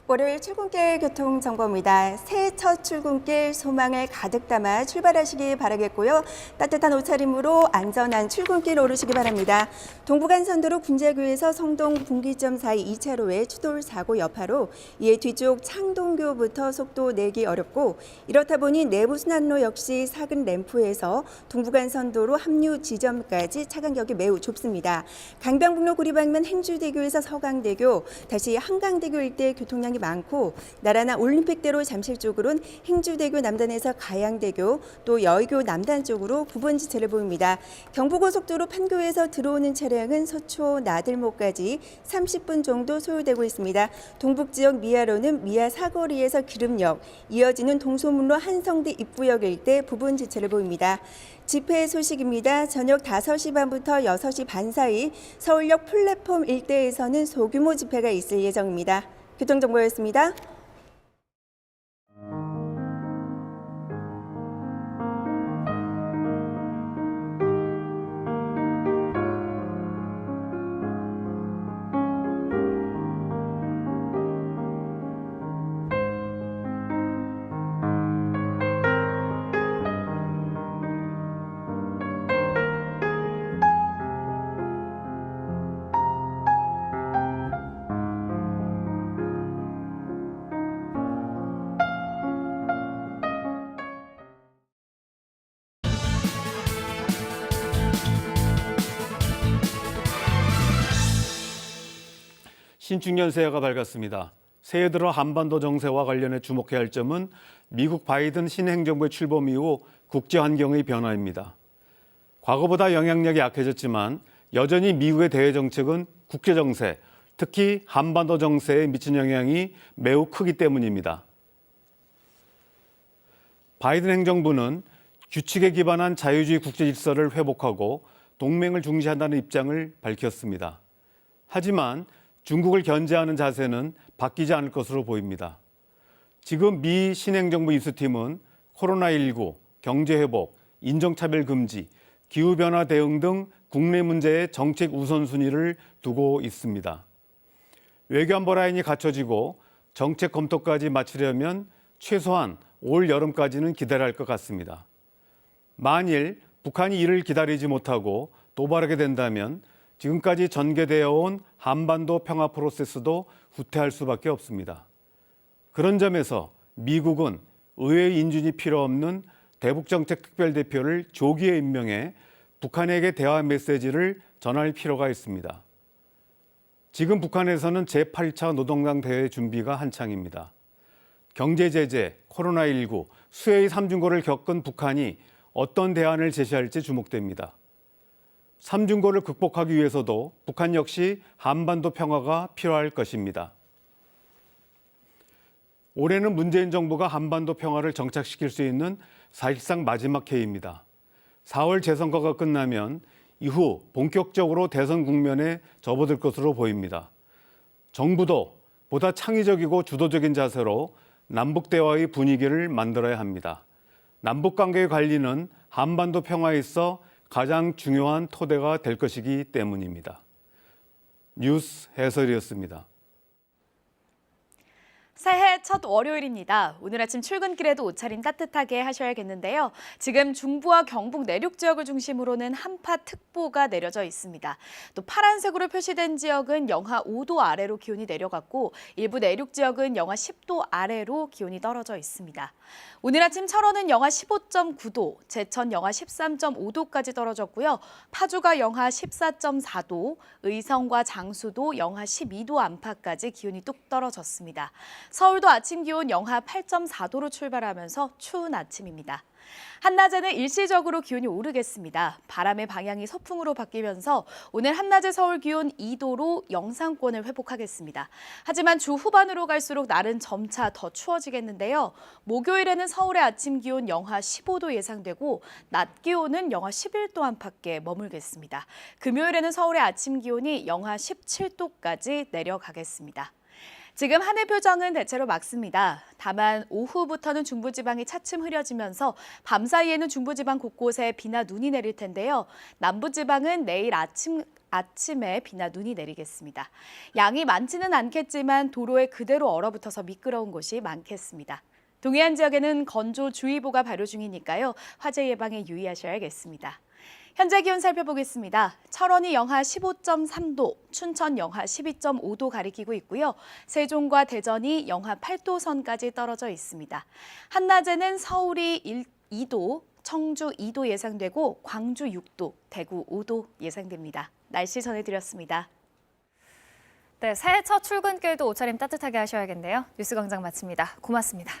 월요일 출근길 교통정보입니다. 새해 첫 출근길 소망을 가득 담아 출발하시기 바라겠고요. 따뜻한 옷차림으로 안전한 출근길 오르시기 바랍니다. 동부간선도로 군자교에서 성동 분기점 사이 2차로에 추돌 사고 여파로 이에 뒤쪽 창동교부터 속도 내기 어렵고 이렇다 보니 내부순환로 역시 사근 램프에서 동부간선도로 합류 지점까지 차간격이 매우 좁습니다. 강변북로 구리방면 행주대교에서 서강대교, 다시 한강대교 일대 교통량이 많고 나라나 올림픽대로 잠실 쪽으로는 행주대교 남단에서 가양대교, 또 여의교 남단 쪽으로 부분 지체를 보입니다. 경부고속도로 판교에서 들어오는 차량은 서초 나들목까지 30분 정도 소요되고 있습니다. 동북지역 미아로는 미아 사거리에서 기름역, 이어지는 동소문로 한성대 입구역 일대 부분 지체를 보입니다. 집회 소식입니다. 저녁 5시 반부터 6시 반 사이 서울역 플랫폼 일대에서는 소규모 집회가 있을 예정입니다. 교통정보였습니다. 신중년 새해가 밝았습니다. 새해 들어 한반도 정세와 관련해 주목해야 할 점은 미국 바이든 신행정부의 출범 이후 국제 환경의 변화입니다. 과거보다 영향력이 약해졌지만 여전히 미국의 대외 정책은 국제 정세, 특히 한반도 정세에 미친 영향이 매우 크기 때문입니다. 바이든 행정부는 규칙에 기반한 자유주의 국제 질서를 회복하고 동맹을 중시한다는 입장을 밝혔습니다. 하지만 중국을 견제하는 자세는 바뀌지 않을 것으로 보입니다. 지금 미 신행정부 인수팀은 코로나19, 경제회복, 인종차별 금지, 기후변화 대응 등 국내 문제에 정책 우선순위를 두고 있습니다. 외교안보 라인이 갖춰지고 정책 검토까지 마치려면 최소한 올 여름까지는 기다려야 할 것 같습니다. 만일 북한이 이를 기다리지 못하고 도발하게 된다면 지금까지 전개되어 온 한반도 평화 프로세스도 후퇴할 수밖에 없습니다. 그런 점에서 미국은 의회의 인준이 필요 없는 대북정책 특별대표를 조기에 임명해 북한에게 대화 메시지를 전할 필요가 있습니다. 지금 북한에서는 제8차 노동당 대회 준비가 한창입니다. 경제 제재, 코로나19, 수해의 삼중고를 겪은 북한이 어떤 대안을 제시할지 주목됩니다. 삼중고를 극복하기 위해서도 북한 역시 한반도 평화가 필요할 것입니다. 올해는 문재인 정부가 한반도 평화를 정착시킬 수 있는 사실상 마지막 해입니다. 4월 재선거가 끝나면 이후 본격적으로 대선 국면에 접어들 것으로 보입니다. 정부도 보다 창의적이고 주도적인 자세로 남북 대화의 분위기를 만들어야 합니다. 남북 관계의 관리는 한반도 평화에 있어 가장 중요한 토대가 될 것이기 때문입니다. 뉴스 해설이었습니다. 새해 첫 월요일입니다. 오늘 아침 출근길에도 옷차림 따뜻하게 하셔야겠는데요. 지금 중부와 경북 내륙 지역을 중심으로는 한파특보가 내려져 있습니다. 또 파란색으로 표시된 지역은 영하 5도 아래로 기온이 내려갔고 일부 내륙 지역은 영하 10도 아래로 기온이 떨어져 있습니다. 오늘 아침 철원은 영하 15.9도, 제천 영하 13.5도까지 떨어졌고요. 파주가 영하 14.4도, 의성과 장수도 영하 12도 안팎까지 기온이 뚝 떨어졌습니다. 서울도 아침 기온 영하 8.4도로 출발하면서 추운 아침입니다. 한낮에는 일시적으로 기온이 오르겠습니다. 바람의 방향이 서풍으로 바뀌면서 오늘 한낮의 서울 기온 2도로 영상권을 회복하겠습니다. 하지만 주 후반으로 갈수록 날은 점차 더 추워지겠는데요. 목요일에는 서울의 아침 기온 영하 15도 예상되고 낮 기온은 영하 11도 안팎에 머물겠습니다. 금요일에는 서울의 아침 기온이 영하 17도까지 내려가겠습니다. 지금 하늘 표정은 대체로 맑습니다. 다만 오후부터는 중부지방이 차츰 흐려지면서 밤사이에는 중부지방 곳곳에 비나 눈이 내릴 텐데요. 남부지방은 내일 아침에 비나 눈이 내리겠습니다. 양이 많지는 않겠지만 도로에 그대로 얼어붙어서 미끄러운 곳이 많겠습니다. 동해안 지역에는 건조주의보가 발효 중이니까요. 화재 예방에 유의하셔야겠습니다. 현재 기온 살펴보겠습니다. 철원이 영하 15.3도, 춘천 영하 12.5도 가리키고 있고요. 세종과 대전이 영하 8도 선까지 떨어져 있습니다. 한낮에는 서울이 2도, 청주 2도 예상되고 광주 6도, 대구 5도 예상됩니다. 날씨 전해드렸습니다. 네, 새해 첫 출근길도 옷차림 따뜻하게 하셔야겠네요. 뉴스광장 마칩니다. 고맙습니다.